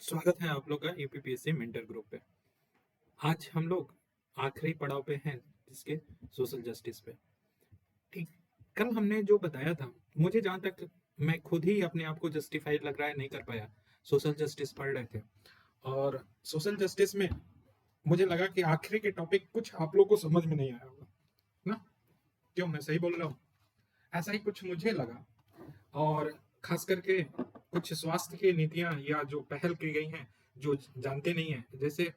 स्वागत है आप लोग का यूपीपीएससी मेंटर ग्रुप पे। आज हम लोग आखिरी पड़ाव पे हैं जिसके सोशल जस्टिस पे। ठीक, कल हमने जो बताया था, मुझे जहां तक मैं खुद ही अपने आप को जस्टिफाई लग रहा है नहीं कर पाया। सोशल जस्टिस पढ़ रहे थे और सोशल जस्टिस में मुझे लगा कि आखिरी के टॉपिक कुछ आप लोग को समझ में नहीं आया होगा ना। क्यों, मैं सही बोल रहा हूँ? ऐसा ही कुछ मुझे लगा। और खास करके कुछ स्वास्थ्य की नीतियां या जो पहल की गई हैं जो जानते नहीं है, जैसे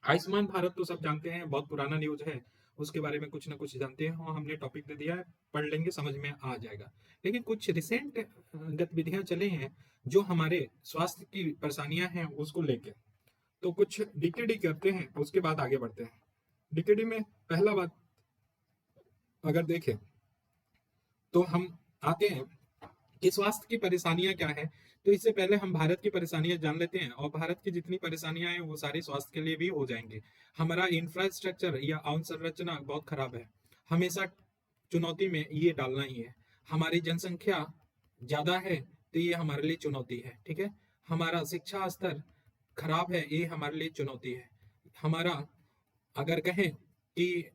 आयुष्मान भारत तो सब जानते हैं, बहुत पुराना न्यूज है। उसके बारे में कुछ ना कुछ जानते हैं, हाँ, हमने टॉपिक दे दिया है, पढ़ लेंगे, समझ में आ जाएगा। लेकिन कुछ रिसेंट गतिविधियां चले हैं जो हमारे स्वास्थ्य की परेशानियां हैं उसको लेके, तो कुछ डीकेडी करते हैं, उसके बाद आगे बढ़ते हैं। डीकेडी में पहला बात अगर देखें तो हम आते हैं कि स्वास्थ्य की परेशानियां क्या है। तो इससे पहले हम भारत की परेशानियां जान लेते हैं, और भारत की जितनी परेशानियां हैं वो सारी स्वास्थ्य के लिए भी हो जाएंगी। हमारा इंफ्रास्ट्रक्चर या अवसंरचना बहुत खराब है, हमेशा चुनौती में ये डालना ही है। हमारी जनसंख्या ज्यादा है तो ये हमारे लिए चुनौती है, ठीक है। हमारा शिक्षा स्तर खराब है, ये हमारे लिए चुनौती है। हमारा अगर कहें कि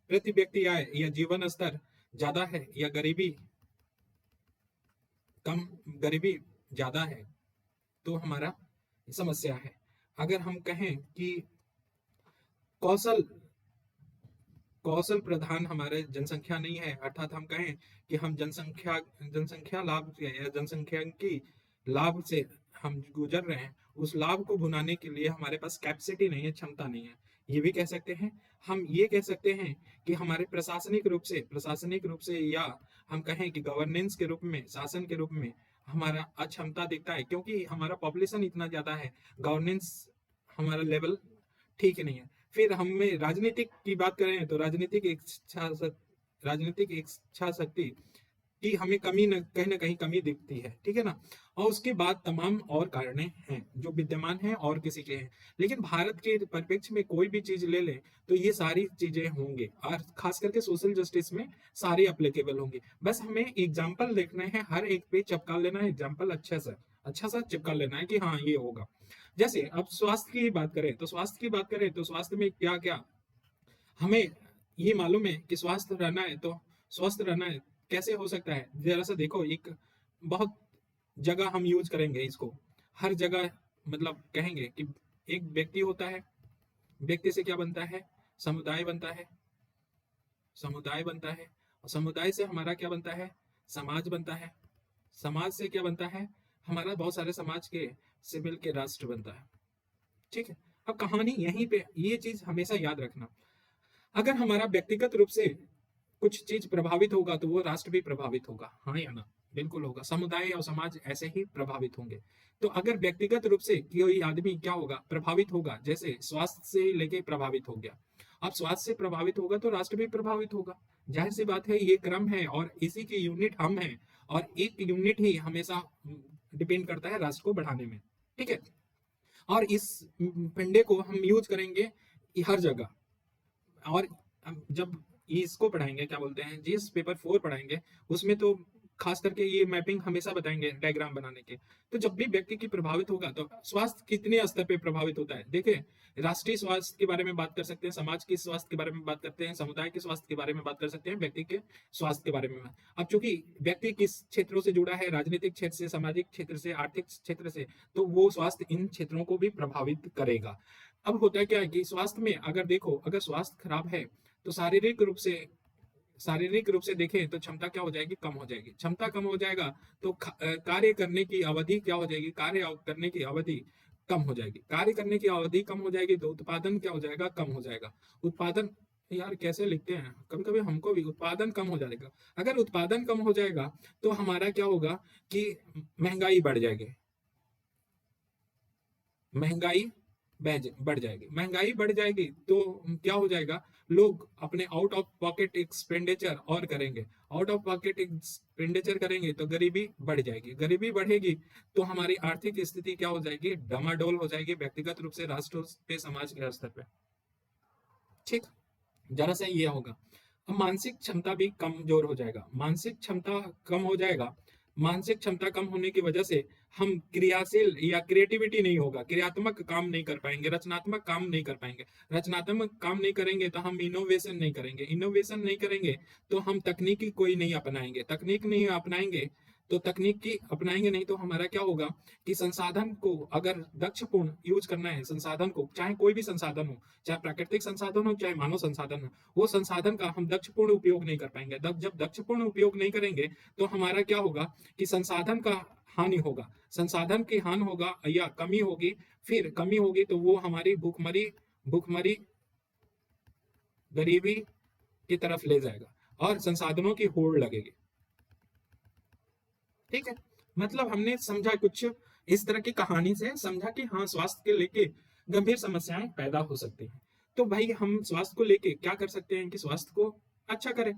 प्रति व्यक्ति आय या जीवन स्तर ज्यादा है या कम गरीबी ज्यादा है, तो हमारा समस्या है। अगर हम कहें कि कौशल कौशल प्रधान हमारे जनसंख्या नहीं है, अर्थात हम कहें कि हम जनसंख्या लाभ से या जनसंख्या की लाभ से हम गुजर रहे हैं, उस लाभ को भुनाने के लिए हमारे पास कैपेसिटी नहीं है, क्षमता नहीं है, ये भी कह सकते हैं। हम ये कह सकते हैं कि हमारे प्रशासनिक रूप से या हम कहें कि गवर्नेंस के रूप में, शासन के रूप में हमारा अक्षमता दिखता है, क्योंकि हमारा पॉपुलेशन इतना ज्यादा है, गवर्नेंस हमारा लेवल ठीक नहीं है। फिर हमें राजनीतिक की बात करें तो राजनीतिक इच्छा शक्ति की हमें कमी न कहीं ना कहीं कमी दिखती है, ठीक है ना। और उसके बाद तमाम और कारण हैं जो विद्यमान हैं और किसी के हैं। लेकिन भारत के परिप्रेक्ष्य में कोई भी चीज ले लें तो ये सारी चीजें होंगे, और खास करके सोशल जस्टिस में सारे अप्लीकेबल होंगे। बस हमें एग्जाम्पल देखना है, हर एक पे चिपका लेना है एग्जाम्पल, अच्छा सा चिपका लेना है कि हाँ ये होगा। जैसे अब स्वास्थ्य में क्या क्या हमें ये मालूम है कि स्वस्थ रहना है। कैसे हो सकता है, जरा सा देखो, एक बहुत जगह हम यूज करेंगे इसको, हर जगह मतलब कहेंगे कि एक व्यक्ति होता है, व्यक्ति से क्या बनता है, समुदाय बनता है, समुदाय बनता है, और समुदाय से हमारा क्या बनता है, समाज बनता है, समाज से क्या बनता है, हमारा बहुत सारे समाज के से मिल के राष्ट्र बनता है, ठीक है। अब कहानी यहीं पे, ये चीज हमेशा याद रखना। अगर हमारा व्यक्तिगत रूप से कुछ चीज प्रभावित होगा तो वो राष्ट्र भी प्रभावित होगा, हाँ या ना? बिल्कुल होगा, समुदाय और समाज ऐसे ही प्रभावित होंगे। तो अगर व्यक्तिगत रूप से कोई आदमी क्या होगा, प्रभावित होगा, जैसे स्वास्थ्य से लेके प्रभावित हो गया, अब स्वास्थ्य से प्रभावित होगा तो राष्ट्र भी प्रभावित होगा। जाहिर सी बात है, ये क्रम है और इसी की यूनिट हम हैं, और एक यूनिट ही हमेशा डिपेंड करता है राष्ट्र को बढ़ाने में, ठीक है। और इस फंडे को हम यूज करेंगे हर जगह। और जब इसको पढ़ाएंगे, क्या बोलते हैं, जीएस पेपर 4 पढ़ाएंगे, उसमें तो खास करके ये मैपिंग हमेशा बताएंगे डायग्राम बनाने के। तो जब भी व्यक्ति की प्रभावित होगा तो स्वास्थ्य कितने स्तर पे प्रभावित होता है, देखिए, राष्ट्रीय स्वास्थ्य के बारे में बात कर सकते हैं, समाज के स्वास्थ्य के बारे में बात करते हैं, समुदाय के स्वास्थ्य के बारे में बात कर सकते हैं, व्यक्ति के स्वास्थ्य के बारे में। अब चूंकि व्यक्ति किस क्षेत्रों से जुड़ा है, राजनीतिक क्षेत्र से, सामाजिक क्षेत्र से, आर्थिक क्षेत्र से, तो वो स्वास्थ्य इन क्षेत्रों को भी प्रभावित करेगा। अब होता है क्या है कि स्वास्थ्य में अगर देखो, अगर स्वास्थ्य खराब है तो शारीरिक रूप से देखें तो क्षमता क्या हो जाएगी, कम हो जाएगी। क्षमता कम हो जाएगा तो कार्य करने की अवधि क्या हो जाएगी, कार्य करने की अवधि कम हो जाएगी। कार्य करने की अवधि कम हो जाएगी तो उत्पादन क्या हो जाएगा, कम हो जाएगा। उत्पादन, यार कैसे लिखते हैं, कभी कभी हमको भी, उत्पादन कम हो जाएगा। अगर उत्पादन कम हो जाएगा तो हमारा क्या होगा कि महंगाई बढ़ जाएगी, महंगाई महंगाई बढ़ जाएगी तो क्या हो जाएगा, लोग अपने आउट ऑफ पॉकेट एक्सपेंडिचर और करेंगे, आउट ऑफ पॉकेट एक्सपेंडिचर करेंगे तो गरीबी बढ़ जाएगी, गरीबी बढ़ेगी तो हमारी आर्थिक स्थिति क्या हो जाएगी, डमाडोल हो जाएगी, व्यक्तिगत रूप से, राष्ट्र पे, समाज के स्तर पे, ठीक। जरा सा ये होगा। अब मानसिक क्षमता भी कमजोर हो जाएगा, मानसिक क्षमता कम हो जाएगा। मानसिक क्षमता कम होने की वजह से हम क्रियाशील या क्रिएटिविटी नहीं होगा, क्रियात्मक काम नहीं कर पाएंगे, रचनात्मक काम नहीं कर पाएंगे। रचनात्मक काम नहीं करेंगे तो हम इनोवेशन नहीं करेंगे, इनोवेशन नहीं करेंगे तो हम तकनीकी कोई नहीं अपनाएंगे, तकनीक नहीं अपनाएंगे तो तकनीक की अपनाएंगे नहीं तो हमारा क्या होगा कि संसाधन को अगर दक्षपूर्ण यूज करना है, संसाधन को, चाहे कोई भी संसाधन हो, चाहे प्राकृतिक संसाधन हो चाहे मानव संसाधन हो, वो संसाधन का हम दक्षपूर्ण उपयोग नहीं कर पाएंगे। जब दक्षपूर्ण उपयोग नहीं करेंगे तो हमारा क्या होगा कि संसाधन का हानि होगा, संसाधन की हानि होगा या कमी होगी, फिर कमी होगी तो वो हमारी भूखमरी भूखमरी गरीबी की तरफ ले जाएगा और संसाधनों की होड़ लगेगी। ठीक है, मतलब हमने समझा कुछ इस तरह की कहानी से समझा कि हाँ स्वास्थ्य के लेके गंभीर समस्याएं पैदा हो सकती हैं। तो भाई हम स्वास्थ्य को लेके क्या कर सकते हैं कि स्वास्थ्य को अच्छा करें।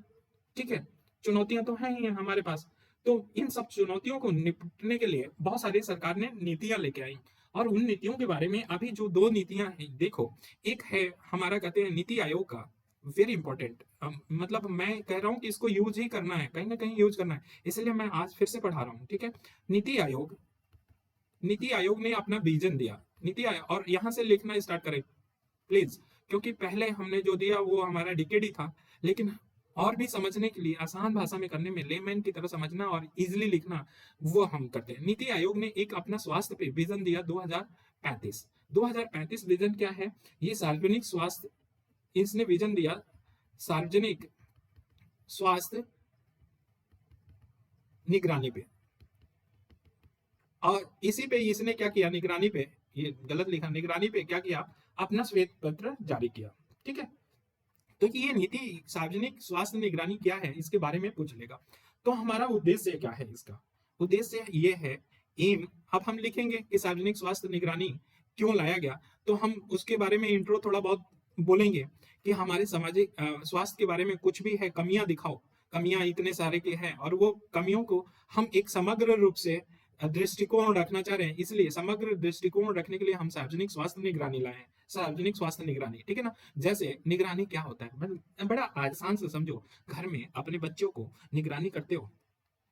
ठीक है, चुनौतियां तो हैं ही हैं हमारे पास, तो इन सब चुनौतियों को निपटने के लिए बहुत सारी सरकार ने नीतियां लेके आई, और उन नीतियों के बारे में अभी जो दो नीतियां हैं देखो, एक है हमारा कहते हैं नीति आयोग का, वेरी इंपॉर्टेंट, मतलब मैं कह रहा हूँ कि इसको यूज ही करना है, कहीं ना कहीं यूज करना है, इसलिए मैं आज फिर से पढ़ा रहा हूँ। ठीक है, नीति आयोग, नीति आयोग ने अपना विजन दिया, नीति आयोग, और यहाँ से लिखना स्टार्ट करें प्लीज, क्योंकि पहले हमने जो दिया वो हमारा डीकेडी था, लेकिन और भी समझने के लिए आसान भाषा में करने में, लेमैन की तरह समझना और इजीली लिखना, वो हम करते हैं। नीति आयोग ने एक अपना स्वास्थ्य पे विजन दिया 2035। 2035 विजन क्या है, ये सार्वजनिक स्वास्थ्य, इसने विजन दिया सार्वजनिक स्वास्थ्य निगरानी पे, और इसी पे इसने क्या किया, निगरानी पे, ये गलत लिखा, निगरानी पे क्या किया, अपना श्वेत पत्र जारी किया। ठीक है, तो ये नीति सार्वजनिक स्वास्थ्य निगरानी क्या है इसके बारे में पूछ लेगा। तो हमारा उद्देश्य क्या है, इसका उद्देश्य ये है, एम, अब हम लिखेंगे कि सार्वजनिक स्वास्थ्य निगरानी क्यों लाया गया, तो हम उसके बारे में इंट्रो थोड़ा बहुत बोलेंगे कि हमारे सामाजिक स्वास्थ्य के बारे में कुछ भी है कमियां दिखाओ, कमियां इतने सारे के हैं, और वो कमियों को हम एक समग्र रूप से दृष्टिकोण रखना चाह रहे हैं, इसलिए समग्र दृष्टिकोण रखने के लिए हम सार्वजनिक स्वास्थ्य निगरानी लाए हैं। सार्वजनिक स्वास्थ्य निगरानी, ठीक है ना। जैसे निगरानी क्या होता है, बड़ा आसान से समझो, घर में अपने बच्चों को निगरानी करते हो,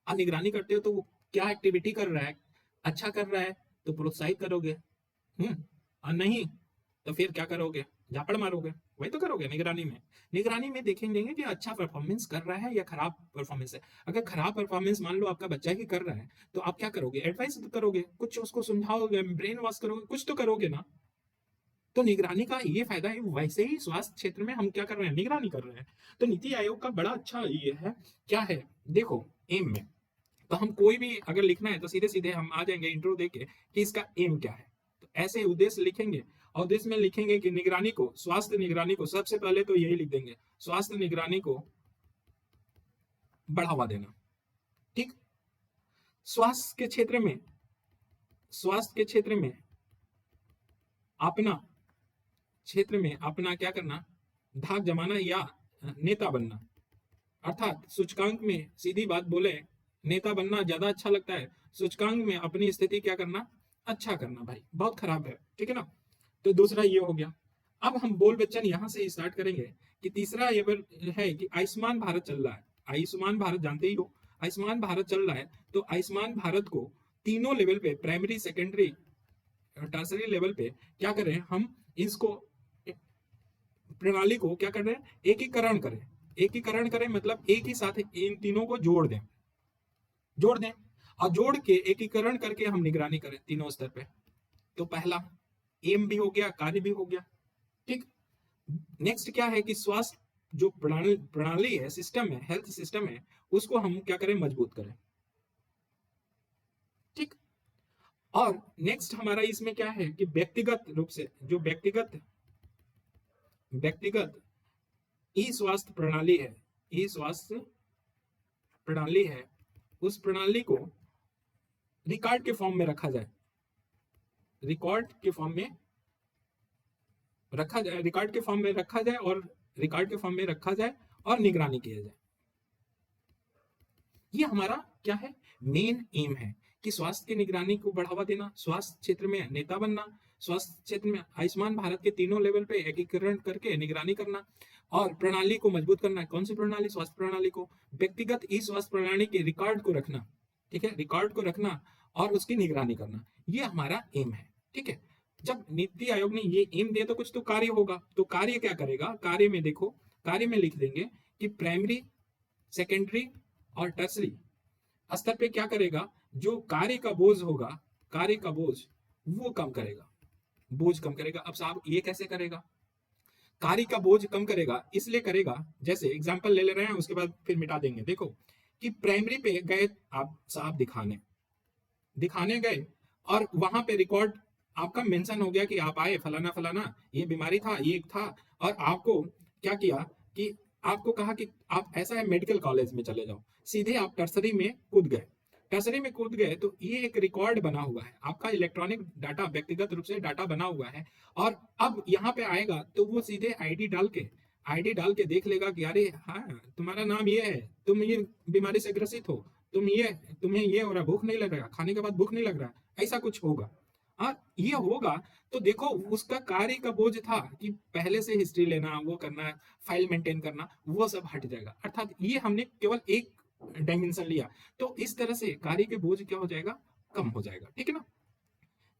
और निगरानी करते हो तो वो क्या एक्टिविटी कर रहा है, अच्छा कर रहा है तो प्रोत्साहित करोगे, और नहीं तो फिर क्या करोगे, झापड़ मारोगे, वही तो करोगे निगरानी में। निगरानी में देखेंगे कि अच्छा परफॉर्मेंस कर रहा है या खराब परफॉर्मेंस है। अगर खराब परफॉर्मेंस मान लो आपका बच्चा ही कर रहा है तो आप क्या करोगे, एडवाइस तो करोगे, कुछ उसको समझाओगे, ब्रेन वॉश करोगे, कुछ तो करोगे ना। तो निगरानी का ये फायदा है, वैसे ही स्वास्थ्य क्षेत्र में हम क्या कर रहे हैं, निगरानी कर रहे हैं। तो नीति आयोग का बड़ा अच्छा ये है, क्या है देखो, एम में, तो हम कोई भी अगर लिखना है तो सीधे सीधे हम आ जाएंगे इंट्रो देके कि इसका एम क्या है, तो ऐसे उद्देश्य लिखेंगे, और उद्देश्य में लिखेंगे कि निगरानी को, स्वास्थ्य निगरानी को, सबसे पहले तो यही लिख देंगे, स्वास्थ्य निगरानी को बढ़ावा देना। ठीक, स्वास्थ्य के क्षेत्र में, स्वास्थ्य के क्षेत्र में अपना, क्षेत्र में अपना क्या करना, धाक जमाना या नेता बनना, अर्थात सूचकांक में सीधी बात बोले, नेता बनना ज्यादा अच्छा लगता है, सूचकांक में अपनी स्थिति क्या करना, अच्छा करना भाई बहुत खराब है, ठीक है ना। तो दूसरा ये हो गया। अब हम बोल बच्चन यहाँ से स्टार्ट करेंगे कि तीसरा ये है कि आयुष्मान भारत चल रहा है, आयुष्मान भारत जानते ही हो, आयुष्मान भारत चल रहा है, तो आयुष्मान भारत को तीनों लेवल पे, प्राइमरी, सेकेंडरी, टर्सरी लेवल पे क्या करें हम, इसको प्रणाली को क्या कर रहे हैं, एकीकरण करें, एकीकरण करें मतलब एक ही साथ इन तीनों को जोड़ दें, जोड़ दें, और जोड़ के एकीकरण करके हम निगरानी करें तीनों स्तर पे। तो पहला एम भी हो गया, कार्य भी हो गया। ठीक, नेक्स्ट क्या है कि स्वास्थ्य जो प्रणाली प्रणाली है, सिस्टम है, हेल्थ सिस्टम है, उसको हम क्या करें, मजबूत करें। ठीक, और नेक्स्ट हमारा इसमें क्या है कि व्यक्तिगत रूप से जो व्यक्तिगत व्यक्तिगत ई स्वास्थ्य प्रणाली है, ई स्वास्थ्य प्रणाली है, उस प्रणाली को रिकॉर्ड के फॉर्म में रखा जाए, रिकॉर्ड के फॉर्म में रखा जाए, रिकॉर्ड के फॉर्म में रखा जाए, और रिकॉर्ड के फॉर्म में रखा जाए और निगरानी किया जाए। ये हमारा क्या है, मेन एम है कि स्वास्थ्य की निगरानी को बढ़ावा देना, स्वास्थ्य क्षेत्र में नेता बनना, स्वास्थ्य क्षेत्र में आयुष्मान भारत के तीनों लेवल पे एकीकरण करके निगरानी करना, और प्रणाली को मजबूत करना। कौन सी प्रणाली, स्वास्थ्य प्रणाली को, व्यक्तिगत ई स्वास्थ्य प्रणाली के रिकॉर्ड को रखना, ठीक है, रिकॉर्ड को रखना, और उसकी निगरानी करना, ये हमारा एम है। ठीक है, जब नीति आयोग ने ये एम दिया तो कुछ तो कार्य होगा, तो कार्य क्या करेगा, कार्य में देखो, कार्य में लिख देंगे कि प्राइमरी, सेकेंडरी और टर्सरी स्तर पे क्या करेगा, जो कार्य का बोझ होगा, कार्य का बोझ वो कम करेगा, बोझ कम करेगा। अब साहब ये कैसे करेगा, कार्य का बोझ कम करेगा इसलिए करेगा, जैसे एग्जांपल ले ले रहे हैं उसके बाद फिर मिटा देंगे। देखो कि प्राइमरी पे गए आप साहब दिखाने, दिखाने गए और वहां पे रिकॉर्ड आपका मेंशन हो गया कि आप आए फलाना फलाना, ये बीमारी था, ये था, और आपको क्या किया कि आपको कहा कि आप ऐसा है मेडिकल कॉलेज में चले जाओ, सीधे आप टर्सरी में कूद गए, टर्सरी में कूद गए तो ये एक रिकॉर्ड बना हुआ है, आपका इलेक्ट्रॉनिक डाटा, व्यक्तिगत रूप से डाटा बना हुआ है। और अब यहाँ पे आएगा तो वो सीधे आईडी डाल के देख लेगा कि अरे हाँ तुम्हारा नाम ये है, तुम ये बीमारी से ग्रसित हो, तुम ये, तुम्हें ये हो रहा, भूख नहीं लग रहा, खाने के बाद भूख नहीं लग रहा, ऐसा कुछ होगा। हाँ ये होगा तो देखो उसका कार्य का बोझ था कि पहले से हिस्ट्री लेना, वो करना, फाइल मेंटेन करना, वो सब हट जाएगा। अर्थात ये हमने केवल एक डायमेंशन लिया, तो इस तरह से कार्य के बोझ क्या हो जाएगा, कम हो जाएगा। ठीक है ना,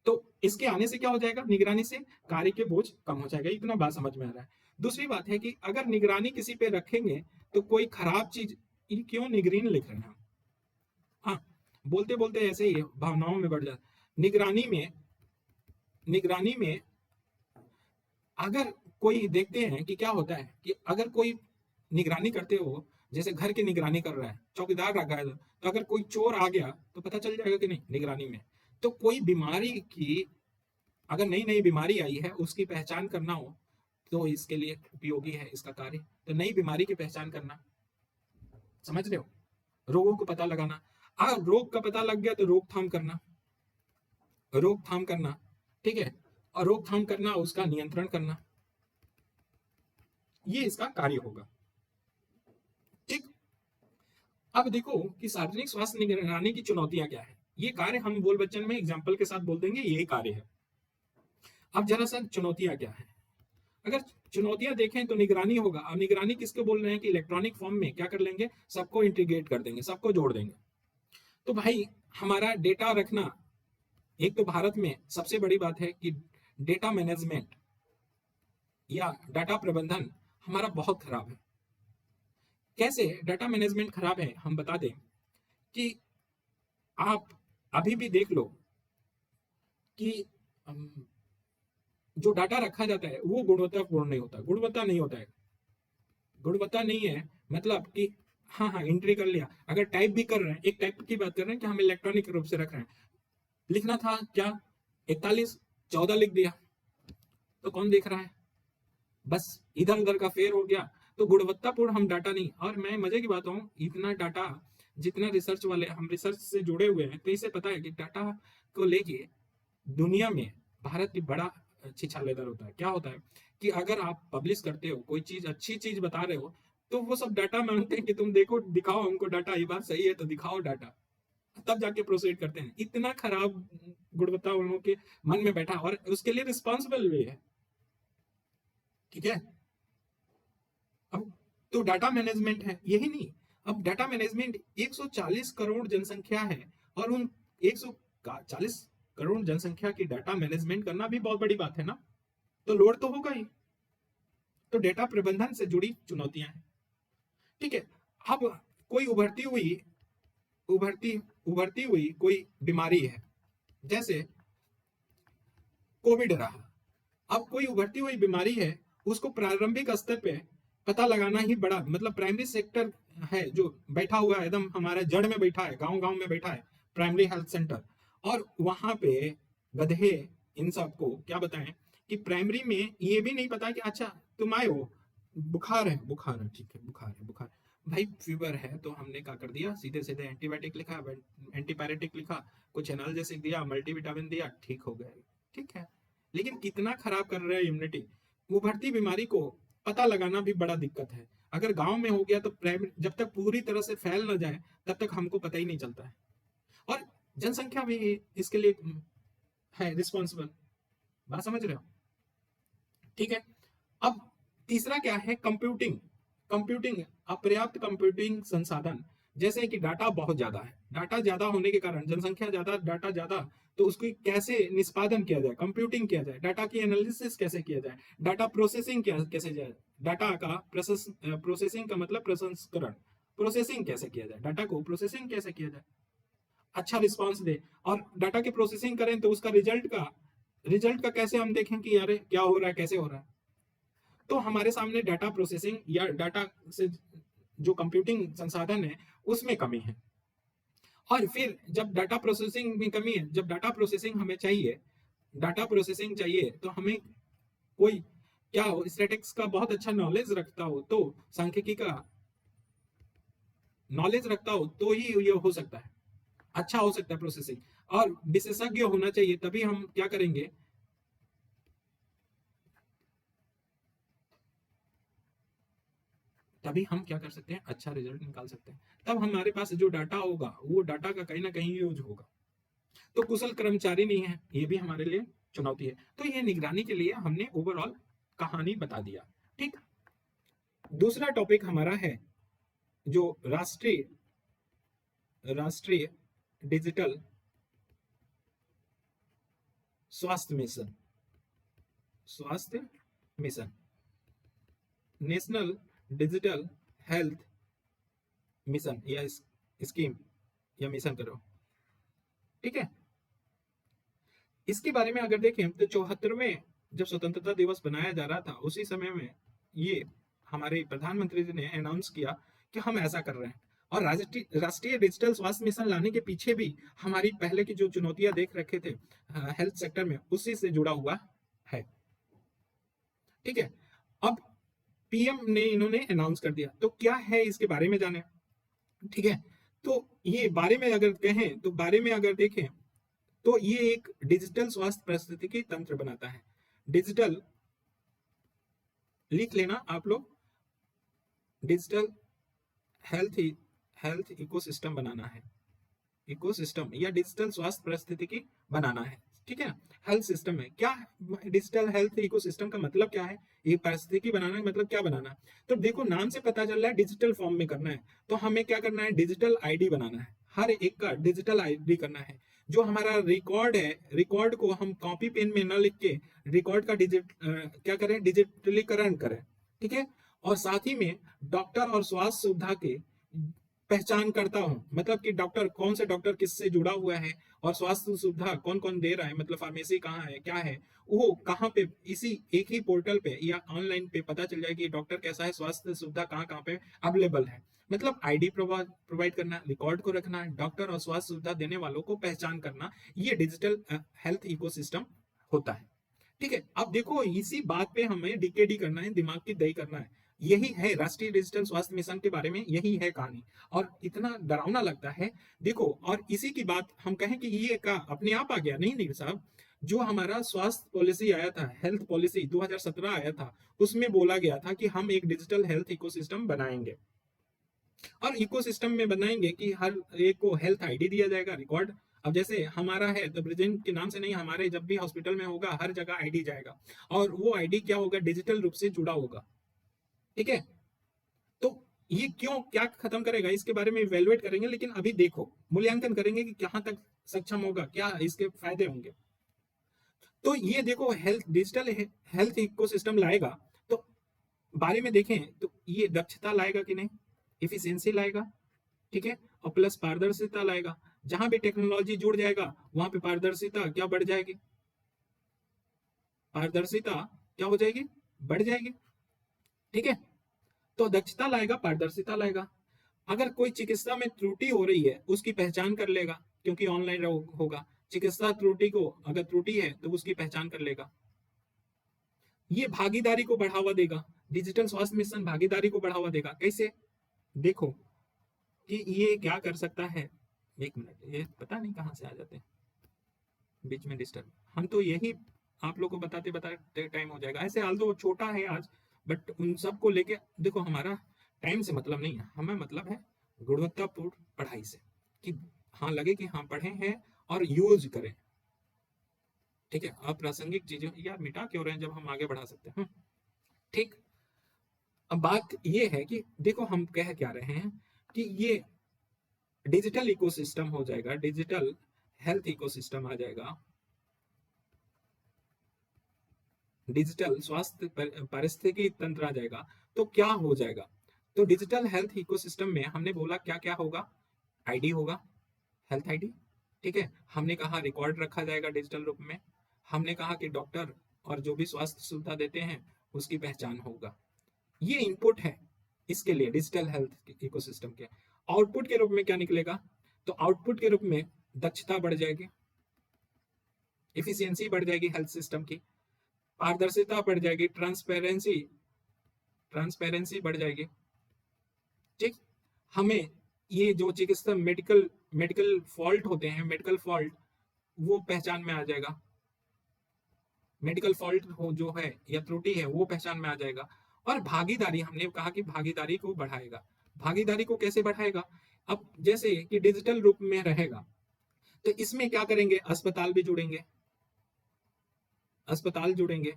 तो इसके आने से क्या हो जाएगा, निगरानी से कार्य के बोझ कम हो जाएगा। इतना बात समझ में आ रहा है। दूसरी बात है कि अगर निगरानी किसी पे रखेंगे तो कोई खराब चीज, ये क्यों निगरीन लिख रहे हैं हम? हाँ, बोलते बोलते ऐसे ही भावनाओं में बढ़ जाता। निगरानी में अगर कोई, देखते हैं कि क्या होता है कि अगर कोई निगरानी करते हो, जैसे घर की निगरानी कर रहा है, चौकीदार रखा है, तो अगर कोई चोर आ गया तो पता चल जाएगा कि नहीं निगरानी में। तो कोई बीमारी की, अगर नई नई बीमारी आई है उसकी पहचान करना हो तो इसके लिए उपयोगी है इसका कार्य। तो नई बीमारी की पहचान करना, समझ रहे हो, रोगों को पता लगाना, अगर रोग का पता लग गया तो रोकथाम करना, रोकथाम करना, ठीक है, और रोकथाम करना, उसका नियंत्रण करना, ये इसका कार्य होगा। ठीक, अब देखो कि सार्वजनिक स्वास्थ्य निगरानी की चुनौतियां क्या है, ये कार्य हम बोल बच्चन में एग्जाम्पल के साथ बोल देंगे, यही कार्य है। अब जरा सा चुनौतियां क्या है, अगर चुनौतियां देखें तो निगरानी होगा। अब निगरानी किसके बोल रहे हैं कि इलेक्ट्रॉनिक फॉर्म में क्या कर लेंगे, सबको इंटीग्रेट कर देंगे, सबको जोड़ देंगे। तो भाई हमारा डेटा रखना, एक तो भारत में सबसे बड़ी बात है कि डेटा मैनेजमेंट या डाटा प्रबंधन हमारा बहुत खराब है। कैसे डाटा मैनेजमेंट खराब है, हम बता दें कि आप अभी भी देख लो कि जो डाटा रखा जाता है वो गुणवत्तापूर्ण नहीं होता, गुणवत्ता नहीं होता है, गुणवत्ता नहीं है। मतलब कि हाँ हाँ एंट्री कर लिया, अगर टाइप भी कर रहे हैं, एक टाइप की बात कर रहे हैं कि हम इलेक्ट्रॉनिक रूप से रख रहे हैं, लिखना था क्या 41 14 लिख दिया, तो कौन देख रहा है, बस इधर उधर का फेर हो गया। तो गुणवत्तापूर्ण हम डाटा नहीं, और मैं मजे की बात हूँ, इतना डाटा, जितना रिसर्च वाले, हम रिसर्च से जुड़े हुए हैं तो इसे पता है कि डाटा को लेके दुनिया में भारत की बड़ा छिछालेदर होता है। क्या होता है कि अगर आप पब्लिश करते हो कोई चीज, अच्छी चीज बता रहे हो, तो वो सब डाटा मांगते हैं कि तुम देखो, दिखाओ हमको डाटा, ये बात सही है तो दिखाओ डाटा, तब जाके प्रोसीड करते हैं। इतना खराब गुणवत्ता उन लोगों के मन में बैठा, और उसके लिए रिस्पॉन्सिबल भी है। ठीक है, अब तो डाटा मैनेजमेंट है, यही नहीं, अब डाटा मैनेजमेंट 140 करोड़ जनसंख्या है, और उन 140 करोड़ जनसंख्या की डाटा मैनेजमेंट करना भी बहुत बड़ी बात है ना, तो लोड तो होगा ही। तो डेटा प्रबंधन से जुड़ी चुनौतियां हैं। ठीक है, अब कोई उभरती उभरती हुई कोई बीमारी है, जैसे कोविड रहा। अब कोई उभरती हुई बीमारी है, उसको प्रारंभिक स्तर पे पता लगाना ही बड़ा, मतलब प्राइमरी सेक्टर है जो बैठा हुआ है, एकदम हमारे जड़ में बैठा है, गांव गांव में बैठा है, प्राइमरी हेल्थ सेंटर। और वहां पे गधे इन सबको क्या बताएं कि प्राइमरी में ये भी नहीं पता कि अच्छा तुम आए हो, बुखार है, बुखार है, ठीक है, बुखार है, बुखार, भाई फीवर है, तो हमने क्या कर दिया, सीधे सीधे एंटीबायोटिक लिखा, एंटीपायरेटिक लिखा, कुछ एनाल्जेसिक दिया, मल्टीविटामिन दिया, ठीक हो गया। ठीक है, लेकिन कितना खराब कर रहे हैं इम्यूनिटी। उभरती बीमारी को पता लगाना भी बड़ा दिक्कत है। अगर गांव में हो गया तो प्राइमरी, जब तक पूरी तरह से फैल ना जाए तब तक हमको पता ही नहीं चलता है, और जनसंख्या भी इसके लिए है रिस्पॉन्सिबल। बात समझ रहे हो? ठीक है, अब तीसरा क्या है, कंप्यूटिंग। कंप्यूटिंग, अपर्याप्त कंप्यूटिंग संसाधन, जैसे कि डाटा बहुत ज्यादा है, डाटा ज्यादा होने के कारण, जनसंख्या ज्यादा, डाटा ज्यादा, तो उसकी कैसे निष्पादन किया जाए, कंप्यूटिंग किया जाए, डाटा की एनालिसिस कैसे किया जाए, डाटा प्रोसेसिंग क्या कैसे जाए, डाटा का प्रोसेसिंग का मतलब प्रसंस्करण, प्रोसेसिंग कैसे किया जाए, डाटा को प्रोसेसिंग कैसे किया जाए, अच्छा रिस्पांस दे, और डाटा की प्रोसेसिंग करें तो उसका रिजल्ट का कैसे हम देखें कि यार क्या हो रहा है, कैसे हो रहा है। तो हमारे सामने डाटा प्रोसेसिंग या डाटा से जो कंप्यूटिंग संसाधन है उसमें कमी है। और फिर जब डाटा प्रोसेसिंग में कमी है, जब डाटा प्रोसेसिंग चाहिए तो हमें कोई क्या हो, स्टैटिक्स का बहुत अच्छा नॉलेज रखता हो, तो सांख्यिकी का नॉलेज रखता हो तो ही ये हो सकता है, अच्छा हो सकता है प्रोसेसिंग। और विशेषज्ञ होना चाहिए, तभी हम क्या करेंगे, तभी हम क्या कर सकते हैं, अच्छा रिजल्ट निकाल सकते हैं। तब हमारे पास जो डाटा होगा वो डाटा का कहीं ना कहीं यूज होगा। तो कुशल कर्मचारी नहीं है, ये भी हमारे लिए चुनौती है। तो ये निगरानी के लिए हमने ओवरऑल कहानी बता दिया। ठीक। दूसरा टॉपिक हमारा है जो राष्ट्रीय राष्ट्रीय डिजिटल स्वास्थ्य मिशन, स्वास्थ्य mission, national digital health mission या स्कीम या मिशन करो। ठीक है। इसके बारे में अगर देखें तो 74वें जब स्वतंत्रता दिवस बनाया जा रहा था उसी समय में ये हमारे प्रधानमंत्री जी ने अनाउंस किया कि हम ऐसा कर रहे हैं। और राष्ट्रीय डिजिटल स्वास्थ्य मिशन लाने के पीछे भी हमारी पहले की जो चुनौतियां देख रखे थे हेल्थ सेक्टर में, उसी से जुड़ा हुआ है। ठीक है। अब पीएम ने इन्होंने अनाउंस कर दिया, तो क्या है इसके बारे में जाने। ठीक है। तो ये बारे में अगर कहें तो बारे में अगर देखें तो ये एक डिजिटल स्वास्थ्य पारिस्थितिकी तंत्र बनाता है। डिजिटल, लिख लेना आप लोग, डिजिटल हेल्थ हेल्थ इकोसिस्टम बनाना है, इकोसिस्टम या डिजिटल स्वास्थ्य पारिस्थितिकी बनाना है। ठीक है। हेल्थ सिस्टम है क्या, डिजिटल हेल्थ इकोसिस्टम का मतलब क्या है, ये पारिस्थितिकी बनाना है मतलब क्या बनाना है। तो देखो नाम से पता चल रहा है डिजिटल फॉर्म में करना है, तो हमें क्या करना है, डिजिटल आईडी बनाना है, हर एक का डिजिटल आईडी करना है। जो हमारा रिकॉर्ड है, रिकॉर्ड को हम कॉपी पेन में न लिख के रिकॉर्ड का क्या करें, डिजिटलीकरण करें। ठीक है। और साथ ही में डॉक्टर और स्वास्थ्य सुविधा के पहचान करता हूँ, मतलब कि डॉक्टर कौन से डॉक्टर किससे जुड़ा हुआ है, और स्वास्थ्य सुविधा कौन कौन दे रहा है, मतलब फार्मेसी कहाँ है, क्या है, वो कहाँ पे, इसी एक ही पोर्टल पे या ऑनलाइन पे पता चल जाए कि डॉक्टर कैसा है, स्वास्थ्य सुविधा कहाँ कहाँ पे अवेलेबल है। मतलब आईडी प्रोवाइड करना, रिकॉर्ड को रखना, डॉक्टर और स्वास्थ्य सुविधा देने वालों को पहचान करना, ये डिजिटल हेल्थ इकोसिस्टम होता है। ठीक है। अब देखो इसी बात पे हमें डीकेडी करना है, दिमाग की दही करना है। यही है राष्ट्रीय डिजिटल स्वास्थ्य मिशन के बारे में, यही है कहानी। और इतना डरावना लगता है। देखो, और इसी की बात हम कहें कि ये का अपने आप आ गया, नहीं नहीं साहब, जो हमारा स्वास्थ्य पॉलिसी आया था, हेल्थ पॉलिसी 2017 आया था, उसमें बोला गया था कि हम एक डिजिटल हेल्थ इकोसिस्टम बनाएंगे। और इकोसिस्टम में बनाएंगे कि हर एक को हेल्थ आईडी दिया जाएगा, रिकॉर्ड। अब जैसे हमारा है तो ब्रिजेंट के नाम से नहीं, हमारे जब भी हॉस्पिटल में होगा हर जगह आईडी जाएगा, और वो आईडी क्या होगा, डिजिटल रूप से जुड़ा होगा। ठीक है। तो ये क्यों क्या खत्म करेगा, इसके बारे में इवेलुएट करेंगे, लेकिन अभी देखो मूल्यांकन करेंगे कि कहां तक सक्षम होगा, क्या इसके फायदे होंगे। तो ये देखो हेल्थ डिजिटल हेल्थ इकोसिस्टम लाएगा, तो बारे में देखें तो ये दक्षता लाएगा कि नहीं, इफिशियंसी लाएगा। ठीक है। और प्लस पारदर्शिता लाएगा, जहां भी टेक्नोलॉजी जुड़ जाएगा वहां पे पारदर्शिता क्या बढ़ जाएगी, पारदर्शिता क्या हो जाएगी, बढ़ जाएगी। ठीक है। तो दक्षता लाएगा, पारदर्शिता लाएगा। अगर कोई चिकित्सा में त्रुटि हो रही है उसकी पहचान कर लेगा, क्योंकि ऑनलाइन होगा, चिकित्सा त्रुटि को अगर त्रुटि है तो उसकी पहचान कर लेगा। ये भागीदारी को बढ़ावा देगा, डिजिटल स्वास्थ्य मिशन भागीदारी को बढ़ावा देगा। कैसे, देखो कि ये क्या कर सकता है। एक मिनट, ये पता नहीं कहाँ से आ जाते हैं बीच में डिस्टर्ब, हम तो यही आप लोग को बताते बताते टाइम हो जाएगा। ऐसे हाल तो छोटा है आज, बट उन सब को लेके देखो, हमारा टाइम से मतलब नहीं है, हमें मतलब है गुणवत्तापूर्ण पढ़ाई से, कि हाँ लगे कि हाँ पढ़े हैं और यूज करें। ठीक है। अप्रासंगिक चीजों यार मिटा क्यों रहे हैं जब हम आगे बढ़ा सकते हैं। ठीक। अब बात ये है कि देखो हम कह क्या रहे हैं कि ये डिजिटल इकोसिस्टम हो जाएगा, डिजिटल हेल्थ इकोसिस्टम आ जाएगा, डिजिटल स्वास्थ्य पारिस्थितिकी तंत्र आ जाएगा। तो क्या हो जाएगा? तो डिजिटल हेल्थ इकोसिस्टम में हमने बोला क्या क्या होगा? आईडी होगा, हेल्थ आईडी, ठीक है। हमने कहा रिकॉर्ड रखा जाएगा डिजिटल रूप में। हमने कहा कि डॉक्टर और जो भी स्वास्थ्य सुविधा देते हैं उसकी पहचान होगा। ये इनपुट है इसके लिए डिजिटल हेल्थ इकोसिस्टम के। आउटपुट के रूप में क्या निकलेगा? तो आउटपुट के रूप में दक्षता बढ़ जाएगी, इफिशियंसी बढ़ जाएगी हेल्थ सिस्टम की, पारदर्शिता बढ़ जाएगी, ट्रांसपेरेंसी ट्रांसपेरेंसी बढ़ जाएगी, ठीक। हमें ये जो चिकित्सा मेडिकल मेडिकल फॉल्ट होते हैं, मेडिकल फॉल्ट वो पहचान में आ जाएगा, मेडिकल फॉल्ट हो जो है या त्रुटि है वो पहचान में आ जाएगा। और भागीदारी, हमने कहा कि भागीदारी को बढ़ाएगा। भागीदारी को कैसे बढ़ाएगा? अब जैसे कि डिजिटल रूप में रहेगा तो इसमें क्या करेंगे? अस्पताल भी जुड़ेंगे, अस्पताल जुड़ेंगे,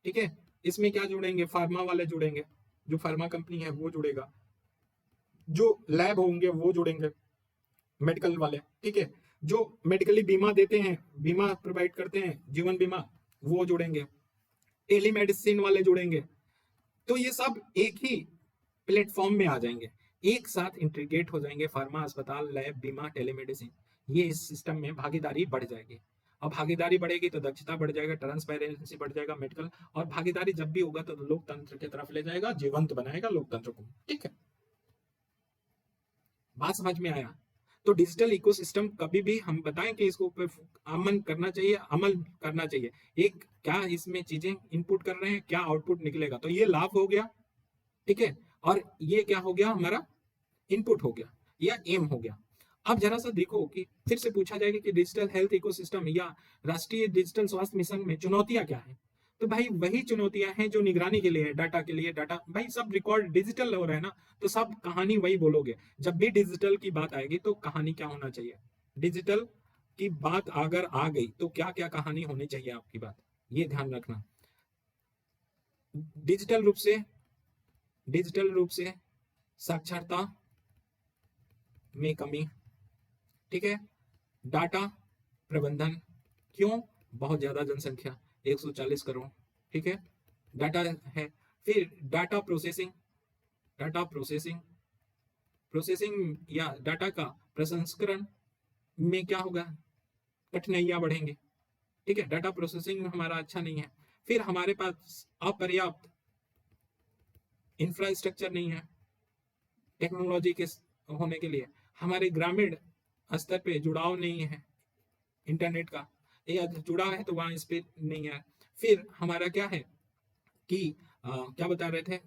ठीक है। इसमें क्या जुड़ेंगे? फार्मा वाले जुड़ेंगे, जो फार्मा कंपनी है वो जुड़ेगा, जो लैब होंगे वो जुड़ेंगे, मेडिकल वाले, ठीक है। जो मेडिकली बीमा देते हैं, बीमा प्रोवाइड करते हैं, जीवन बीमा, वो जुड़ेंगे, टेलीमेडिसिन वाले जुड़ेंगे। तो ये सब एक ही प्लेटफॉर्म में आ जाएंगे, एक साथ इंटीग्रेट हो जाएंगे, फार्मा, अस्पताल, लैब, बीमा, टेलीमेडिसिन। ये इस सिस्टम में भागीदारी बढ़ जाएगी। अब भागीदारी बढ़ेगी तो दक्षता बढ़ जाएगा, ट्रांसपेरेंसी बढ़ जाएगा मेडिकल, और भागीदारी जब भी होगा तो लोकतंत्र की तरफ ले जाएगा, जीवंत बनाएगा लोकतंत्र को, ठीक है। बात समझ में आया? तो डिजिटल इकोसिस्टम कभी भी हम बताएं कि इसको अमन करना चाहिए, अमल करना चाहिए। एक क्या इसमें चीजें इनपुट कर रहे हैं, क्या आउटपुट निकलेगा, तो ये लाभ हो गया, ठीक है। और ये क्या हो गया? हमारा इनपुट हो गया या एम हो गया। अब जरा सा देखो कि फिर से पूछा जाएगा कि डिजिटल हेल्थ इकोसिस्टम या राष्ट्रीय डिजिटल स्वास्थ्य मिशन में चुनौतियां क्या है? तो भाई वही चुनौतियां हैं जो निगरानी के लिए, डाटा के लिए, डाटा भाई सब रिकॉर्ड डिजिटल हो रहा है ना, तो सब कहानी वही बोलोगे। जब भी डिजिटल की बात आएगी तो कहानी क्या होना चाहिए? डिजिटल की बात अगर आ गई तो क्या क्या कहानी होनी चाहिए आपकी बात, ये ध्यान रखना। डिजिटल रूप से, डिजिटल रूप से साक्षरता में कमी, ठीक है। डाटा प्रबंधन, क्यों? बहुत ज्यादा जनसंख्या, 140 करोड़, ठीक है, डाटा है। फिर data processing, data processing, processing या डाटा का प्रसंस्करण में क्या होगा? कठिनाइयां बढ़ेंगी, ठीक है। डाटा प्रोसेसिंग में हमारा अच्छा नहीं है। फिर हमारे पास अपर्याप्त इंफ्रास्ट्रक्चर नहीं है टेक्नोलॉजी के होने के लिए, हमारे ग्रामीण स्तर पे जुड़ाव नहीं है इंटरनेट का, या जुड़ा है तो वहां इस पे नहीं है। फिर हमारा क्या है कि क्या बता रहे थे,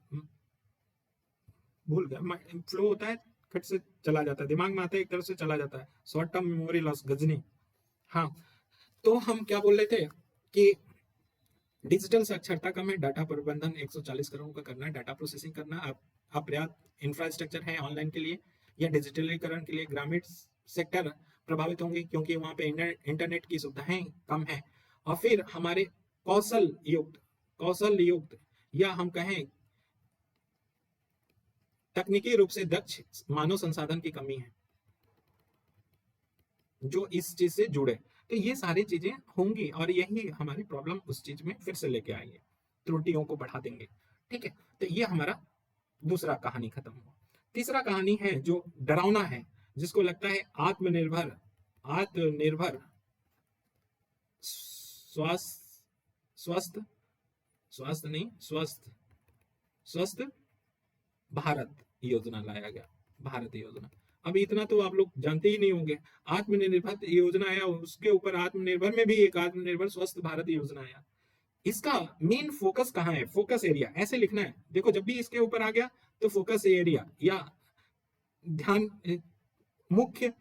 भूल गया, फ्लो होता है, खट से चला जाता है, दिमाग में आता है एक तरफ से चला जाता है, short term memory loss, Ghajini. हाँ, तो हम क्या बोल रहे थे कि डिजिटल साक्षरता कम है, डाटा प्रबंधन 140 करोड़ का करना है, डाटा प्रोसेसिंग करना, अपर्याप्त इंफ्रास्ट्रक्चर है ऑनलाइन के लिए या डिजिटलीकरण के लिए, ग्रामीण सेक्टर प्रभावित होंगे क्योंकि वहां पे इंटरनेट की सुविधाएं कम है। और फिर हमारे कौशल युक्त या हम कहें तकनीकी रूप से दक्ष मानव संसाधन की कमी है जो इस चीज से जुड़े। तो ये सारी चीजें होंगी और यही हमारी प्रॉब्लम उस चीज में फिर से लेके आएंगे, त्रुटियों को बढ़ा देंगे, ठीक है। तो ये हमारा दूसरा कहानी खत्म हुआ। तीसरा कहानी है जो डरावना है, जिसको लगता है आत्मनिर्भर, आत्मनिर्भर स्वास्थ्य, स्वस्थ, स्वास्थ्य नहीं, स्वस्थ, स्वस्थ भारत योजना लाया गया, भारत योजना। अब इतना तो आप लोग जानते ही नहीं होंगे, आत्मनिर्भर योजना आया, उसके ऊपर आत्मनिर्भर में भी एक आत्मनिर्भर स्वस्थ भारत योजना आया। इसका मेन फोकस कहाँ है? फोकस एरिया ऐसे लिखना है, देखो जब भी इसके ऊपर आ गया तो फोकस एरिया या ध्यान, मुख्य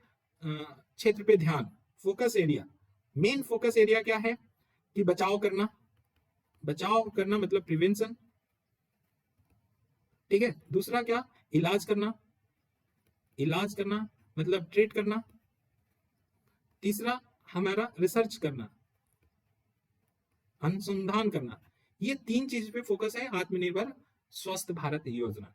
क्षेत्र पे ध्यान, focus area. Main focus area क्या है? कि बचाव करना, बचाव करना मतलब प्रिवेंशन, ठीक है। दूसरा क्या? इलाज करना, इलाज करना मतलब ट्रीट करना। तीसरा हमारा रिसर्च करना, अनुसंधान करना। ये तीन चीज पे फोकस है आत्मनिर्भर स्वस्थ भारत योजना,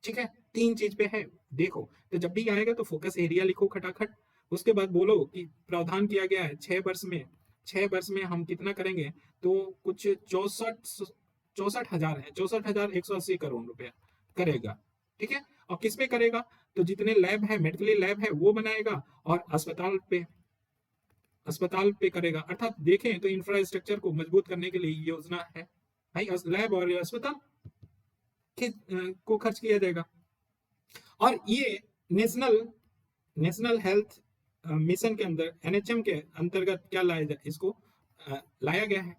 ठीक है। तीन चीज पे है। देखो, तो जब भी आएगा तो फोकस एरिया लिखो खटाखट। उसके बाद बोलो कि प्रावधान किया गया है 6 वर्ष में, 6 वर्ष में हम कितना करेंगे, तो कुछ 64 हजार है, 64,180 करोड़ रुपया करेगा। ठीक है, और किस पे करेगा, तो जितने लैब है, मेडिकली लैब है वो बनाएगा, और अस्पताल पे करेगा। अर्थात देखें तो इंफ्रास्ट्रक्चर को मजबूत करने के लिए योजना है भाई, लैब और अस्पताल को खर्च किया जाएगा। और ये नेशनल नेशनल हेल्थ मिशन के अंदर, एनएचएम के अंतर्गत क्या लाया जाए, इसको लाया गया है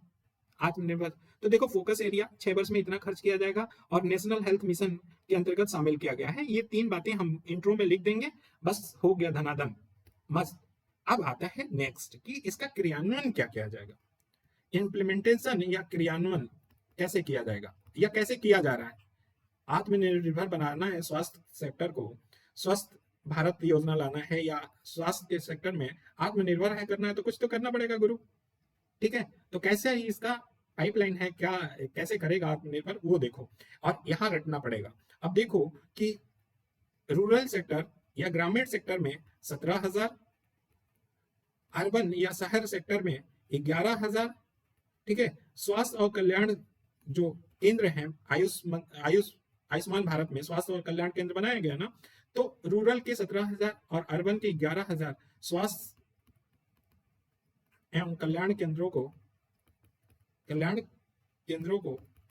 आत्मनिर्भर। तो देखो, फोकस एरिया 6 वर्ष में इतना खर्च किया जाएगा, और नेशनल हेल्थ मिशन के अंतर्गत शामिल किया गया है। ये तीन बातें हम इंट्रो में लिख देंगे, बस हो गया धनाधन मस्त। अब आता है नेक्स्ट कि इसका क्रियान्वयन क्या किया जाएगा, इम्प्लीमेंटेशन या क्रियान्वयन कैसे किया जाएगा या कैसे किया जा रहा है। आत्मनिर्भर बनाना है स्वास्थ्य सेक्टर को, स्वस्थ भारत योजना लाना है, या स्वास्थ्य के सेक्टर में आत्मनिर्भर है करना है, तो कुछ तो करना पड़ेगा गुरु। ठीक है, तो कैसे ही इसका पाइपलाइन है, क्या कैसे करेगा आत्मनिर्भर, वो देखो, और यहाँ रटना पड़ेगा। अब देखो कि रूरल सेक्टर या ग्रामीण सेक्टर में 17,000, अर्बन या शहर सेक्टर में 11,000। ठीक है, स्वास्थ्य और कल्याण जो केंद्र हैं, आयुष्मान भारत में स्वास्थ्य और कल्याण केंद्र बनाया गया ना, तो रूरल के 17,000 और अर्बन के 11,000 स्वास्थ्य एवं कल्याण केंद्रों को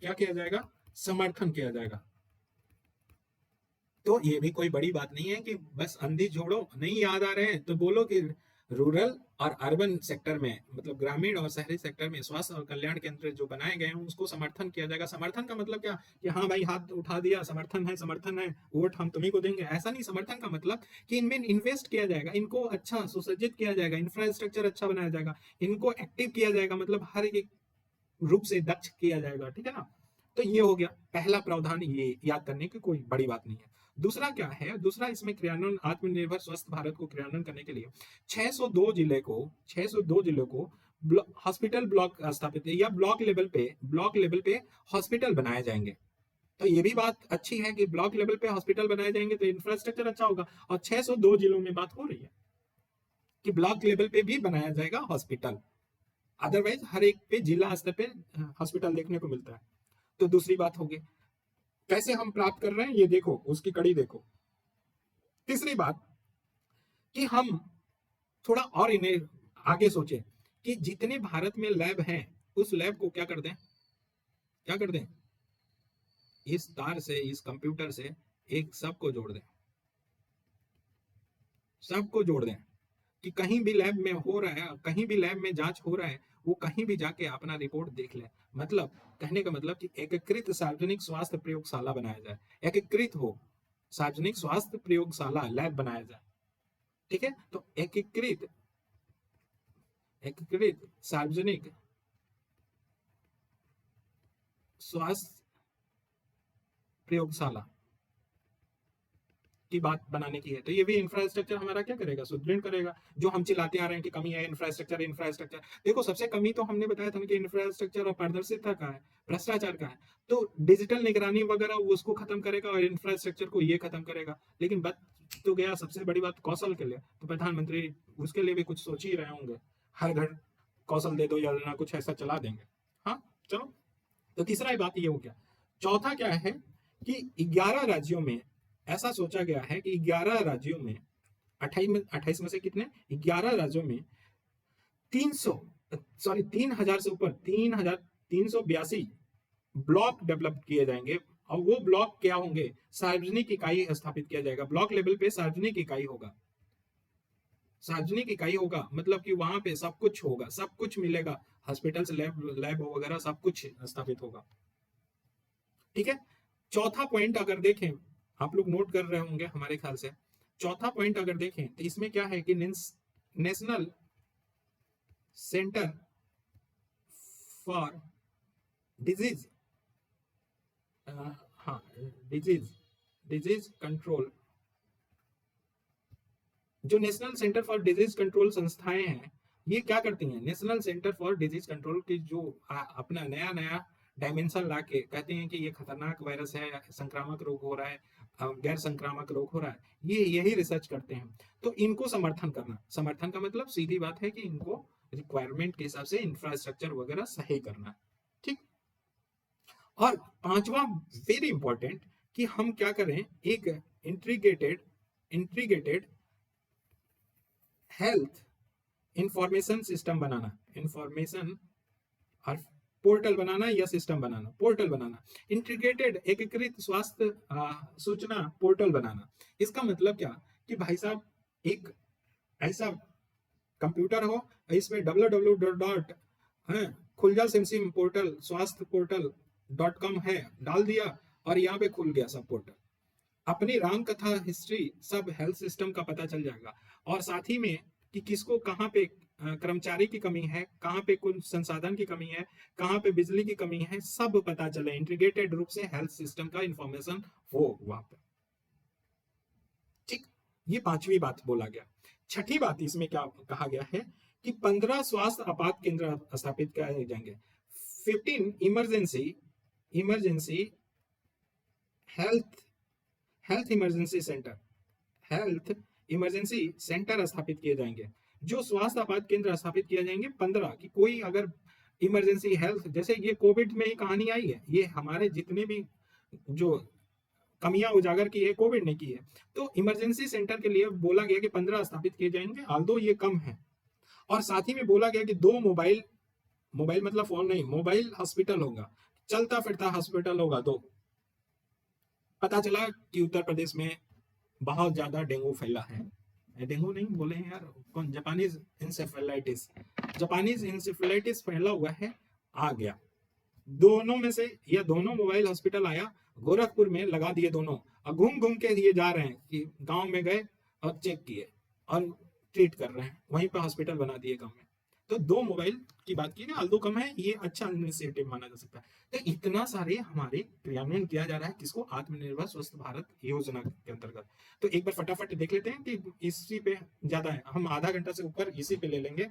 क्या किया जाएगा, समर्थन किया जाएगा। तो ये भी कोई बड़ी बात नहीं है कि बस अंधी जोड़ो, नहीं याद आ रहे हैं तो बोलो कि रूरल और अर्बन सेक्टर में, मतलब ग्रामीण और शहरी सेक्टर में स्वास्थ्य और कल्याण केंद्र जो बनाए गए हैं उसको समर्थन किया जाएगा। समर्थन का मतलब क्या, कि हाँ भाई हाथ उठा दिया, समर्थन है, वोट हम तुम्ही को देंगे, ऐसा नहीं। समर्थन का मतलब कि इनमें इन्वेस्ट किया जाएगा, इनको अच्छा सुसज्जित किया जाएगा, इंफ्रास्ट्रक्चर अच्छा बनाया जाएगा, इनको एक्टिव किया जाएगा, मतलब हर एक रूप से दक्ष किया जाएगा। ठीक है ना, तो ये हो गया पहला प्रावधान, ये याद करने की कोई बड़ी बात नहीं है। दूसरा क्या है, दूसरा इसमें क्रियान्वयन, आत्मनिर्भर स्वस्थ भारत को क्रियान्वयन करने के लिए 602 जिले को हॉस्पिटल ब्लॉक स्थापित या ब्लॉक लेवल पे हॉस्पिटल बनाए जाएंगे। तो ये भी बात अच्छी है कि ब्लॉक लेवल पे हॉस्पिटल बनाए जाएंगे तो इंफ्रास्ट्रक्चर अच्छा होगा। और 602 जिलों में बात हो रही है कि ब्लॉक लेवल पे भी बनाया जाएगा हॉस्पिटल, अदरवाइज हर एक पे जिला स्तर पे हॉस्पिटल देखने को मिलता है। तो दूसरी बात होगी कैसे हम प्राप्त कर रहे हैं, ये देखो, उसकी कड़ी देखो। तीसरी बात कि हम थोड़ा और इन्हें आगे सोचें कि जितने भारत में लैब हैं उस लैब को क्या कर दें, इस तार से, इस कंप्यूटर से एक सबको जोड़ दें कि कहीं भी लैब में हो रहा है, कहीं भी लैब में जांच हो रहा है, वो कहीं भी जाके अपना रिपोर्ट देख ले। मतलब कहने का मतलब कि एकीकृत सार्वजनिक स्वास्थ्य प्रयोगशाला बनाया जाए, एकीकृत हो सार्वजनिक स्वास्थ्य प्रयोगशाला लैब बनाया जाए। ठीक है, तो एकीकृत सार्वजनिक स्वास्थ्य प्रयोगशाला की बात बनाने की है। तो ये भी इंफ्रास्ट्रक्चर हमारा क्या करेगा, सुदृढ़ करेगा। जो हम चिल्लाते आ रहे हैं कि कमी है इंफ्रास्ट्रक्चर, देखो सबसे कमी तो हमने बताया था कि इंफ्रास्ट्रक्चर और पारदर्शिता का है, भ्रष्टाचार का है। तो डिजिटल निगरानी वगैरह उसको खत्म करेगा और इंफ्रास्ट्रक्चर को ये खत्म करेगा। लेकिन बच तो गया सबसे बड़ी बात कौशल के लिए, तो प्रधानमंत्री उसके लिए भी कुछ सोच ही रहे होंगे, हर घर कौशल दे दो या ना कुछ ऐसा चला देंगे। हाँ चलो, तो तीसरा बात ये हो गया। चौथा क्या है कि 11 राज्यों में ऐसा सोचा गया है कि 11 राज्यों में 28 में से कितने, 11 राज्यों में 3,000 से ऊपर 3,382 ब्लॉक डेवलप किए जाएंगे। और वो ब्लॉक क्या होंगे, सार्वजनिक इकाई स्थापित किया जाएगा। ब्लॉक लेवल पे सार्वजनिक इकाई होगा, मतलब कि वहां पे सब कुछ होगा, सब कुछ मिलेगा, हॉस्पिटल से लैब वगैरह सब कुछ स्थापित होगा। ठीक है, चौथा पॉइंट अगर देखें, आप लोग नोट कर रहे होंगे हमारे ख्याल से, चौथा पॉइंट अगर देखें तो इसमें क्या है कि नेशनल सेंटर फॉर डिजीज हाँ डिजीज कंट्रोल, जो national centre for disease control संस्थाएं हैं, ये क्या करती हैं, national centre for disease control की जो अपना नया डायमेंशन ला के कहते हैं कि ये खतरनाक वायरस है, संक्रामक रोग हो रहा है, गैर संक्रामक रोग हो रहा है, ये यही रिसर्च करते हैं। तो इनको समर्थन करना, समर्थन का मतलब सीधी बात है कि इनको रिक्वायरमेंट के हिसाब से इंफ्रास्ट्रक्चर वगैरह सही करना, ठीक। और पांचवा, वेरी इंपॉर्टेंट, कि हम क्या करें, एक integrated integrated health information system बनाना, इंफॉर्मेशन और पोर्टल बनाना या सिस्टम बनाना, पोर्टल बनाना, इंटीग्रेटेड एकीकृत स्वास्थ्य सूचना पोर्टल बनाना। इसका मतलब क्या, कि भाई साहब एक ऐसा कंप्यूटर हो, इसमें www. खुलजा सिमसिम पोर्टल, स्वास्थ्य पोर्टल .com है, डाल दिया और यहाँ पे खुल गया सब पोर्टल, अपनी राम कथा हिस्ट्री सब हेल्थ सिस्टम का पता चल जाएगा। और साथ ही में कि किसको कहाँ पे कर्मचारी की कमी है, कहाँ पे कुछ संसाधन की कमी है, कहाँ पे बिजली की कमी है, सब पता चले, इंटीग्रेटेड रूप से हेल्थ सिस्टम का इंफॉर्मेशन हो वहां पे, ठीक। ये पांचवी बात बोला गया। छठी बात इसमें क्या कहा गया है, कि 15 स्वास्थ्य आपात केंद्र स्थापित किए जाएंगे, 15 emergency emergency health health emergency centre, health emergency centre स्थापित किए जाएंगे। जो स्वास्थ्य आपात केंद्र स्थापित किए जाएंगे 15, कि कोई अगर इमरजेंसी हेल्थ, जैसे ये कोविड में ही कहानी आई है, ये हमारे जितने भी जो कमियां उजागर की है कोविड ने की है, तो इमरजेंसी सेंटर के लिए बोला गया कि 15 स्थापित किए जाएंगे, आल्दो ये कम है। और साथ ही में बोला गया कि 2 मोबाइल, मोबाइल मतलब फोन नहीं, मोबाइल हॉस्पिटल होगा, चलता फिरता हॉस्पिटल होगा 2। पता चला कि उत्तर प्रदेश में बहुत ज्यादा डेंगू फैला है, डेंगू नहीं बोले हैं यार, कौन, जापानीज इंसेफेलाइटिस, जापानीज इंसेफेलाइटिस फैला हुआ है, आ गया। दोनों में से, या दोनों मोबाइल हॉस्पिटल आया, गोरखपुर में लगा दिए दोनों, और घूम घूम के ये जा रहे हैं कि गांव में गए और चेक किए और ट्रीट कर रहे हैं, वहीं पर हॉस्पिटल बना दिए गांव में। तो 2 मोबाइल की बात की, आल्दो कम है, ये अच्छा इनिशिएटिव माना जा सकता है। तो इतना सारे हमारे क्रियान्वयन किया जा रहा है, किसको, आत्मनिर्भर स्वस्थ भारत योजना के अंतर्गत। तो एक बार फटाफट देख लेते हैं कि इसी पे ज्यादा है, हम आधा घंटा से ऊपर इसी पे ले लेंगे,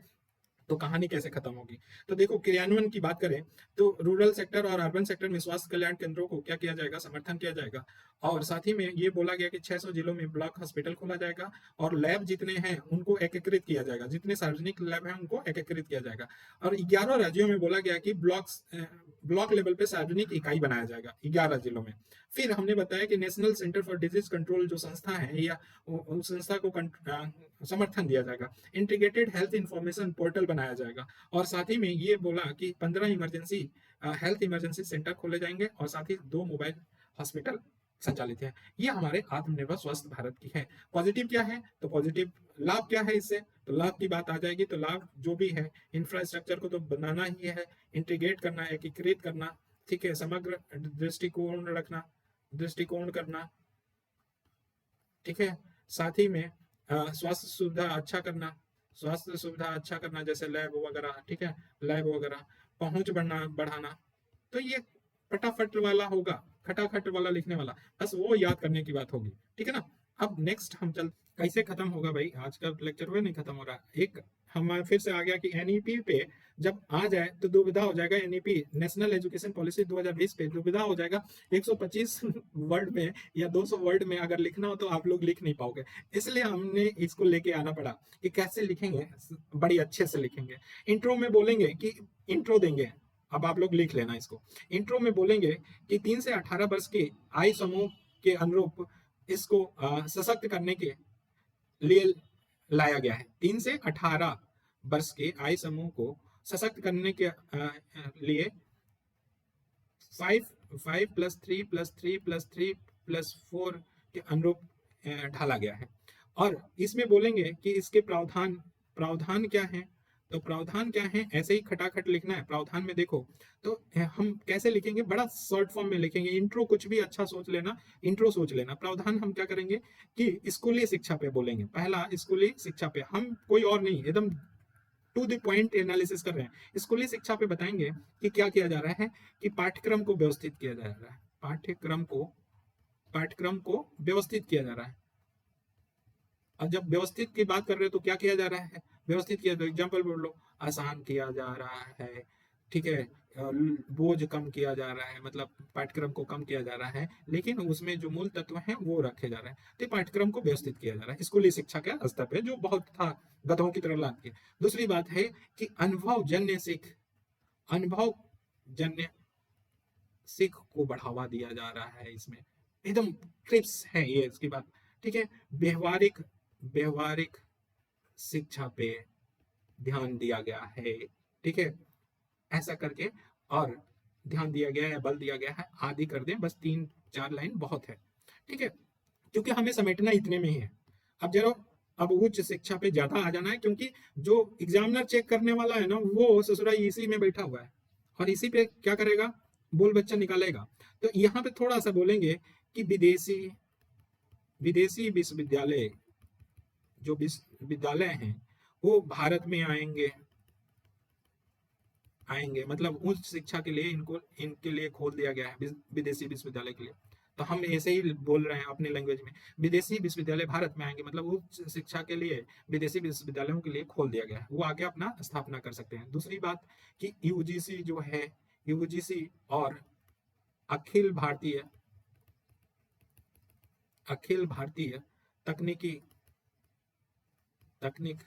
तो कहानी कैसे खत्म होगी। तो देखो, क्रियान्वयन की बात करें तो रूरल सेक्टर और अर्बन सेक्टर में स्वास्थ्य कल्याण केंद्रों को क्या किया जाएगा, समर्थन किया जाएगा। और साथ ही में ये बोला गया कि 600 जिलों में ब्लॉक हॉस्पिटल खोला जाएगा, और लैब जितने हैं उनको एकीकृत किया जाएगा, जितने सार्वजनिक लैब हैं उनको एकीकृत किया जाएगा। और 11 राज्यों में बोला गया कि ब्लॉक लेवल पे सार्वजनिक इकाई बनाया जाएगा 11 जिलों में। फिर हमने बताया कि national centre for disease control जो संस्था है, या उस संस्था को समर्थन दिया जाएगा, इंटीग्रेटेड हेल्थ इंफॉर्मेशन पोर्टल बनाया जाएगा। और साथ ही में ये बोला कि 15 इमरजेंसी हेल्थ इमरजेंसी सेंटर खोले जाएंगे, और साथ ही 2 मोबाइल हॉस्पिटल संचालित है। ये हमारे आत्मनिर्भर स्वस्थ भारत की है। पॉजिटिव क्या है, तो पॉजिटिव लाभ क्या है इससे, तो लाभ की बात आ जाएगी। तो लाभ जो भी है, इंफ्रास्ट्रक्चर को तो बनाना ही है, इंटीग्रेट करना, एकीकृत करना, ठीक है, समग्र दृष्टिकोण रखना, दृष्टिकोण करना, ठीक है। साथ ही में स्वास्थ्य सुविधा अच्छा करना, स्वास्थ्य सुविधा अच्छा करना, जैसे लैब वगैरह, ठीक है, लैब वगैरह पहुंच बढ़ाना। तो ये फटाफट वाला होगा, खटाखट वाला लिखने वाला, बस वो याद करने की बात होगी, ठीक है ना। अब नेक्स्ट हम चल, कैसे खत्म होगा भाई, आज का लेक्चर हुए नहीं खत्म हो रहा। एक हमारा फिर से आ गया कि एनईपी पे जब आ जाए तो दुविधा हो जाएगा, एनईपी नेशनल एजुकेशन पॉलिसी 2020 पे दुविधा हो जाएगा। 125 वर्ड में या 200 वर्ड में अगर लिखना हो तो आप लोग लिख नहीं पाओगे, इसलिए हमने इसको लेके आना पड़ा कि कैसे लिखेंगे, बड़ी अच्छे से लिखेंगे। इंट्रो में बोलेंगे कि, इंट्रो देंगे, अब आप लोग लिख लेना इसको। इंट्रो में बोलेंगे कि 3 से 18 वर्ष के आयु समूह के अनुरूप इसको सशक्त करने के लिए लाया गया है। 3 से 18 वर्ष के आयु समूह को सशक्त करने के लिए 5+3+3+3+4 के अनुरूप ढाला गया है। और इसमें बोलेंगे कि इसके प्रावधान, प्रावधान क्या है, तो प्रावधान क्या है, ऐसे ही खटाखट लिखना है। प्रावधान में देखो तो हम कैसे लिखेंगे, बड़ा शॉर्ट फॉर्म में लिखेंगे। इंट्रो कुछ भी अच्छा सोच लेना, इंट्रो सोच लेना। प्रावधान हम क्या करेंगे कि स्कूली शिक्षा पे बोलेंगे, पहला स्कूली शिक्षा पे, हम कोई और नहीं, एकदम टू द पॉइंट एनालिसिस कर रहे हैं। स्कूली शिक्षा पे बताएंगे कि क्या किया जा रहा है, कि पाठ्यक्रम को व्यवस्थित किया जा रहा है, पाठ्यक्रम को व्यवस्थित किया जा रहा है। और जब व्यवस्थित की बात कर रहे हो तो क्या किया जा रहा है, व्यवस्थित किया, तो एग्जाम्पल बोल लो, आसान किया जा रहा है, ठीक है। बोझ कम किया जा रहा है, मतलब पाठ्यक्रम को कम किया जा रहा है, लेकिन उसमें जो मूल तत्व हैं वो रखे जा रहे हैं। तो पाठ्यक्रम को व्यवस्थित किया जा रहा है स्कूली शिक्षा के स्तर पे, जो बहुत था गधों की तरह लाद के। दूसरी बात है कि अनुभव जन्य सीख, अनुभव जन्य सीख को बढ़ावा दिया जा रहा है इसमें, एकदम क्रिप्स है ये इसकी बात। ठीक है। व्यवहारिक व्यवहारिक शिक्षा पे ध्यान दिया गया है। ठीक है। ऐसा करके, और ध्यान दिया गया है, बल दिया गया है, आदि कर दें, बस 3-4 लाइन बहुत है। ठीक है। क्योंकि हमें समेटना इतने में ही है। अब जरा, अब उच्च शिक्षा पे ज्यादा आ जाना है, क्योंकि जो एग्जामिनर चेक करने वाला है ना, वो ससुरा इसी में बैठा हुआ है, और इसी पे क्या करेगा, बोल बच्चा निकालेगा। तो यहाँ पे थोड़ा सा बोलेंगे कि विदेशी विदेशी विश्वविद्यालय, जो विश्वविद्यालय हैं, वो भारत में आएंगे, आएंगे मतलब उच्च शिक्षा के लिए इनको, इनके लिए खोल दिया गया है विदेशी विश्वविद्यालय के लिए। तो हम ऐसे ही बोल रहे हैं अपनी लैंग्वेज में, विदेशी विश्वविद्यालय भारत में आएंगे, मतलब उच्च शिक्षा के लिए विदेशी विश्वविद्यालयों के लिए खोल दिया गया है, वो आगे अपना स्थापना कर सकते हैं। दूसरी बात कि यूजीसी जो है, यूजीसी और अखिल भारतीय अखिल भारतीय तकनीकी तकनीक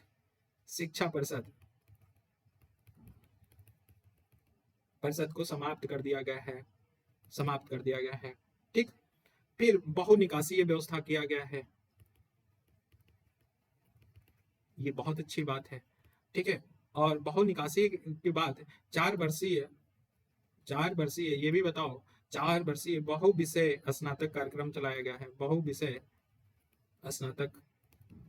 शिक्षा परिषद परिषद को समाप्त कर दिया गया है, समाप्त कर दिया गया है। ठीक। फिर बहुनिकासीय व्यवस्था किया गया है, ये बहुत अच्छी बात है। ठीक है। और बहुनिकासी के बाद 4 वर्षीय, 4 वर्षीय, ये भी बताओ, 4 वर्षीय बहु विषय स्नातक कार्यक्रम चलाया गया है, बहु विषय स्नातक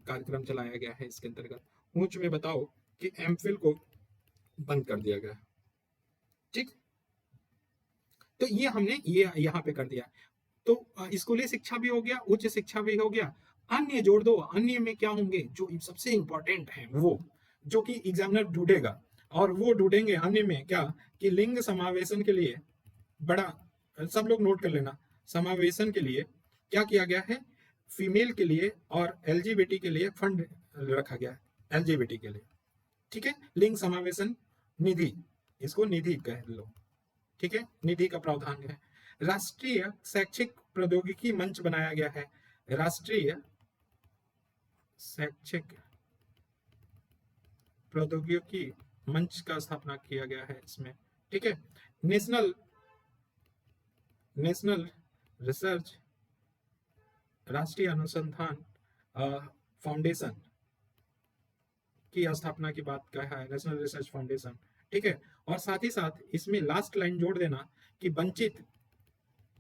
कार्यक्रम चलाया गया है इसके अंतर्गत। ऊंच में बताओ कि एमफिल को बंद कर दिया गया। ठीक। तो ये हमने ये यहाँ पे कर दिया। तो स्कूली शिक्षा भी हो गया, उच्च शिक्षा भी हो गया। अन्य जोड़ दो, अन्य में क्या होंगे जो सबसे इंपॉर्टेंट है, वो जो कि एग्जामिनर ढूंढेगा, और वो ढूंढेंगे अन्य में क्या, कि लिंग समावेशन के लिए बड़ा, सब लोग नोट कर लेना, समावेशन के लिए क्या किया गया है, फीमेल के लिए और एलजीबीटी के लिए फंड रखा गया है, एलजीबीटी के लिए। ठीक है। लिंग समावेशन निधि, इसको निधि कह लो। ठीक है। निधि का प्रावधान है। राष्ट्रीय शैक्षिक प्रौद्योगिकी मंच बनाया गया है, राष्ट्रीय शैक्षिक प्रौद्योगिकी मंच का स्थापना किया गया है इसमें। ठीक है। नेशनल नेशनल रिसर्च, राष्ट्रीय अनुसंधान फाउंडेशन की स्थापना की बात कहा है, नेशनल रिसर्च फाउंडेशन। ठीक है। और साथ ही साथ इसमें लास्ट लाइन जोड़ देना कि वंचित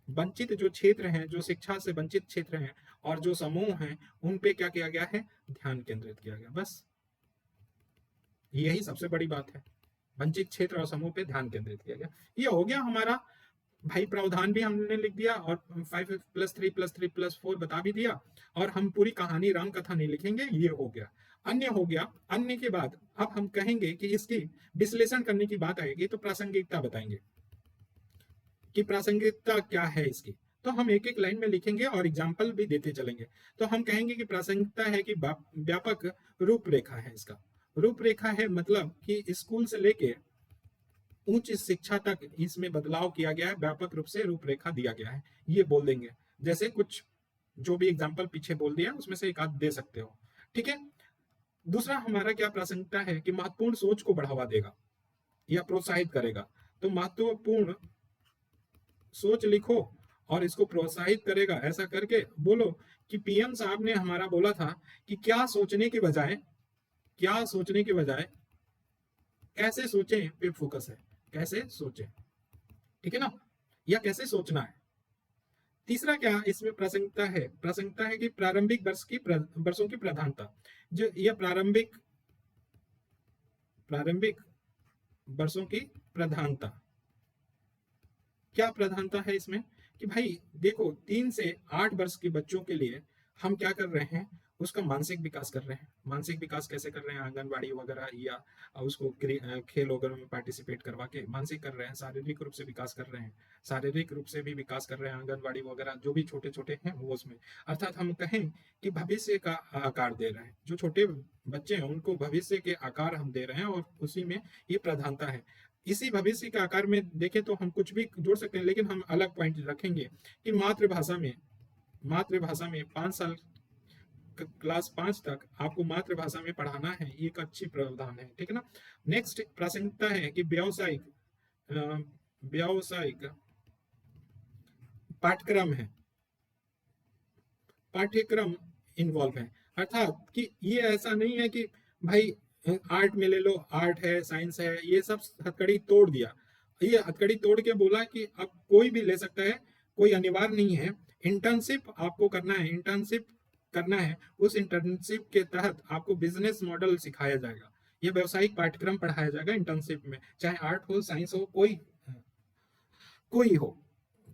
वंचित जो क्षेत्र हैं, जो शिक्षा से वंचित क्षेत्र हैं और जो समूह हैं, उन पे क्या किया गया है, ध्यान केंद्रित किया गया। बस यही सबसे बड़ी बात है, वंचित क्षेत्र और समूह पे ध्यान केंद्रित किया गया। ये हो गया हमारा भाई, प्रावधान भी हमने लिख दिया, और 5+3+3+4 बता भी दिया, और हम पूरी कहानी राम कथा नहीं लिखेंगे, ये हो गया। अन्य हो गया। अन्य के बाद अब हम कहेंगे कि इसकी विश्लेषण करने की बात आएगी, तो प्रासंगिकता बताएंगे कि प्रासंगिकता क्या है इसकी। तो हम एक एक लाइन में लिखेंगे और एग्जाम्पल भी देते चलेंगे। तो हम कहेंगे कि प्रासंगिकता है कि व्यापक रूपरेखा है इसका। रूपरेखा है मतलब कि स्कूल से लेके उच्च शिक्षा तक इसमें बदलाव किया गया है, व्यापक रूप से रूपरेखा दिया गया है, ये बोल देंगे। जैसे कुछ जो भी एग्जाम्पल पीछे बोल दिया उसमें से एक आध दे सकते हो। ठीक है। दूसरा हमारा क्या प्रासंगिकता है कि महत्वपूर्ण सोच को बढ़ावा देगा या प्रोत्साहित करेगा। तो महत्वपूर्ण सोच लिखो और इसको प्रोत्साहित करेगा, ऐसा करके बोलो कि पीएम साहब ने हमारा बोला था कि क्या सोचने के बजाय, क्या सोचने के बजाय कैसे सोचें पे फोकस है, कैसे सोचें। ठीक है ना, या कैसे सोचना है। तीसरा क्या इसमें प्रासंगिकता है, प्रासंगिकता है कि प्रारंभिक वर्षों की प्रधानता, जो यह प्रारंभिक वर्षों की प्रधानता, क्या प्रधानता है इसमें, कि भाई देखो 3 से 8 वर्ष के बच्चों के लिए हम क्या कर रहे हैं, उसका मानसिक विकास कर रहे हैं। मानसिक विकास कैसे कर रहे हैं, आंगनबाड़ी वगैरह या उसको खेल वगैरह में पार्टिसिपेट करवा के मानसिक कर रहे हैं, शारीरिक रूप से विकास कर रहे हैं, शारीरिक रूप से भी विकास कर रहे हैं, आंगनबाड़ी वगैरह जो भी छोटे छोटे हैं वो उसमें। अर्थात हम कहें कि भविष्य का आकार दे रहे हैं, जो छोटे बच्चे हैं उनको भविष्य के आकार हम दे रहे हैं, और उसी में ये प्रधानता है। इसी भविष्य के आकार में देखें तो हम कुछ भी जोड़ सकते हैं, लेकिन हम अलग पॉइंट रखेंगे कि मातृभाषा में 5 साल क्लास 5 तक आपको मातृभाषा में पढ़ाना है, ये एक अच्छी प्रावधान है, ठीक है ना। नेक्स्ट प्रासंगिकता है कि व्यावसायिक पाठ्यक्रम है, पाठ्यक्रम इन्वॉल्व है। अर्थात कि ये ऐसा नहीं है कि भाई आर्ट में ले लो, आर्ट है, साइंस है, ये सब हथकड़ी तोड़ दिया। ये हथकड़ी तोड़ के बोला कि अब कोई भी ले सकता है, कोई अनिवार्य नहीं है। इंटर्नशिप आपको करना है, इंटर्नशिप करना है, उस इंटर्नशिप के तहत आपको बिजनेस मॉडल सिखाया जाएगा। ये व्यवसायिक पाठ्यक्रम पढ़ाया जाएगा इंटर्नशिप में, चाहे आर्ट हो, साइंस हो, कोई कोई हो,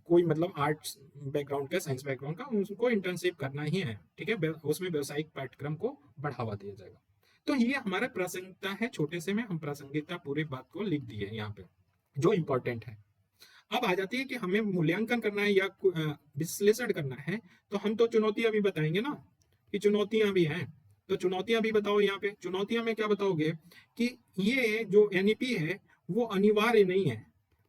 कोई मतलब आर्ट्स बैकग्राउंड का, साइंस बैकग्राउंड का, उसको इंटर्नशिप करना ही है, ठीक है। उसमें व्यवसायिक पाठ्यक्रम को बढ़ावा दिया जाएगा। तो ये हमारा प्रासंगिकता है, छोटे से में हम प्रासंगिकता पूरी बात को लिख दिए यहाँ पे, जो इम्पोर्टेंट है। अब आ जाती है कि हमें मूल्यांकन करना है या विश्लेषण करना है, तो हम तो चुनौतियां भी बताएंगे ना, कि चुनौतियां भी हैं। तो चुनौतियां भी बताओ, यहाँ पे चुनौतियां में क्या बताओगे कि ये जो एनईपी है वो अनिवार्य नहीं है,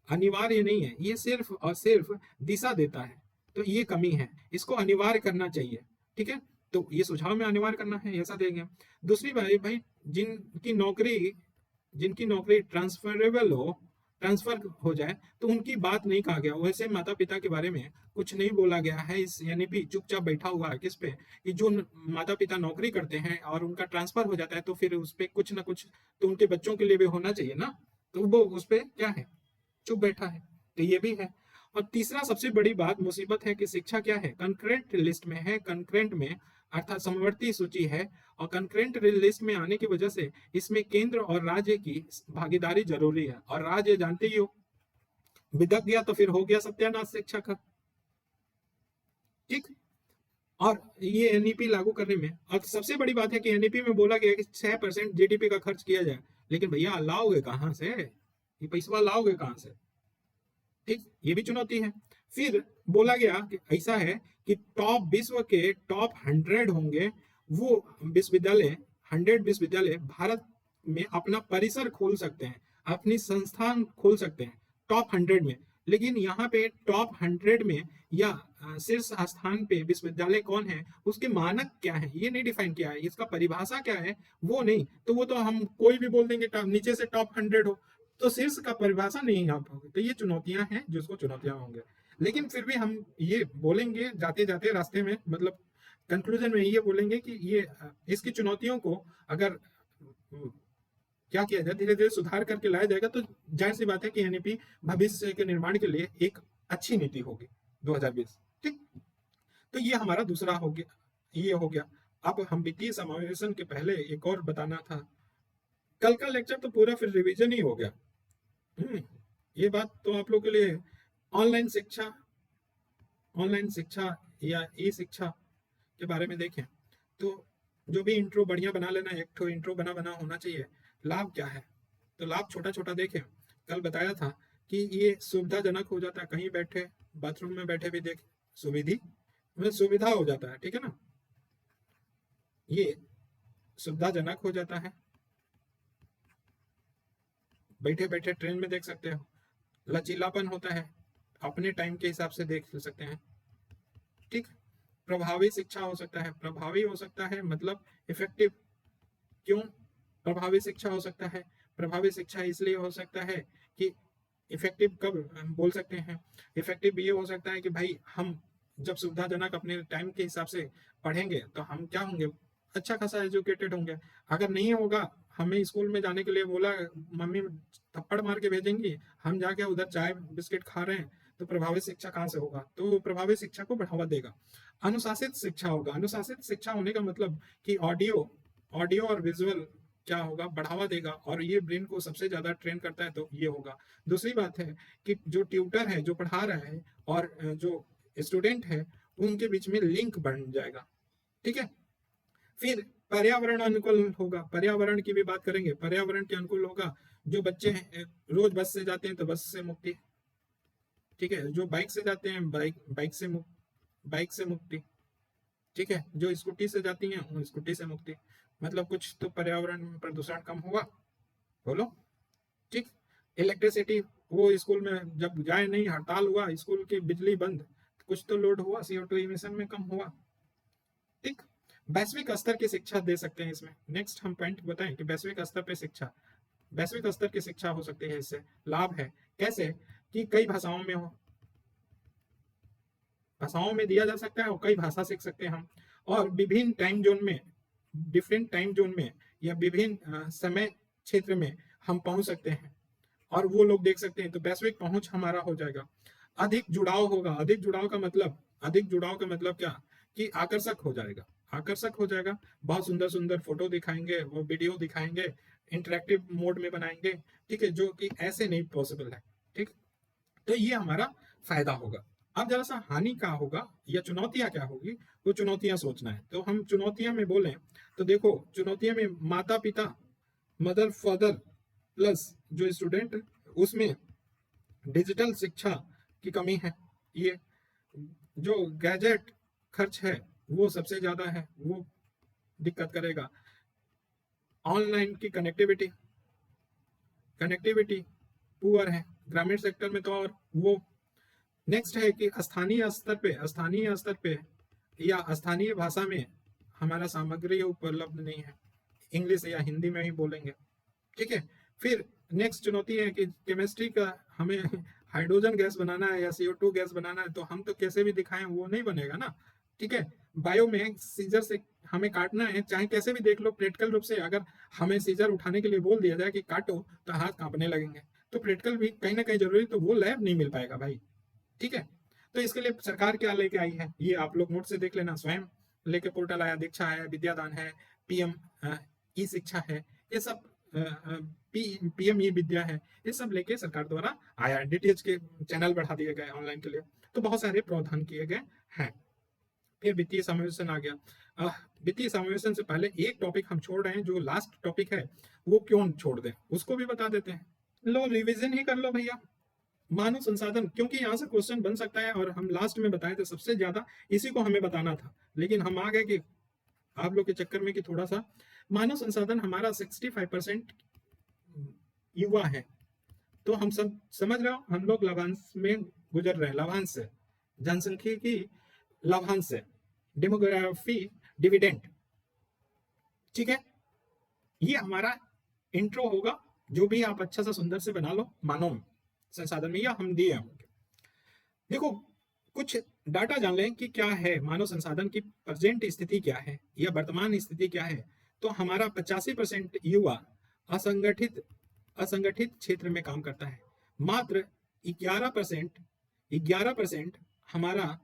अनिवार्य नहीं है, ये सिर्फ और सिर्फ दिशा देता है। तो ये कमी है, इसको अनिवार्य करना चाहिए, ठीक है। तो ये सुझाव में अनिवार्य करना है, ऐसा देंगे। दूसरी बात भाई, जिनकी नौकरी जिनकी नौकरी ट्रांसफरेबल हो, ट्रांसफर हो जाए, तो उनकी बात नहीं कहा गया। वैसे माता पिता के बारे में कुछ नहीं बोला गया है इस, यानी भी चुपचाप बैठा हुआ है किस पे, कि जो माता पिता नौकरी करते हैं और उनका ट्रांसफर हो जाता है, तो फिर उस पर कुछ ना कुछ तो उनके बच्चों के लिए भी होना चाहिए ना। तो वो उस पर क्या है, चुप बैठा है। तो ये भी है। और तीसरा सबसे बड़ी बात मुसीबत है कि शिक्षा क्या है, कंकरेंट लिस्ट में है, कंकरेंट में अर्थात समवर्ती सूची है। और कंकरेंट लिस्ट में आने की वजह से इसमें केंद्र और राज्य की भागीदारी जरूरी है, और राज्य जानते ही हो, बिदक गया तो फिर हो गया सत्यानाश शिक्षा का, ठीक। और ये एनईपी लागू करने में, और सबसे बड़ी बात है कि एनईपी में बोला गया कि 6% जीडीपी का खर्च किया जाए, लेकिन भैया लाओगे कहां से, ये पैसा लाओगे कहां से, ठीक। ये भी चुनौती है। फिर बोला गया कि ऐसा है कि टॉप विश्व के टॉप 100 होंगे वो विश्वविद्यालय, 100 विश्वविद्यालय भारत में अपना परिसर खोल सकते हैं, अपनी संस्थान खोल सकते हैं टॉप 100 में। लेकिन यहाँ पे टॉप 100 में या शीर्ष स्थान पे विश्वविद्यालय कौन है, उसके मानक क्या है, ये नहीं डिफाइन किया है, इसका परिभाषा क्या है वो नहीं। तो वो तो हम कोई भी बोल देंगे, नीचे से टॉप 100 हो, तो शीर्ष का परिभाषा नहीं यहाँ पर होगी। तो ये चुनौतियां हैं जिसको चुनौतियां होंगे। लेकिन फिर भी हम ये बोलेंगे जाते जाते रास्ते में, मतलब कंक्लूजन में ये बोलेंगे कि ये इसकी चुनौतियों को अगर क्या किया जाए, धीरे धीरे सुधार करके लाया जाएगा, तो जाहिर सी बात है कि एनईपी भविष्य के निर्माण के लिए एक अच्छी नीति होगी 2020, ठीक। तो ये हमारा दूसरा हो गया, ये हो गया। अब हम वित्तीय समावेशन के पहले एक और बताना था, कल का लेक्चर तो पूरा फिर रिवीजन ही हो गया। ये बात तो आप लोग के लिए, ऑनलाइन शिक्षा, ऑनलाइन शिक्षा या ई शिक्षा के बारे में देखें तो जो भी इंट्रो बढ़िया बना लेना, एक तो इंट्रो बना बना होना चाहिए। लाभ क्या है, तो लाभ छोटा छोटा देखें। कल बताया था कि ये सुविधाजनक हो जाता है, कहीं बैठे बाथरूम में बैठे भी देख सुविधि मतलब सुविधा हो जाता है, ठीक है ना, ये सुविधाजनक हो जाता है, बैठे बैठे ट्रेन में देख सकते हो, लचीलापन होता है, अपने टाइम के हिसाब से देख सकते हैं, ठीक। प्रभावी शिक्षा हो सकता है, प्रभावी हो सकता है मतलब इफेक्टिव। क्यों प्रभावी शिक्षा हो सकता है, प्रभावी शिक्षा इसलिए हो सकता है कि इफेक्टिव कब हम बोल सकते हैं, इफेक्टिव ये हो सकता है कि भाई हम जब सुविधाजनक अपने टाइम के हिसाब से पढ़ेंगे तो हम क्या होंगे, अच्छा खासा एजुकेटेड होंगे। अगर नहीं होगा, हमें स्कूल में जाने के लिए बोला, मम्मी थप्पड़ मार के भेजेंगी, हम जाके उधर चाय बिस्किट खा रहे हैं, तो प्रभावित शिक्षा कहाँ से होगा। तो प्रभावित शिक्षा को बढ़ावा देगा। अनुशासित शिक्षा होगा, अनुशासित शिक्षा होने का मतलब कि ऑडियो ऑडियो और विजुअल क्या होगा, बढ़ावा देगा, और ये ब्रेन को सबसे ज्यादा ट्रेन करता है, तो ये होगा। दूसरी बात है कि जो ट्यूटर है जो पढ़ा रहा है और जो स्टूडेंट है उनके बीच में लिंक बन जाएगा, ठीक है। फिर पर्यावरण अनुकूल होगा, पर्यावरण की भी बात करेंगे, पर्यावरण के अनुकूल होगा। जो बच्चे रोज बस से जाते हैं तो बस से मुक्ति, ठीक है। जो बाइक से जाते हैं बाइक से मुक्ति, ठीक है। जो स्कूटी से जाती हैं वो स्कूटी से मुक्ति, मतलब कुछ तो पर्यावरण में प्रदूषण कम होगा, बोलो, ठीक। इलेक्ट्रिसिटी, वो स्कूल में जब जाए नहीं, हड़ताल हुआ, स्कूल की बिजली बंद, कुछ तो लोड हुआ, CO2 इमिशन में कम हुआ। ठीक। वैश्विक स्तर की शिक्षा दे सकते हैं इसमें। नेक्स्ट हम पॉइंट बताएं कि वैश्विक स्तर पे शिक्षा, वैश्विक स्तर की शिक्षा हो सकती है, इससे लाभ है। कैसे? कि कई भाषाओं में हो, भाषाओं में दिया जा सकता है और कई भाषा सीख सकते हैं हम। और विभिन्न टाइम जोन में, डिफरेंट टाइम जोन में या विभिन्न समय क्षेत्र में हम पहुंच सकते हैं और वो लोग देख सकते हैं, तो वैश्विक पहुंच हमारा हो जाएगा। अधिक जुड़ाव होगा। अधिक जुड़ाव का मतलब, अधिक जुड़ाव का मतलब क्या? कि आकर्षक हो जाएगा, आकर्षक हो जाएगा। बहुत सुंदर सुंदर फोटो दिखाएंगे, वो वीडियो दिखाएंगे, इंटरेक्टिव मोड में बनाएंगे, ठीक है, जो कि ऐसे नहीं पॉसिबल है। ठीक। तो ये हमारा फायदा होगा। अब जरा सा हानि का होगा या चुनौतियां क्या होगी, वो चुनौतियां सोचना है। तो हम चुनौतियां में बोलें तो देखो, चुनौतियां में माता पिता, मदर फादर प्लस जो स्टूडेंट, उसमें डिजिटल शिक्षा की कमी है। ये जो गैजेट खर्च है वो सबसे ज्यादा है, वो दिक्कत करेगा। ऑनलाइन की कनेक्टिविटी, कनेक्टिविटी पुअर है ग्रामीण सेक्टर में तो, और वो नेक्स्ट है कि स्थानीय स्तर पे, स्थानीय स्तर पे या स्थानीय भाषा में हमारा सामग्री उपलब्ध नहीं है, इंग्लिश या हिंदी में ही बोलेंगे। ठीक है। फिर नेक्स्ट चुनौती है कि केमिस्ट्री का, हमें हाइड्रोजन गैस बनाना है या CO2 गैस बनाना है, तो हम तो कैसे भी दिखाएं वो नहीं बनेगा ना। ठीक है। बायो में सीजर से हमें काटना है, चाहे कैसे भी देख लो, प्रैक्टिकल रूप से अगर हमें सीजर उठाने के लिए बोल दिया जाए कि काटो, तो हाथ कांपने लगेंगे। तो प्रैक्टिकल भी कहीं ना कहीं जरूरी, तो वो लैब नहीं मिल पाएगा भाई। ठीक है। तो इसके लिए सरकार क्या लेके आई है, ये आप लोग नोट से देख लेना स्वयं। लेके पोर्टल आया, दीक्षा है, विद्यादान है, PM ई शिक्षा है, ये सब PM ई विद्या है, ये सब लेके सरकार द्वारा आया। DTH के चैनल बढ़ा दिए गए ऑनलाइन के लिए, तो बहुत सारे प्रावधान किए गए हैं। फिर वित्तीय समावेशन आ गया। वित्तीय समावेशन से पहले एक टॉपिक हम छोड़ रहे हैं, जो लास्ट टॉपिक है, वो क्यों छोड़ दें, उसको भी बता देते हैं। लो रिवीजन ही कर लो भैया। मानव संसाधन, क्योंकि यहाँ से क्वेश्चन बन सकता है, और हम लास्ट में बताए थे सबसे ज्यादा इसी को हमें बताना था, लेकिन हम आ गए कि आप लोग के चक्कर में कि थोड़ा सा, मानव संसाधन हमारा 65% युवा है। तो हम सब समझ रहे हो, हम लोग लाभांश में गुजर रहे हैं, लाभांश से, जनसंख्या की लाभांश से, डेमोग्राफी डिविडेंड। ठीक है। ये हमारा इंट्रो होगा, जो भी आप अच्छा सा सुंदर से बना लो मानव संसाधन में, या हम दिए होंगे। देखो, कुछ डाटा जान लें कि क्या है मानव संसाधन की प्रेजेंट स्थिति, क्या है या वर्तमान स्थिति क्या है। तो हमारा 85% युवा असंगठित, असंगठित क्षेत्र में काम करता है। मात्र 11%, 11% हमारा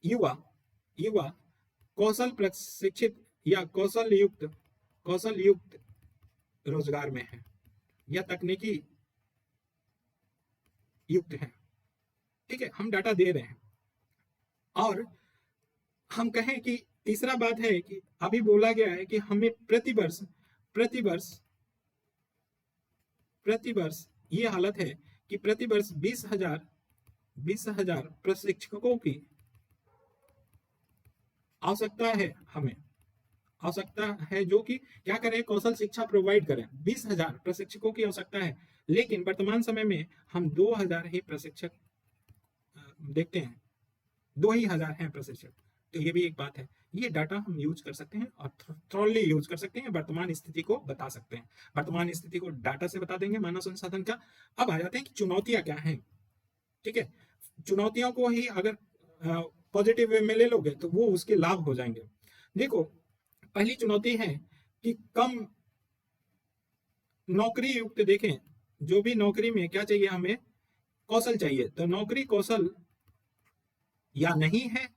युवा, युवा कौशल प्रशिक्षित या कौशल युक्त रोजगार में है या तकनीकी युक्त है। ठीक है, हम डाटा दे रहे हैं। और हम कहें कि तीसरा बात है कि अभी बोला गया है कि हमें प्रतिवर्ष, प्रतिवर्ष, प्रतिवर्ष ये हालत है कि प्रतिवर्ष 20,000 प्रशिक्षकों की आवश्यकता है, हमें आवश्यकता है, जो कि क्या करें, कौशल शिक्षा प्रोवाइड करें। 20,000 प्रशिक्षकों की आवश्यकता है, लेकिन वर्तमान समय में हम 2,000 ही प्रशिक्षक देखते हैं, 2,000 हैं प्रशिक्षक। तो ये भी एक बात है। ये डाटा हम यूज कर सकते हैं और थ्रोली यूज कर सकते हैं, वर्तमान स्थिति को बता सकते हैं। वर्तमान स्थिति को डाटा से बता देंगे मानव संसाधन का। अब आ जाते हैं कि चुनौतियां क्या हैं। ठीक है। चुनौतियों को ही अगर पॉजिटिव वे में ले लोगे तो वो उसके लाभ हो जाएंगे। देखो, पहली चुनौती है कि कम नौकरी युक्त, देखें, जो भी नौकरी में क्या चाहिए, हमें कौशल चाहिए, तो नौकरी कौशल या नहीं है,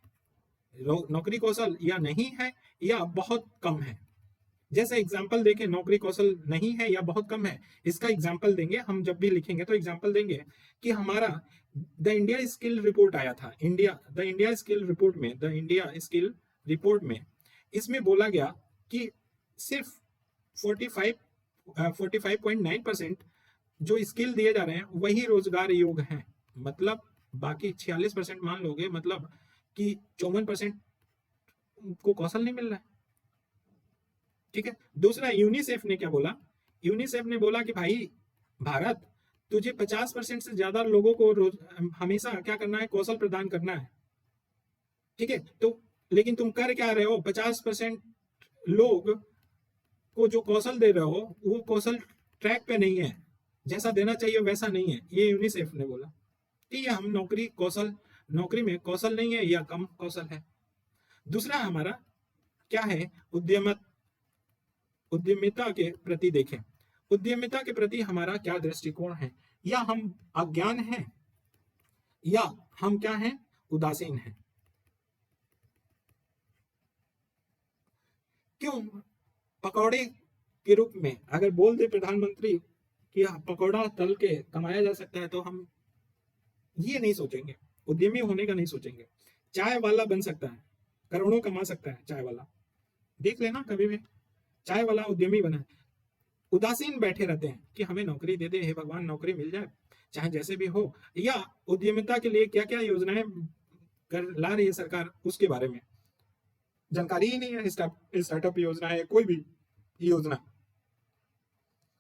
नौकरी कौशल या नहीं है या बहुत कम है। जैसे एग्जाम्पल देखें, नौकरी कौशल नहीं है या बहुत कम है, इसका एग्जाम्पल देंगे हम, जब भी लिखेंगे तो एग्जाम्पल देंगे कि हमारा द इंडिया स्किल रिपोर्ट आया था, द इंडिया स्किल रिपोर्ट में, द इंडिया स्किल रिपोर्ट में इसमें बोला गया कि सिर्फ 45.9% जो स्किल दिए जा रहे हैं वही रोजगार योग्य हैं। मतलब बाकी 46% मान लोगे, मतलब कि 54% को कौशल नहीं मिल रहा है। ठीक है। दूसरा, यूनिसेफ ने क्या बोला, यूनिसेफ ने बोला कि भाई, भारत तुझे 50% से ज्यादा लोगों को हमेशा क्या करना है, कौशल प्रदान करना है। ठीक है, तो लेकिन तुम कर क्या रहे हो, 50% लोग को जो कौशल दे रहे हो वो कौशल ट्रैक पे नहीं है, जैसा देना चाहिए वैसा नहीं है, ये यूनिसेफ ने बोला। ठीक है, हम नौकरी में कौशल नहीं है या कम कौशल है। दूसरा हमारा क्या है, उद्यमिता के प्रति देखें। उद्यमिता के प्रति हमारा क्या दृष्टिकोण है, या हम अज्ञान हैं या हम क्या हैं, उदासीन हैं। क्यों, पकौड़े के रूप में अगर बोल दे प्रधानमंत्री कि पकौड़ा तल के कमाया जा सकता है, तो हम ये नहीं सोचेंगे, उद्यमी होने का नहीं सोचेंगे। चाय वाला बन सकता है, करोड़ों कमा सकता है चाय वाला, देख लेना कभी भी चाय वाला उद्यमी बना है। उदासीन बैठे रहते हैं कि हमें नौकरी दे दे, हे भगवान नौकरी मिल जाए चाहे जैसे भी हो, या उद्यमिता के लिए क्या क्या योजनाएं कर ला रही है सरकार उसके बारे में जानकारी ही नहीं है। स्टार्टअप योजना है, कोई भी योजना।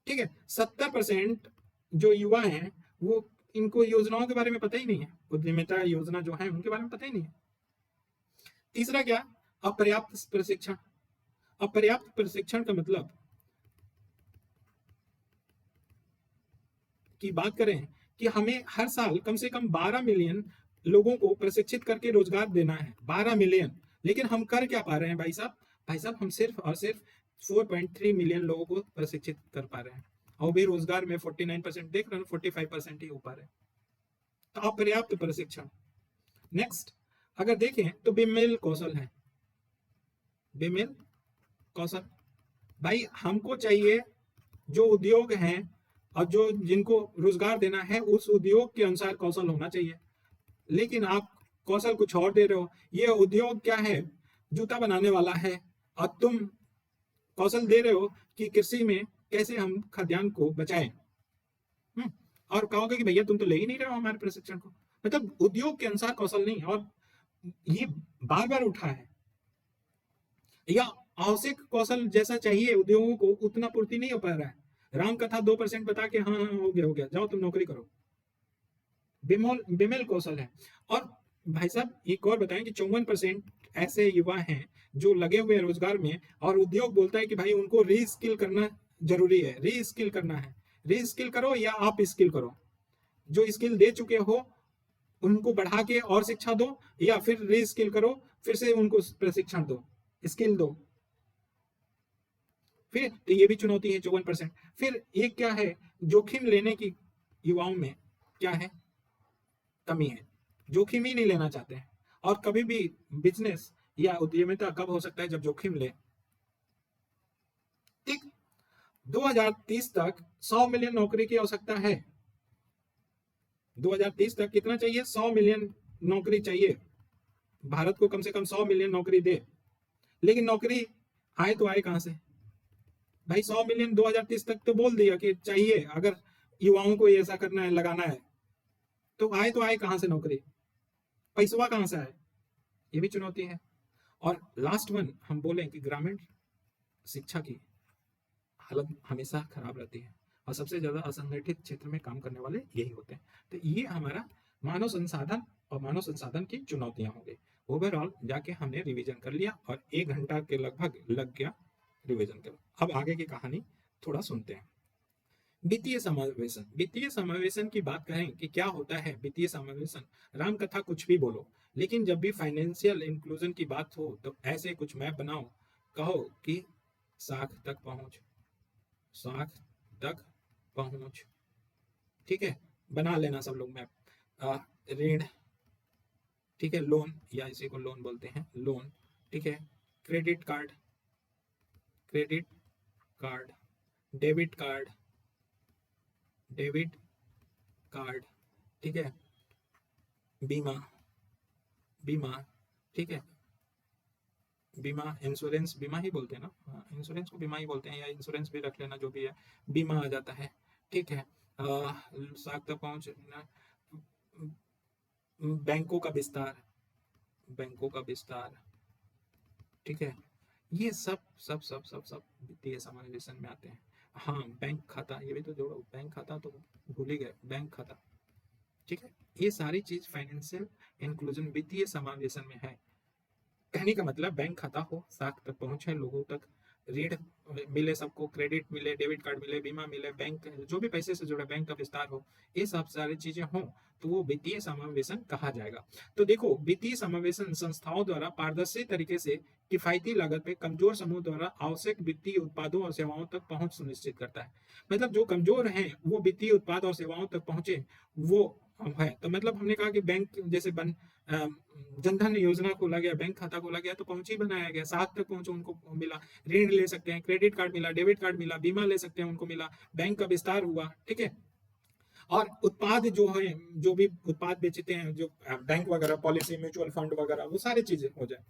ठीक है, 70% जो युवा हैं वो इनको योजनाओं के बारे में पता ही नहीं है, उद्यमिता योजना जो है उनके बारे में पता ही नहीं है। तीसरा क्या, अपर्याप्त प्रशिक्षण। अपर्याप्त प्रशिक्षण का मतलब की बात करें कि हमें हर साल कम से कम 12 मिलियन लोगों को प्रशिक्षित करके रोजगार देना है, 12 मिलियन। लेकिन हम कर क्या पा रहे हैं भाई साहब, हम सिर्फ और सिर्फ 4.3 मिलियन लोगों को प्रशिक्षित कर पा रहे हैं, और बेरोजगार में 49% देख रहे हैं, 45% ही हो पा रहे हैं। तो अपर्याप्त प्रशिक्षण। नेक्स्ट अगर देखें तो बेमेल कौशल है, बेमेल कौशल। भाई हमको चाहिए जो उद्योग हैं और जो जिनको रोजगार देना है उस उद्योग के अनुसार कौशल होना चाहिए, लेकिन आप कौशल कुछ और दे रहे हो। ये उद्योग क्या है, जूता बनाने वाला है, और तुम कौशल दे रहे हो कि कृषि में कैसे हम खाद्यान्न को बचाएं। और कहोगे कि भैया तुम तो ले ही नहीं रहे हो हमारे प्रशिक्षण को। मतलब उद्योग के अनुसार कौशल नहीं, और ये बार बार उठा है। या आवश्यक कौशल जैसा चाहिए उद्योगों को उतना पूर्ति नहीं हो पा रहा है। राम कथा 2% बता के हाँ हाँ हो गया जाओ तुम नौकरी करो, बेमेल कौशल है। और भाई साहब एक और बताएं कि 54% ऐसे युवा हैं जो लगे हुए हैं रोजगार में, और उद्योग बोलता है कि भाई उनको रीस्किल करना जरूरी है, रीस्किल करना है। रीस्किल करो या आप स्किल करो, जो स्किल दे चुके हो उनको बढ़ा के और शिक्षा दो, या फिर रीस्किल करो, फिर से उनको प्रशिक्षण दो, स्किल दो। फिर तो ये भी चुनौती है 54%। फिर एक क्या है, जोखिम लेने की युवाओं में क्या है, कमी है, जोखिम ही नहीं लेना चाहते हैं। और कभी भी बिजनेस या उद्यमिता कब हो सकता है, जब जोखिम ले। ठीक, 2030 तक 100 मिलियन नौकरी की आवश्यकता है। 2030 तक कितना चाहिए, 100 मिलियन नौकरी चाहिए। भारत को कम से कम 100 मिलियन नौकरी दे, लेकिन नौकरी आए तो आए कहां से भाई। 100 मिलियन 2030 तक तो बोल दिया कि चाहिए, अगर युवाओं को ऐसा करना है, लगाना है, तो आए कहां से नौकरी, पैसवा कहां से आए, ये भी चुनौती है। और लास्ट वन हम बोले कि ग्रामीण शिक्षा की हालत हमेशा खराब रहती है, और सबसे ज्यादा असंगठित क्षेत्र में काम करने वाले यही होते हैं। तो ये हमारा मानव संसाधन और मानव संसाधन की चुनौतियां होंगी। ओवरऑल जाके हमने रिवीजन कर लिया, और 1 घंटा के लगभग लग गया रिवीजन कर। अब आगे की कहानी थोड़ा सुनते हैं। वित्तीय समावेशन। वित्तीय समावेशन की बात करें कि क्या होता है वित्तीय समावेशन, राम कथा कुछ भी बोलो, लेकिन जब भी फाइनेंशियल इंक्लूजन की बात हो तो ऐसे कुछ मैप बनाओ, कहो कि साख तक पहुंच, साख तक पहुंच। ठीक है, बना लेना सब लोग मैप। ऋण, ठीक है, लोन, या इसी को लोन बोलते हैं, लोन। ठीक है, credit card, credit card, debit card, debit card. ठीक है, बीमा, बीमा। ठीक है, बीमा, इंश्योरेंस बीमा ही बोलते हैं ना, हाँ, इंश्योरेंस को बीमा ही बोलते हैं, या इंश्योरेंस भी रख लेना, जो भी है बीमा आ जाता है। ठीक है, साख तक पहुंच, बैंकों का विस्तार, बैंकों का विस्तार। ठीक है, ये सब सब सब सब सब वित्तीय समावेशन में आते हैं। हाँ, बैंक खाता ये भी तो जोड़ो, बैंक खाता तो भूल ही गए, बैंक खाता। ठीक है, ये सारी चीज फाइनेंशियल इंक्लूजन, वित्तीय समावेशन में है। कहने का मतलब बैंक खाता हो, साख तक पहुंच है लोगों तक, ऋण मिले सबको, क्रेडिट मिले, डेबिट कार्ड मिले, बीमा मिले, बैंक जो भी पैसे से जुड़े बैंक का विस्तार हो, ये सब सारी चीजें हों, तो वो वित्तीय समावेशन कहा जाएगा। तो देखो, वित्तीय समावेशन संस्थाओं द्वारा पारदर्शी तरीके से किफायती लागत पे कमजोर समूह द्वारा आवश्यक वित्तीय उत्पादों और सेवाओं तक पहुंच सुनिश्चित करता है। मतलब जो कमजोर हैं वो वित्तीय उत्पाद और सेवाओं तक पहुंचे, वो है। तो मतलब हमने कहा कि बैंक जैसे जनधन योजना खोला गया, बैंक खाता खोला गया, तो पहुंच ही बनाया गया, साथ तक पहुंच उनको मिला, ऋण ले सकते हैं, क्रेडिट कार्ड मिला, डेबिट कार्ड मिला, बीमा ले सकते हैं उनको मिला, बैंक का विस्तार हुआ। ठीक है, और उत्पाद जो है, जो भी उत्पाद बेचते हैं, जो बैंक वगैरह, पॉलिसी, म्यूचुअल फंड वगैरह, वो सारी चीजें हो जाए।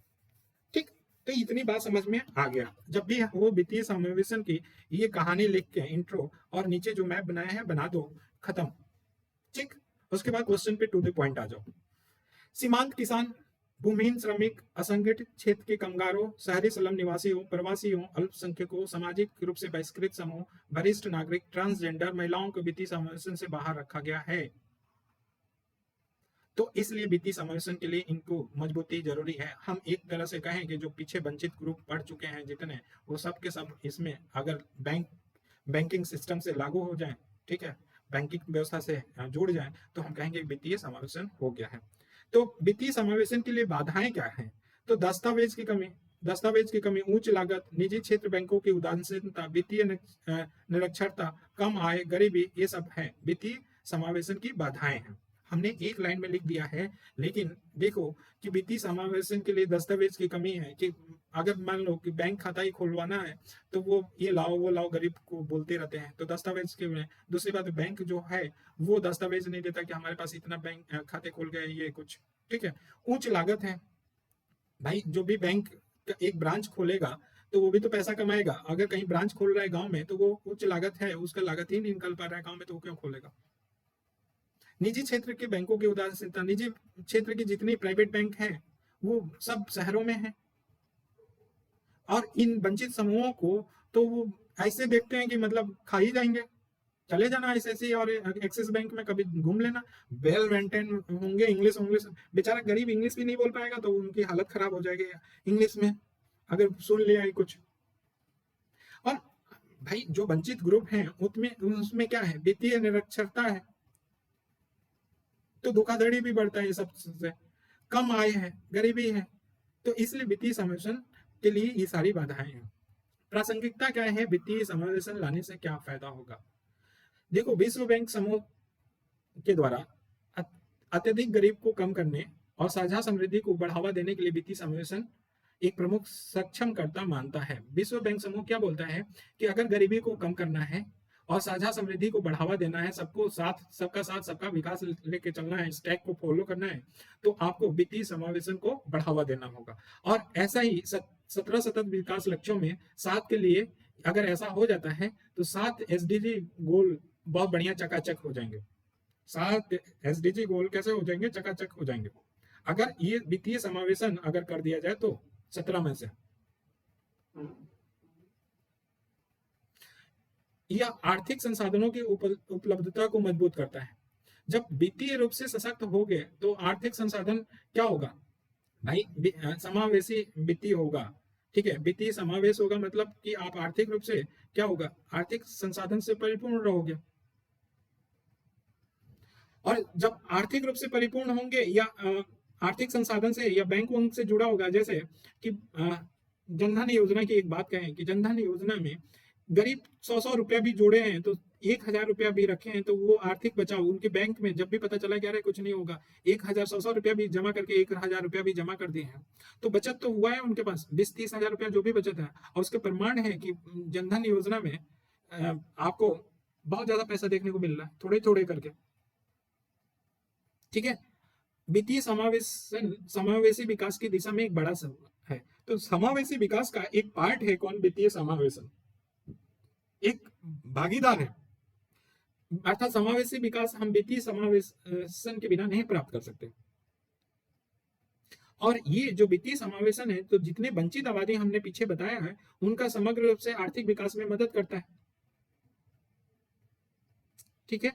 ठीक, तो इतनी बात समझ में आ गया। जब भी वो वित्तीय समावेशन की ये कहानी लिख के इंट्रो और नीचे जो मैप बनाया है बना दो, खत्म। ठीक, उसके बाद क्वेश्चन पे टू द पॉइंट आ जाओ। सीमांत किसान, भूमिहीन श्रमिक, असंगठित क्षेत्र के कामगारों, शहरी स्लम निवासियों, प्रवासियों, अल्पसंख्यकों, सामाजिक रूप से बहिष्कृत समूह, वरिष्ठ नागरिक, ट्रांसजेंडर महिलाओं को वित्तीय समावेशन से बाहर रखा गया है। तो इसलिए वित्तीय समावेशन के लिए इनको मजबूती जरूरी है। हम एक तरह से कहें कि जो पीछे वंचित ग्रुप पढ़ चुके हैं जितने, वो सब के सब इसमें अगर बैंकिंग सिस्टम से लागू हो जाए, ठीक है, बैंकिंग व्यवस्था से जुड़ जाए, तो हम कहेंगे वित्तीय समावेशन हो गया है। तो वित्तीय समावेशन के लिए बाधाएं क्या है? तो दस्तावेज की कमी, उच्च लागत, निजी क्षेत्र बैंकों की उदासीनता, वित्तीय निरक्षरता, कम आय, गरीबी, ये सब है वित्तीय समावेशन की बाधाएं हैं। हमने एक लाइन में लिख दिया है, लेकिन देखो कि वित्तीय समावेशन के लिए दस्तावेज की कमी है कि अगर मान लो कि बैंक खाता ही खुलवाना है, तो वो ये लाओ वो लाओ गरीब को बोलते रहते हैं, तो दस्तावेज के में। दूसरी बात, बैंक जो है वो दस्तावेज नहीं देता कि हमारे पास इतना बैंक खाते खुल गए, ये कुछ। ठीक है, उच्च लागत है। भाई जो भी बैंक का एक ब्रांच खोलेगा, तो वो भी तो पैसा कमाएगा। अगर कहीं ब्रांच खोल रहा है गांव में, तो वो उच्च लागत है, उसका लागत ही नहीं निकल पा रहा है गांव में, तो वो क्यों खोलेगा? निजी क्षेत्र के बैंकों की उदासीनता, निजी क्षेत्र की जितनी प्राइवेट बैंक हैं वो सब शहरों में हैं, और इन वंचित समूहों को तो वो ऐसे देखते हैं कि मतलब खा ही जाएंगे। चले जाना आईसीआईसी और एक्सिस बैंक में कभी घूम लेना, वेल मेंटेन होंगे, इंग्लिश इंग्लिश, बेचारा गरीब इंग्लिश भी नहीं बोल पाएगा तो उनकी हालत खराब हो जाएगी इंग्लिश में, अगर सुन लिया है कुछ। और भाई जो वंचित ग्रुप हैं उसमें उसमें क्या है, वित्तीय निरक्षरता है, तो धोखाधड़ी भी बढ़ता है ये सब से, कम आय है, गरीबी है। तो इसलिए वित्तीय समावेशन के लिए ये सारी बाधाएं हैं। प्रासंगिकता क्या है, वित्तीय समावेशन लाने से क्या फायदा होगा? देखो, विश्व बैंक समूह के द्वारा अत्यधिक गरीब को कम करने और साझा समृद्धि को बढ़ावा देने के लिए वित्तीय समावेशन एक प्रमुख सक्षम करता मानता है। विश्व बैंक समूह क्या बोलता है कि अगर गरीबी को कम करना है और साझा समृद्धि को बढ़ावा देना है, सबको साथ सबका विकास लेके चलना है, स्टैक को फॉलो करना है, तो आपको वित्तीय समावेशन को बढ़ावा देना होगा। और ऐसा ही 17 सतत विकास लक्ष्यों में 7 के लिए अगर ऐसा हो जाता है, तो 7 एसडीजी गोल बहुत बढ़िया चकाचक हो जाएंगे। 7 एसडीजी गोल कैसे हो जाएंगे? चकाचक हो जाएंगे अगर ये वित्तीय समावेशन अगर कर दिया जाए तो 17 में से। यह आर्थिक संसाधनों की उपलब्धता को मजबूत करता है। जब वित्तीय रूप से सशक्त हो गए तो आर्थिक संसाधन क्या होगा भाई? समावेशी वित्तीय होगा। ठीक है, वित्तीय समावेश होगा मतलब कि आप आर्थिक रूप से क्या होगा, आर्थिक संसाधन से परिपूर्ण रहोगे। और जब आर्थिक रूप से परिपूर्ण होंगे या आर्थिक संसाधन से या बैंक वंक से जुड़ा होगा, जैसे कि जनधन योजना की एक बात कहें कि जनधन योजना में गरीब 100 रुपया भी जोड़े हैं, तो 1000 रुपया भी रखे हैं, तो वो आर्थिक बचाव उनके बैंक में जब भी पता चला कि अरे कुछ नहीं होगा, 1000 100 रुपया भी जमा करके 1000 रुपया भी जमा कर दिए हैं, तो बचत तो हुआ है उनके पास, 20-30 हजार रुपया जो भी बचत है। और उसके प्रमाण है कि जनधन योजना में आपको बहुत ज्यादा पैसा देखने को मिल रहा है, थोड़े थोड़े करके। ठीक है, वित्तीय समावेशी विकास की दिशा में एक बड़ा है। तो समावेशी विकास का एक पार्ट है कौन? वित्तीय समावेशन एक भागीदार है, अर्थात समावेशी विकास हम वित्तीय समावेशन के बिना नहीं प्राप्त कर सकते। और ये जो वित्तीय समावेशन है, तो जितने वंचित आबादी हमने पीछे बताया है, उनका समग्र रूप से आर्थिक विकास में मदद करता है। ठीक है।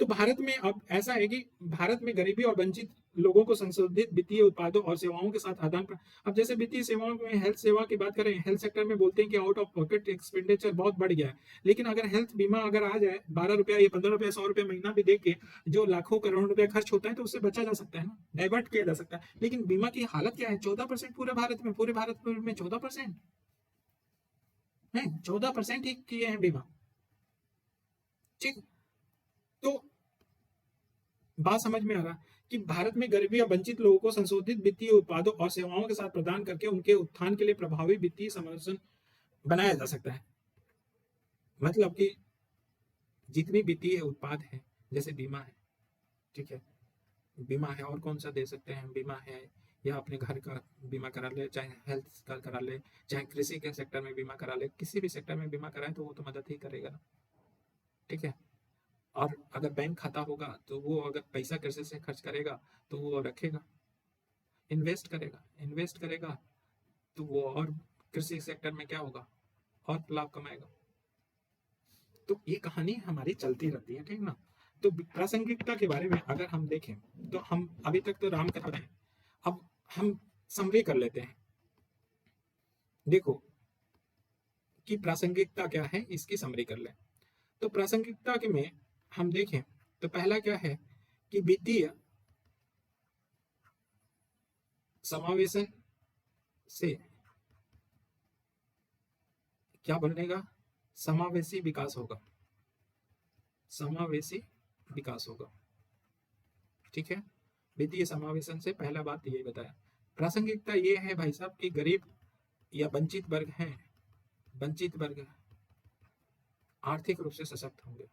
तो भारत में अब ऐसा है कि भारत में गरीबी और वंचित लोगों को संशोधित वित्तीय उत्पादों और सेवाओं के साथ आदान प्रदान। अब जैसे वित्तीय सेवाओं में हेल्थ सेवा की बात करें, हेल्थ सेक्टर में बोलते हैं कि आउट ऑफ पॉकेट एक्सपेंडिचर बहुत बढ़ गया है, लेकिन अगर हेल्थ बीमा अगर आ जाए 12 रुपया या 15 रुपया 100 रुपया महीना भी दे के जो लाखों करोड़ रुपया खर्च होता है तो उससे बचा जा सकता है ना, डाइवर्ट किया जा सकता है। लेकिन बीमा की हालत क्या है, 14% पूरे भारत में, पूरे भारत में 14% है, 14% ही किए हैं बीमा। ठीक। तो बात समझ में आ रहा है कि भारत में गरीबी और वंचित लोगों को संशोधित वित्तीय उत्पादों और सेवाओं के साथ प्रदान करके उनके उत्थान के लिए प्रभावी वित्तीय समावेशन बनाया जा सकता है। मतलब कि जितनी वित्तीय उत्पाद है, जैसे बीमा है, ठीक है, बीमा है, और कौन सा दे सकते हैं, बीमा है, या अपने घर का बीमा करा ले, चाहे हेल्थ का करा ले, चाहे कृषि के सेक्टर में बीमा करा ले, किसी भी सेक्टर में बीमा कराए तो वो तो मदद ही करेगा ना। ठीक है। और अगर बैंक खाता होगा तो वो अगर पैसा कृषि से खर्च करेगा तो वो रखेगा, इन्वेस्ट करेगा तो वो और कृषि सेक्टर में क्या होगा, और लाभ कमाएगा। तो ये कहानी हमारी चलती रहती है, ठीक ना। तो प्रासंगिकता के बारे में अगर हम देखें तो हम अभी तक तो राम कथा रहे, अब हम समरी कर लेते हैं। देखो कि प्रासंगिकता क्या है, इसकी समरी कर ले। तो प्रासंगिकता के में हम देखें तो पहला क्या है कि वित्तीय समावेशन से क्या बनेगा, समावेशी विकास होगा, समावेशी विकास होगा। ठीक है। वित्तीय समावेशन से पहला बात ये बताया। प्रासंगिकता ये है भाई साहब कि गरीब या वंचित वर्ग हैं, वंचित वर्ग आर्थिक रूप से सशक्त होंगे,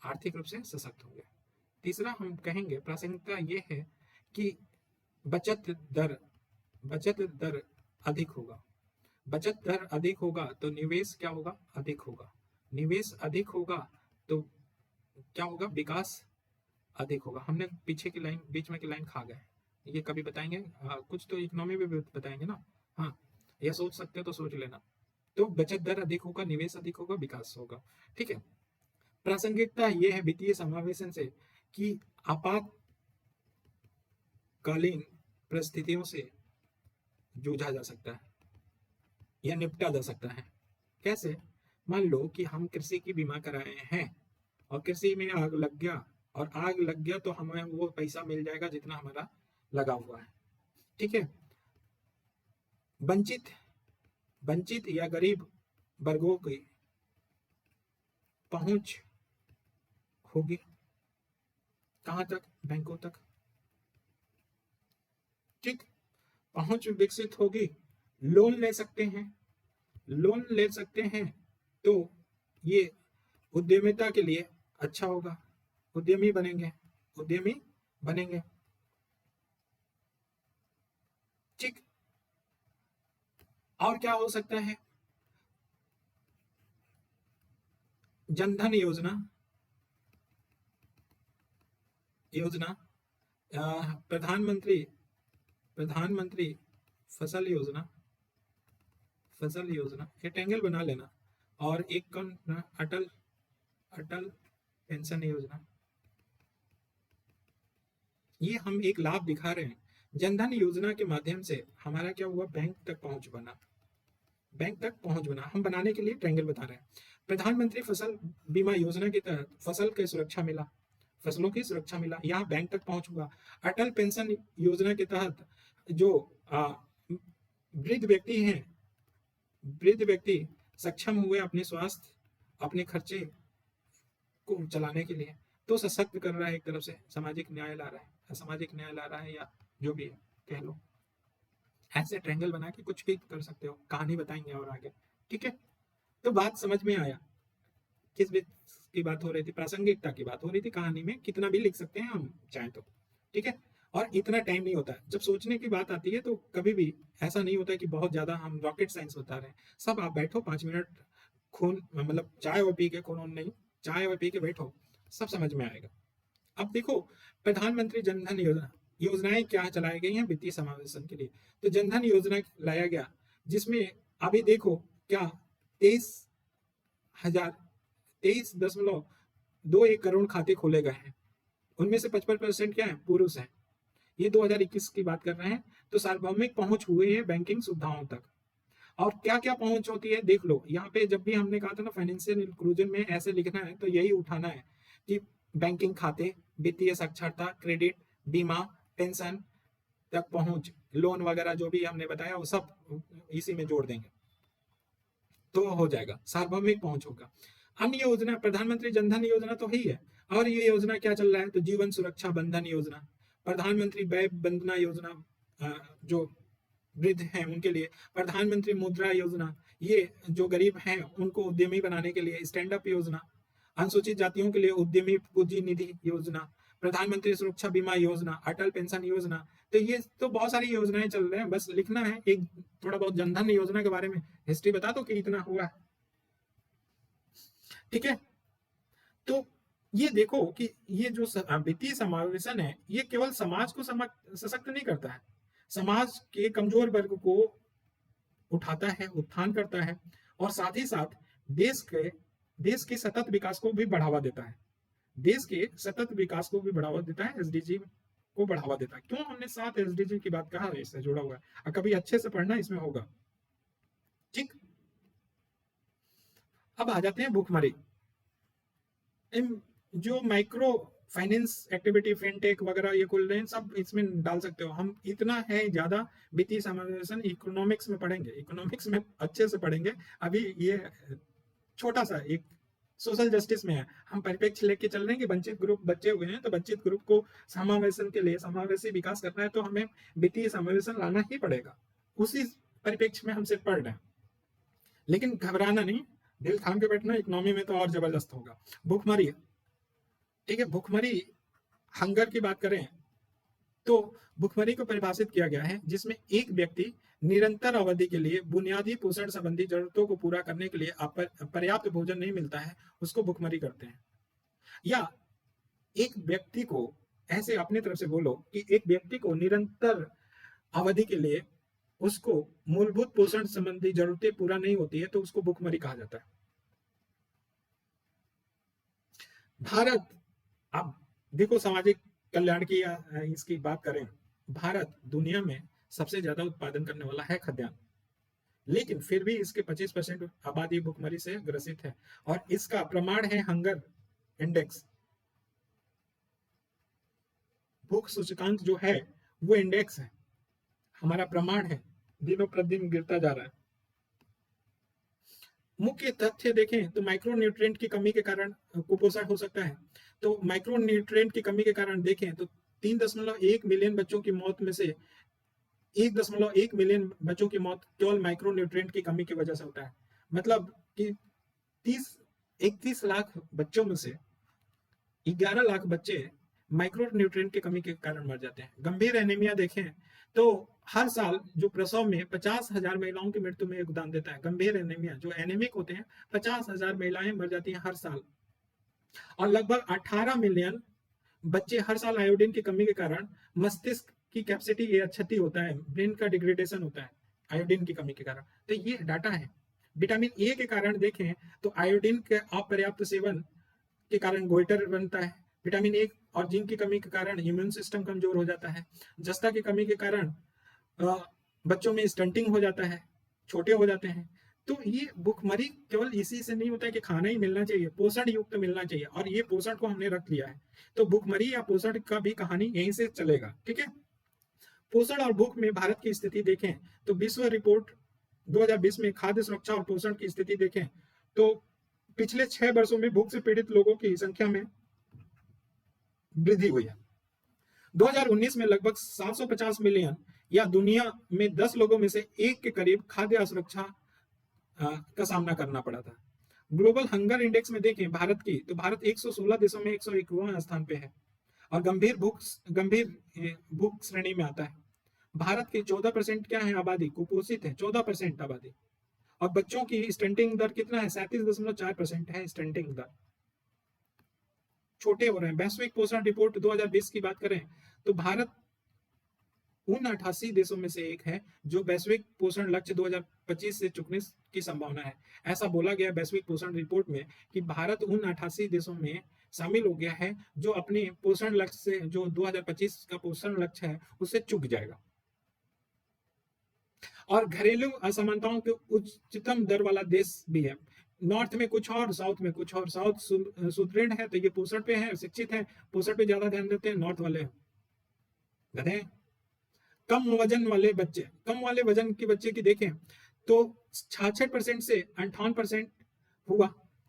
आर्थिक रूप से सशक्त होंगे। तीसरा हम कहेंगे प्रासंगिकता ये है कि बचत दर, बचत दर अधिक होगा, बचत दर अधिक होगा तो निवेश क्या होगा, अधिक होगा, निवेश अधिक होगा तो क्या होगा, विकास अधिक होगा। हमने पीछे की लाइन, बीच में की लाइन खा गए, ये कभी बताएंगे, कुछ तो इकोनॉमी में भी बताएंगे ना। हाँ, ये सोच सकते हो तो सोच लेना। तो बचत दर अधिक होगा, निवेश अधिक होगा, विकास होगा। ठीक है। प्रासंगिकता ये है वित्तीय समावेशन से कि आपातकालीन परिस्थितियों से जूझा जा सकता है या निपटा जा सकता है। कैसे, मान लो कि हम कृषि की बीमा कराए हैं और कृषि में आग लग गया, और आग लग गया तो हमें वो पैसा मिल जाएगा जितना हमारा लगा हुआ है। ठीक है। वंचित, वंचित या गरीब वर्गों की पहुंच होगी कहां तक, बैंकों तक। ठीक। पहुंच विकसित होगी, लोन ले सकते हैं, लोन ले सकते हैं, तो ये उद्यमिता के लिए अच्छा होगा, उद्यमी बनेंगे, उद्यमी बनेंगे। ठीक। और क्या हो सकता है, जनधन योजना, योजना, प्रधानमंत्री, प्रधानमंत्री फसल योजना, फसल योजना, ये टेंगल बना लेना। और एक कौन, अटल, अटल पेंशन योजना। ये हम एक लाभ दिखा रहे हैं। जनधन योजना के माध्यम से हमारा क्या हुआ, बैंक तक पहुंच बना, बैंक तक पहुंच बना, हम बनाने के लिए ट्रायंगल बता रहे हैं। प्रधानमंत्री फसल बीमा योजना के तहत फसल की सुरक्षा मिला, फसलों की सुरक्षा मिला, यहाँ बैंक तक पहुंच हुआ। अटल पेंशन योजना के तहत जो वृद्ध व्यक्ति हैं, वृद्ध व्यक्ति सक्षम हुए अपने स्वास्थ्य, अपने खर्चे को चलाने के लिए, तो सशक्त कर रहा है, एक तरफ से सामाजिक न्याय ला रहा है, सामाजिक न्याय ला रहा है, या जो भी है कह लो। ऐसे ट्रायंगल बना के कुछ भी कर सकते हो, कहानी बताएंगे और आगे। ठीक है। तो बात समझ में आया, किस की बात हो रही थी, प्रासंगिकता की बात हो रही थी। कहानी में कितना भी लिख सकते हैं हम चाहें तो। ठीक है। और इतना टाइम नहीं होता जब सोचने की बात आती है, तो कभी भी ऐसा नहीं होता कि बहुत ज्यादा हम रॉकेट साइंस बता रहे हैं। सब आप बैठो 5 मिनट, खून मतलब चाय और पी के, खून नहीं, चाय और पी के बैठो, सब समझ में आएगा। अब देखो, प्रधानमंत्री जनधन योजना, योजनाएं क्या चलाई गई हैं वित्तीय समावेशन के लिए। तो जनधन योजना लाया गया, जिसमें अभी देखो क्या 23,000, 23 दशमलव 2-1 करोड़ खाते खोले गए हैं, उनमें से 55% क्या है, पुरुष है। ये 2021 की बात कर रहे हैं। तो सार्वभौमिक पहुंच हुई है बैंकिंग सुविधाओं तक। और क्या क्या पहुंच होती है देख लो, यहाँ पे जब भी हमने कहा था ना फाइनेंशियल इंक्लूजन में ऐसे लिखना है, तो यही उठाना है कि बैंकिंग खाते, वित्तीय साक्षरता, क्रेडिट, बीमा, पेंशन तक पहुंच, लोन वगैरह जो भी हमने बताया वो सब इसी में जोड़ देंगे तो हो जाएगा, सार्वभौमिक पहुंच होगा। अन्य योजना, प्रधानमंत्री जनधन योजना तो ही है। और ये योजना क्या चल रहा है, तो जीवन सुरक्षा बंधन योजना, प्रधानमंत्री वय वंदना योजना, जो वृद्ध हैं उनके लिए, प्रधानमंत्री मुद्रा योजना, ये जो गरीब हैं उनको उद्यमी बनाने के लिए, स्टैंड अप योजना, अनुसूचित जातियों के लिए उद्यमी पूंजी निधि योजना, प्रधानमंत्री सुरक्षा बीमा योजना, अटल पेंशन योजना। तो ये तो बहुत सारी योजनाएं चल रहे हैं, बस लिखना है एक थोड़ा बहुत जनधन योजना के बारे में हिस्ट्री बता दो कि इतना हुआ है, ठीक है। तो ये देखो कि ये जो वित्तीय समावेशन है, ये केवल समाज को सशक्त नहीं करता है, समाज के कमजोर वर्ग को उठाता है, उत्थान करता है, और साथ ही साथ देश के सतत विकास को भी बढ़ावा देता है, देश के सतत विकास को भी बढ़ावा देता है, एसडीजी को बढ़ावा देता है। क्यों हमने 7 एसडीजी की बात कहा है, इससे जुड़ा हुआ है, कभी अच्छे से पढ़ना इसमें होगा, ठीक। अब आ जाते हैं भुखमरी। जो माइक्रो फाइनेंस एक्टिविटी, फिनटेक वगैरह ये खुल रहे हैं, सब इसमें डाल सकते हो। हम इतना है ज्यादा वित्तीय समावेशन इकोनॉमिक्स में पढ़ेंगे, इकोनॉमिक्स में अच्छे से पढ़ेंगे। अभी ये छोटा सा एक सोशल जस्टिस में है, हम परिप्रेक्ष्य लेके चल रहे हैं कि वंचित ग्रुप बच्चे हुए हैं, तो वंचित ग्रुप को समावेशन के लिए, समावेशी विकास करना है, तो हमें वित्तीय समावेशन लाना ही पड़ेगा। उसी परिप्रेक्ष्य में हम सिर्फ पढ़ रहे हैं, लेकिन घबराना नहीं, दिल थाम के बैठना, इकोनॉमी में तो और जबरदस्त होगा। भुखमरी, ठीक है, भुखमरी, हंगर की बात करें तो भुखमरी को परिभाषित किया गया है जिसमें एक व्यक्ति निरंतर अवधि के लिए बुनियादी पोषण संबंधी जरूरतों को पूरा करने के लिए पर्याप्त भोजन नहीं मिलता है, उसको भुखमरी करते हैं। या एक व्यक्ति को, ऐसे अपनी तरफ से बोलो कि एक व्यक्ति को निरंतर अवधि के लिए उसको मूलभूत पोषण संबंधी जरूरतें पूरा नहीं होती है, तो उसको भुखमरी कहा जाता है। भारत, अब देखो सामाजिक कल्याण की इसकी बात करें, भारत दुनिया में सबसे ज्यादा उत्पादन करने वाला है खाद्यान्न, लेकिन फिर भी इसके 25% आबादी भुखमरी से ग्रसित है। और इसका प्रमाण है हंगर इंडेक्स, भूख सूचकांक जो है वो इंडेक्स है, हमारा प्रमाण है, दिनों प्रतिदिन गिरता जा रहा है। मुख्य तथ्य देखें तो माइक्रोन्यूट्रिएंट की कमी के कारण कुपोषण हो सकता है। तो माइक्रोन्यूट्रिएंट की कमी के कारण देखें तो 3.1 मिलियन बच्चों की मौत में से 1.1 मिलियन बच्चों की मौत केवल माइक्रोन्यूट्रिएंट की कमी की वजह से होता है। मतलब कि 31 लाख बच्चों में से 11 लाख बच्चे माइक्रोन्यूट्रिएंट की कमी के कारण मर जाते हैं। गंभीर एनीमिया देखें तो हर साल जो प्रसव में 50,000 महिलाओं की मृत्यु में योगदान देता है। गंभीर एनीमिया, जो एनीमिक होते हैं, 50,000 महिलाएं मर जाती हैं हर साल। और लगभग 18 मिलियन बच्चे हर साल आयोडीन की कमी के कारण, मस्तिष्क की कैपेसिटी क्षति होता है, ब्रेन का डिग्रेडेशन होता है आयोडीन की कमी के कारण। तो ये डाटा है। विटामिन ए के कारण देखें तो आयोडीन के अपर्याप्त सेवन के कारण गोइटर बनता है। विटामिन ए और जिंक की कमी के कारण इम्यून सिस्टम कमजोर हो जाता है। जस्ता की कमी के कारण बच्चों में स्टंटिंग हो जाता है, छोटे हो जाते हैं। तो ये भुखमरी केवल इसी से नहीं होता है कि खाना ही मिलना चाहिए, पोषण युक्त मिलना चाहिए, और ये पोषण को हमने रख लिया है। तो भुखमरी या पोषण का भी कहानी यहीं से चलेगा, ठीक है। पोषण और भूख में भारत की स्थिति देखें तो विश्व रिपोर्ट 2020 में खाद्य सुरक्षा और पोषण की स्थिति देखें तो पिछले 6 वर्षों में भूख से पीड़ित लोगों की संख्या में वृद्धि हुई है। 2019 में लगभग 750 मिलियन या दुनिया में 10 लोगों में से एक के करीब खाद्य असुरक्षा का सामना करना पड़ा था। ग्लोबल हंगर इंडेक्स में देखें भारत की, तो भारत 116 देशों में 101वां स्थान पे है और गंभीर भूख श्रेणी में आता है। भारत की 14% क्या है आबादी, कुपोषित है, 14% आबादी। और बच्चों की स्टंटिंग दर कितना है, 37.4% है स्टंटिंग दर, छोटे हो रहे हैं। वैश्विक पोषण रिपोर्ट 2020 की बात करें तो भारत उन 88 देशों में से एक है जो वैश्विक पोषण लक्ष्य 2025 से चुकने की संभावना है। ऐसा बोला गया वैश्विक पोषण रिपोर्ट में कि भारत उन 88 देशों में शामिल हो गया है, जो अपने पोषण लक्ष्य से, जो 2025 का पोषण लक्ष्य है, उससे चूक जाएगा। और घरेलू असमानताओं के उच्चतम दर वाला देश भी है। नॉर्थ में कुछ और, साउथ में कुछ और। साउथ सुदृढ़ है तो ये पोषण पे है, शिक्षित है, पोषण पे ज्यादा ध्यान देते हैं। नॉर्थ वाले गधे हैं। कम वजन वाले बच्चे, कम वाले वजन के बच्चे की देखें तो 66% से 58% हुआ,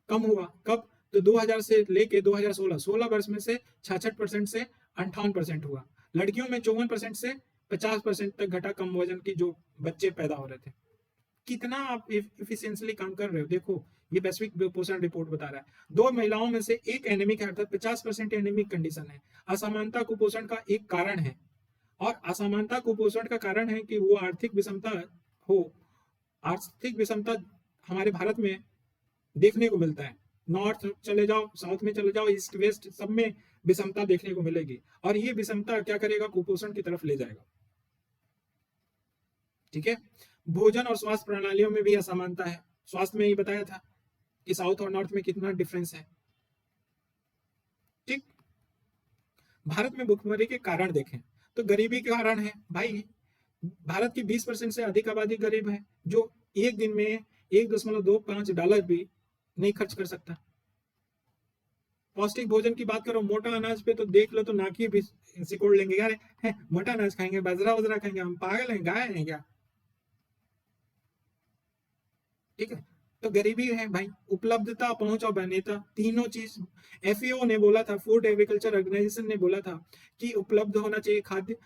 कम हुआ। कब? तो 2000 से लेके 2016, 16 वर्ष में से 66% से 58% हुआ। लड़कियों में 54% से 50% तक घटा कम वजन की जो बच्चे पैदा हो रहे थे। कितना आप इफिशियंटली काम कर रहे हो, देखो ये वैश्विक पोषण रिपोर्ट बता रहा है। 2 महिलाओं में से एक एनीमिक है, अर्थात 50% एनीमिक कंडीशन है। असमानता कुपोषण का एक कारण है, और असमानता कुपोषण का कारण है कि वो आर्थिक विषमता हो। आर्थिक विषमता हमारे भारत में देखने को मिलता है। नॉर्थ चले जाओ, साउथ में चले जाओ, ईस्ट वेस्ट, सब में विषमता देखने को मिलेगी, और ये विषमता क्या करेगा? कुपोषण की तरफ ले जाएगा। ठीक है। भोजन और स्वास्थ्य प्रणालियों में भी असमानता है। स्वास्थ्य में ही बताया था कि साउथ और नॉर्थ में कितना डिफरेंस है। ठीक। भारत में भुखमरी के कारण देखें तो गरीबी के कारण है भाई। भारत की 20% से अधिक आबादी गरीब है, जो एक दिन में $1.25 भी नहीं खर्च कर सकता। पौष्टिक भोजन की बात करो, मोटा अनाज पे तो देख लो तो नाक ही भी सिकोड़ लेंगे यार, मोटा अनाज खाएंगे, बाजरा वजरा खाएंगे, हम पागल हैं, गाय हैं क्या? ठीक है। तो गरीबी है भाई, उपलब्धता, पहुंच और वहनीयता, तीनों चीज। एफएओ ने बोला था, फूड एग्रीकल्चर ऑर्गेनाइजेशन ने बोला था कि उपलब्ध होना चाहिए, खाद्य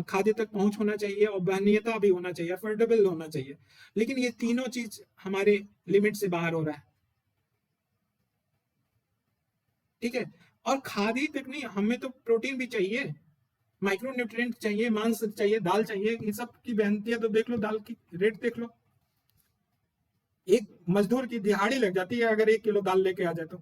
खाद्य तक पहुंच होना चाहिए, और वहनीयता भी होना चाहिए, अफोर्डेबल होना चाहिए। लेकिन ये तीनों चीज हमारे लिमिट से बाहर हो रहा है। ठीक है। और खाद्य तक नहीं, हमें तो प्रोटीन भी चाहिए, माइक्रो न्यूट्रिएंट चाहिए, मांस चाहिए, दाल चाहिए। इन सब की वहनीयता तो देख लो, दाल की रेट देख लो। एक मजदूर की दिहाड़ी लग जाती है अगर 1 किलो दाल लेके आ जाए तो।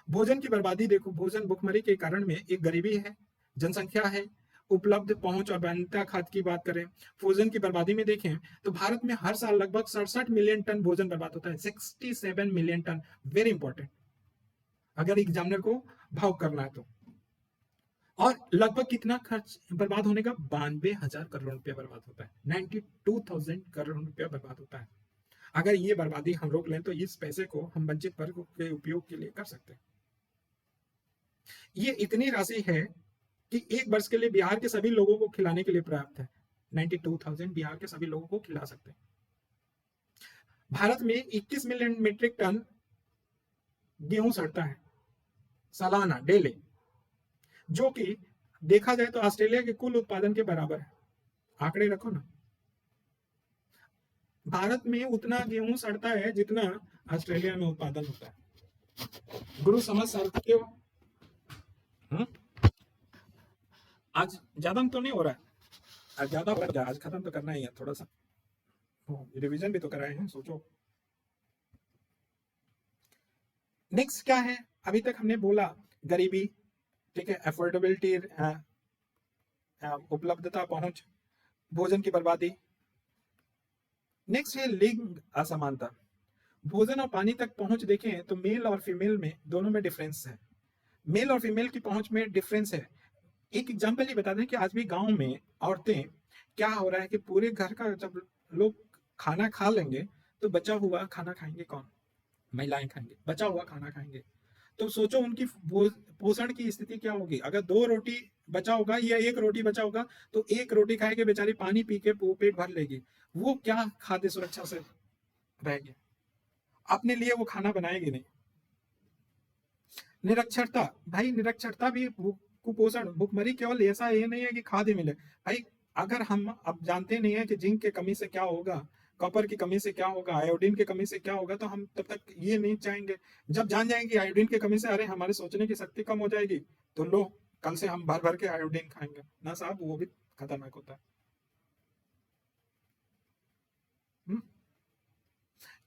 भोजन की बर्बादी देखो, भोजन भुखमरी के कारण में एक गरीबी है, जनसंख्या है, उपलब्ध पहुंच और वैधता खाद्य की बात करें। भोजन की बर्बादी में देखें तो भारत में हर साल लगभग 67 मिलियन टन भोजन बर्बाद होता है। 67 मिलियन टन, वेरी इंपॉर्टेंट अगर एग्जामिनर को भाव करना है तो। और लगभग कितना खर्च बर्बाद होने का? 92,000 करोड़ रुपया बर्बाद होता है। 92,000 करोड़ रुपया बर्बाद होता है। अगर ये बर्बादी हम रोक लें तो इस पैसे को हम वंचित वर्ग के उपयोग के लिए कर सकते हैं। ये इतनी राशि है कि एक वर्ष के लिए बिहार के सभी लोगों को खिलाने के लिए पर्याप्त है। 92,000 बिहार के सभी लोगों को खिला सकते हैं। भारत में 21 मिलियन मीट्रिक टन गेहूं सड़ता है सालाना, डेली, जो कि देखा जाए तो ऑस्ट्रेलिया के कुल उत्पादन के बराबर है। आंकड़े रखो ना, भारत में उतना गेहूं सड़ता है जितना ऑस्ट्रेलिया में उत्पादन होता है। गुरु समझ सकते हो? आज ज्यादा तो नहीं हो रहा है, आज ज्यादा हो रहा है, आज खत्म तो करना ही है थोड़ा सा, रिवीजन भी तो कराए हैं, सोचो। नेक्स्ट क्या है? अभी तक हमने बोला गरीबी, ठीक है, अफोर्डेबिलिटी, उपलब्धता, पहुंच, भोजन की बर्बादी। नेक्स्ट है लिंग असमानता। भोजन और पानी तक पहुंच देखें तो मेल और फीमेल में दोनों में डिफरेंस है। मेल और फीमेल की पहुंच में डिफरेंस है। एक एग्जांपल ही बता दें कि आज भी गांव में औरतें, क्या हो रहा है कि पूरे घर का जब लोग खाना खा लेंगे तो बचा हुआ खाना खाएंगे कौन? महिलाएं खाएंगे, बचा हुआ खाना खाएंगे। तो सोचो उनकी पोषण की स्थिति क्या होगी। अगर 2 रोटी बचा होगा या 1 रोटी बचा होगा तो 1 रोटी खाएगी बेचारी, पानी पी के पेट भर लेगी, वो क्या खाद्य सुरक्षा से रहेगी? अपने लिए वो खाना बनाएगी नहीं। निरक्षरता, भाई निरक्षरता भी कुपोषण, भुखमरी केवल ऐसा ये नहीं है कि खाद्य मिले भाई। अगर हम अब जानते नहीं है कि जिंक की कमी से क्या होगा, कॉपर की कमी से क्या होगा, आयोडीन की कमी से क्या होगा, तो हम तब तक ये नहीं चाहेंगे। जब जान जाएंगे आयोडीन की कमी से अरे हमारे सोचने की शक्ति कम हो जाएगी, तो लो, कल से हम भर भर के आयोडीन खाएंगे ना साहब, वो भी खतरनाक होता है।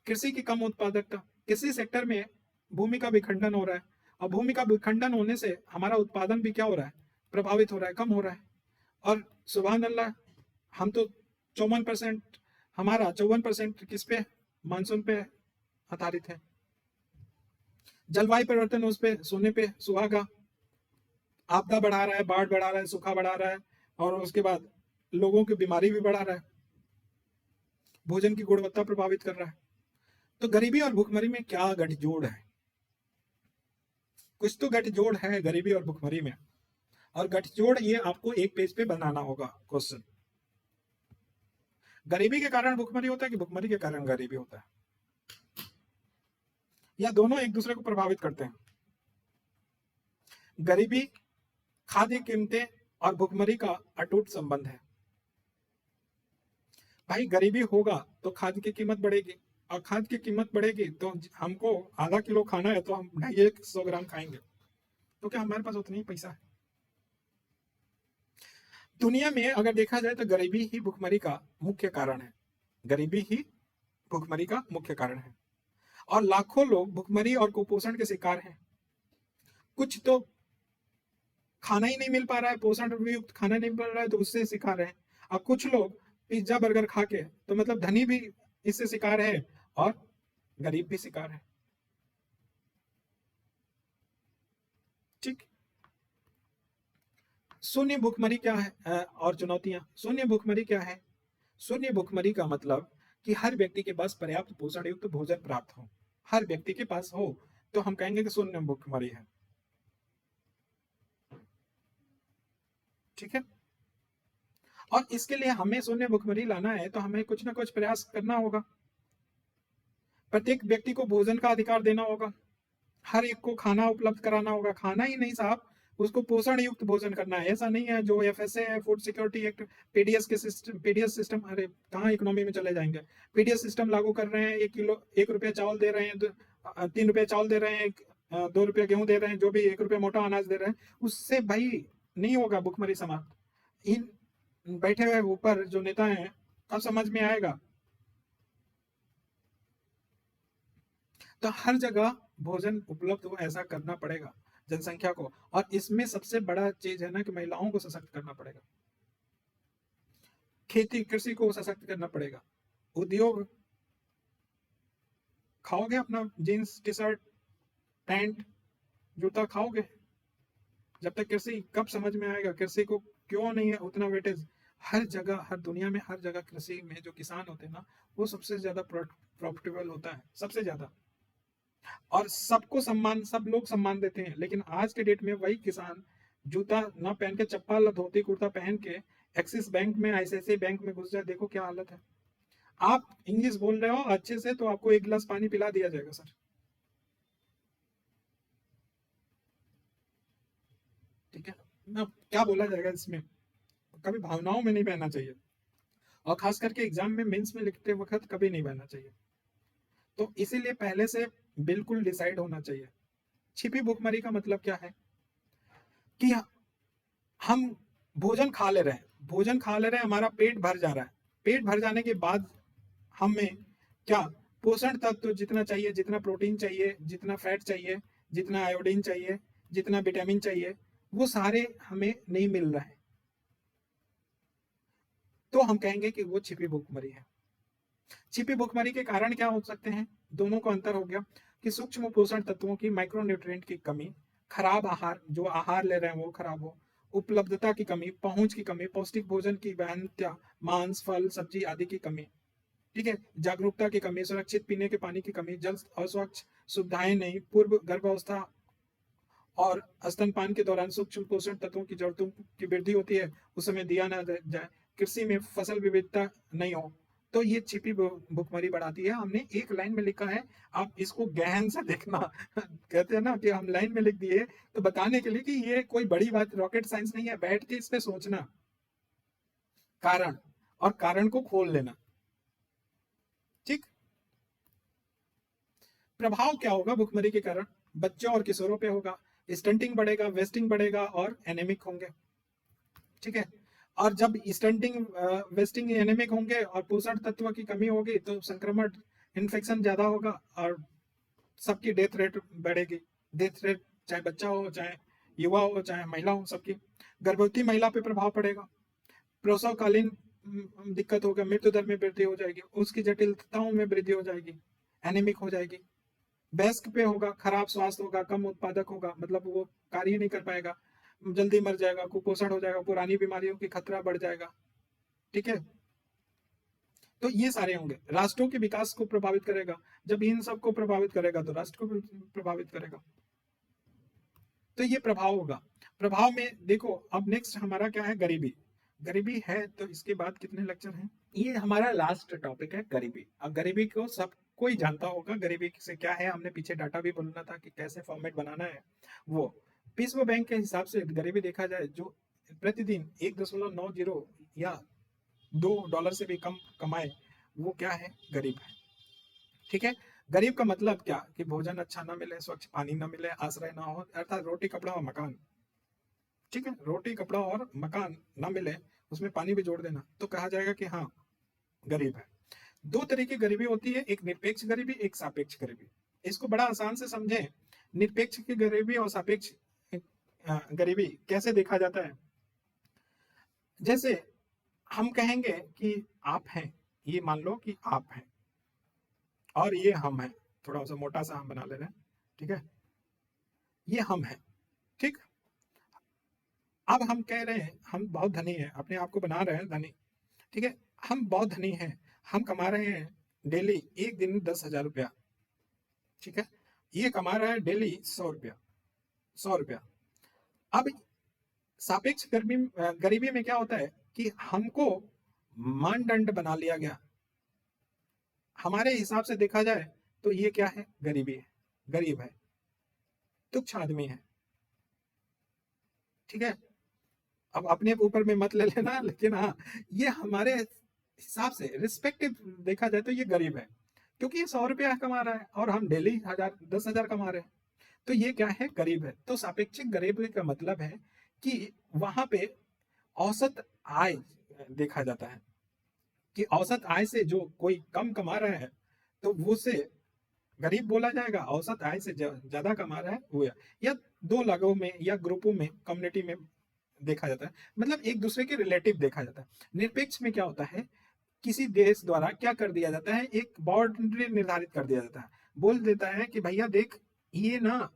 कृषि की कम उत्पादकता, कृषि सेक्टर में भूमि का विखंडन हो रहा है, और भूमि का विखंडन होने से हमारा उत्पादन भी क्या हो रहा है? प्रभावित हो रहा है, कम हो रहा है। और सुबहान अल्लाह, हम तो 54%, हमारा 54% किस पे? मानसून पे आधारित है। जलवायु परिवर्तन उस पे सोने पे सुहागा, आपदा बढ़ा रहा है, बाढ़ बढ़ा रहा है, सूखा बढ़ा रहा है, और उसके बाद लोगों की बीमारी भी बढ़ा रहा है, भोजन की गुणवत्ता प्रभावित कर रहा है। तो गरीबी और भुखमरी में क्या गठजोड़ है? कुछ तो गठजोड़ है गरीबी और भुखमरी में, और गठजोड़ ये आपको एक पेज पे बनाना होगा क्वेश्चन। गरीबी के कारण भुखमरी होता है कि भुखमरी के कारण गरीबी होता है, या दोनों एक दूसरे को प्रभावित करते हैं? गरीबी, खाद्य कीमतें और भुखमरी का अटूट संबंध है। भाई गरीबी होगा तो खाद्य की कीमत बढ़ेगी, और खाद्य की कीमत बढ़ेगी तो हमको आधा किलो खाना है तो हम 250 ग्राम खाएंगे, तो क्या हमारे पास उतना ही पैसा है? दुनिया में अगर देखा जाए तो गरीबी ही भुखमरी का मुख्य कारण है, गरीबी ही भुखमरी का मुख्य कारण है, और लाखों लोग भुखमरी और कुपोषण के शिकार हैं। कुछ तो खाना ही नहीं मिल पा रहा है, पोषण युक्त खाना नहीं मिल रहा है तो उससे शिकार है, और कुछ लोग पिज्जा बर्गर खा के, तो मतलब धनी भी इससे शिकार है और गरीब भी शिकार है। ठीक। शून्य भुखमरी क्या है और चुनौतियां? शून्य भुखमरी क्या है? शून्य भुखमरी का मतलब कि हर व्यक्ति के पास पर्याप्त पोषण युक्त भोजन प्राप्त हो, हर व्यक्ति के पास हो, तो हम कहेंगे कि शून्य भुखमरी है। ठीक है। और इसके लिए हमें शून्य भुखमरी लाना है तो हमें कुछ ना कुछ प्रयास करना होगा। प्रत्येक व्यक्ति को भोजन का अधिकार देना होगा, हर एक को खाना उपलब्ध कराना होगा। खाना ही नहीं साहब, उसको पोषण युक्त भोजन करना है। ऐसा नहीं है जो एफएसए है, फूड सिक्योरिटी एक्ट, पीडीएस के सिस्टम, पीडीएस सिस्टम, अरे कहाँ इकोनॉमी में चले जाएंगे। पीडीएस सिस्टम लागू कर रहे हैं, 1 किलो 1 रुपया चावल दे रहे हैं, 3 रुपया चावल दे रहे हैं, 2 रुपया गेहूं दे रहे हैं, जो भी 1 रुपया मोटा अनाज दे रहे हैं, उससे भाई नहीं होगा भुखमरी समाप्त। इन बैठे हुए ऊपर जो नेता हैं, कब समझ में आएगा? तो हर जगह भोजन उपलब्ध हो ऐसा करना पड़ेगा जनसंख्या को, और इसमें सबसे बड़ा चीज है ना कि महिलाओं को सशक्त करना पड़ेगा, खेती कृषि को सशक्त करना पड़ेगा। उद्योग, खाओगे अपना जीन्स टी शर्ट पैंट जूता खाओगे, जब तक कृषि, कब समझ में आएगा कृषि को क्यों नहीं है उतना वेटेज? हर जगह, हर दुनिया में हर जगह कृषि में जो किसान होते हैं ना, वो सबसे ज्यादा प्रॉफिटेबल होता है, सबसे ज्यादा, और सबको सम्मान, सब लोग सम्मान देते हैं। लेकिन आज के डेट में वही किसान जूता ना पहन के, चप्पल धोती कुर्ता पहन के एक्सिस बैंक में, आईसीआईसीआई बैंक में घुस जाए, देखो क्या हालत है। आप इंग्लिश बोल रहे हो अच्छे से तो आपको 1 गिलास पानी पिला दिया जाएगा सर। ठीक है ना, क्या बोला जाएगा इसमें? कभी भावनाओं में नहीं बहना चाहिए, और खास करके एग्जाम में, मेंस में लिखते वक्त कभी नहीं बहना चाहिए। तो इसीलिए पहले से बिल्कुल डिसाइड होना चाहिए। छिपी भुखमरी का मतलब क्या है कि हम भोजन खा ले रहे हैं, भोजन खा ले रहे हैं, हमारा पेट भर जा रहा है, पेट भर जाने के बाद हमें क्या पोषण तत्व जितना चाहिए, जितना प्रोटीन चाहिए, जितना फैट चाहिए, जितना आयोडीन चाहिए, जितना विटामिन चाहिए, वो सारे हमें नहीं मिल रहा है, तो हम कहेंगे कि वो छिपी भुखमरी है। छिपी भुखमरी के कारण क्या हो सकते हैं? दोनों को अंतर हो गया कि सूक्ष्म पोषण तत्वों की, माइक्रोन्यूट्रिएंट की कमी, खराब आहार, जो आहार ले रहे हैं वो खराब हो, उपलब्धता की कमी, पहुंच की कमी, पौष्टिक भोजन की वहनता, मांस फल सब्जी आदि की कमी, ठीक है, जागरूकता की कमी, सुरक्षित पीने के पानी की कमी, जल अस्वच्छ सुविधाएं नहीं, पूर्व गर्भावस्था और स्तनपान के दौरान सूक्ष्म पोषण तत्वों की जरूरतों की वृद्धि होती है, उस समय दिया ना जाए, कृषि में फसल विविधता नहीं हो, तो ये छिपी भुखमरी बढ़ाती है। हमने एक लाइन में लिखा है, आप इसको गहन से देखना। कहते हैं ना कि हम लाइन में लिख दिए तो बताने के लिए कि ये कोई बड़ी बात, रॉकेट साइंस नहीं है, बैठ के इस पे सोचना, कारण और कारण को खोल लेना। ठीक। प्रभाव क्या होगा भुखमरी के कारण? बच्चों और किशोरों पे होगा, स्टंटिंग बढ़ेगा, वेस्टिंग बढ़ेगा और एनेमिक होंगे। ठीक है। और जब स्टंटिंग वेस्टिंग एनेमिक होंगे और पोषण तत्व की कमी होगी तो संक्रमण, इन्फेक्शन ज्यादा होगा और सबकी डेथ रेट बढ़ेगी। डेथ रेट, चाहे बच्चा हो, चाहे युवा हो, चाहे महिला हो, सबकी। गर्भवती महिला पे प्रभाव पड़ेगा, प्रसवकालीन दिक्कत होगा, मृत्यु दर में वृद्धि हो जाएगी, उसकी जटिलताओं में वृद्धि हो जाएगी, एनेमिक हो जाएगी। वयस्क पे होगा, खराब स्वास्थ्य होगा, कम उत्पादक होगा, मतलब वो कार्य नहीं कर पाएगा, जल्दी मर जाएगा, कुपोषण हो जाएगा, पुरानी बीमारियों की खतरा बढ़ जाएगा। ठीक है, तो ये सारे होंगे। राष्ट्रों के विकास को प्रभावित करेगा, जब इन सबको प्रभावित करेगा तो राष्ट्र को भी प्रभावित करेगा। तो ये प्रभाव होगा। प्रभाव में देखो, अब नेक्स्ट हमारा क्या है, गरीबी। गरीबी है तो इसके बाद कितने लेक्चर हैं, ये हमारा लास्ट टॉपिक है गरीबी। अब गरीबी को सब कोई जानता होगा, गरीबी से क्या है, हमने पीछे डाटा भी बोलना था कि कैसे फॉर्मेट बनाना है। वो विश्व बैंक के हिसाब से गरीबी देखा जाए, जो प्रतिदिन 1.90 या $2 से भी कम कमाए, वो क्या है, गरीब है। ठीक है, गरीब का मतलब क्या, कि भोजन अच्छा ना मिले, स्वच्छ पानी ना मिले, आश्रय ना हो, अर्थात रोटी कपड़ा और मकान। ठीक है, रोटी कपड़ा और मकान ना मिले, उसमें पानी भी जोड़ देना, तो कहा जाएगा कि हाँ गरीब है। दो तरह की गरीबी होती है, एक निरपेक्ष गरीबी, एक सापेक्ष गरीबी। इसको बड़ा आसान से समझें, निरपेक्ष की गरीबी और सापेक्ष गरीबी कैसे देखा जाता है। जैसे हम कहेंगे कि आप हैं, ये मान लो कि आप हैं और ये हम हैं, थोड़ा सा मोटा सा हम बना ले रहे हैं। ठीक है, ये हम हैं। ठीक, अब हम कह रहे हैं हम बहुत धनी हैं, अपने आप को बना रहे हैं धनी। ठीक है, हम बहुत धनी हैं, हम कमा रहे हैं डेली एक दिन 10,000 रुपया। ठीक है, ये कमा रहा है डेली 100 रुपया, 100 रुपया। अब सापेक्ष गरीबी, गरीबी में क्या होता है कि हमको मानदंड बना लिया गया, हमारे हिसाब से देखा जाए तो ये क्या है, गरीबी है, गरीब है, तुच्छ आदमी है। ठीक है, अब अपने ऊपर में मत ले लेना, लेकिन हाँ, ये हमारे हिसाब से रिस्पेक्टिव देखा जाए तो ये गरीब है, क्योंकि ये 100 रुपया कमा रहा है और हम डेली 10,000 कमा रहे हैं, तो ये क्या है, गरीब है। तो सापेक्षिक गरीबी का मतलब है कि वहां पे औसत आय देखा जाता है, कि औसत आय से जो कोई कम कमा रहा है तो वो से गरीब बोला जाएगा, औसत आय से ज्यादा कमा रहा है वो, या दो लोगों में या ग्रुपों में, कम्युनिटी में देखा जाता है, मतलब एक दूसरे के रिलेटिव देखा जाता है। निरपेक्ष में क्या होता है, किसी देश द्वारा क्या कर दिया जाता है, एक बाउंड्री निर्धारित कर दिया जाता है, बोल देता है कि भैया देख, ये ना,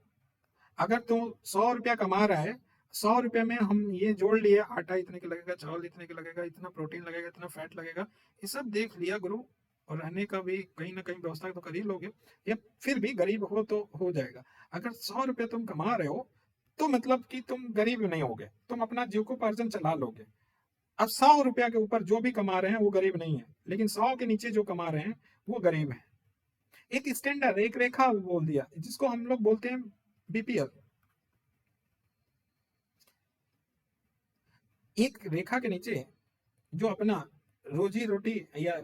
अगर तू 100 रुपया कमा रहा है, 100 रुपया में हम ये जोड़ लिए, आटा इतने का लगेगा, चावल इतने का लगेगा, इतना प्रोटीन लगेगा, इतना फैट लगेगा, ये सब देख लिया गुरु, और रहने का भी कहीं ना कहीं व्यवस्था तो कर ही लोगे, या फिर भी गरीब हो तो हो जाएगा। अगर 100 रुपया तुम कमा रहे हो तो मतलब कि तुम गरीब नहीं होगे, तुम अपना जीविकोपार्जन चला लोगे। अब 100 रुपया के ऊपर जो भी कमा रहे हैं वो गरीब नहीं है, लेकिन 100 के नीचे जो कमा रहे हैं वो गरीब है। एक स्टैंडर्ड, एक रेखा बोल दिया, जिसको हम लोग बोलते हैं बीपीएल। एक रेखा के नीचे जो अपना रोजी रोटी या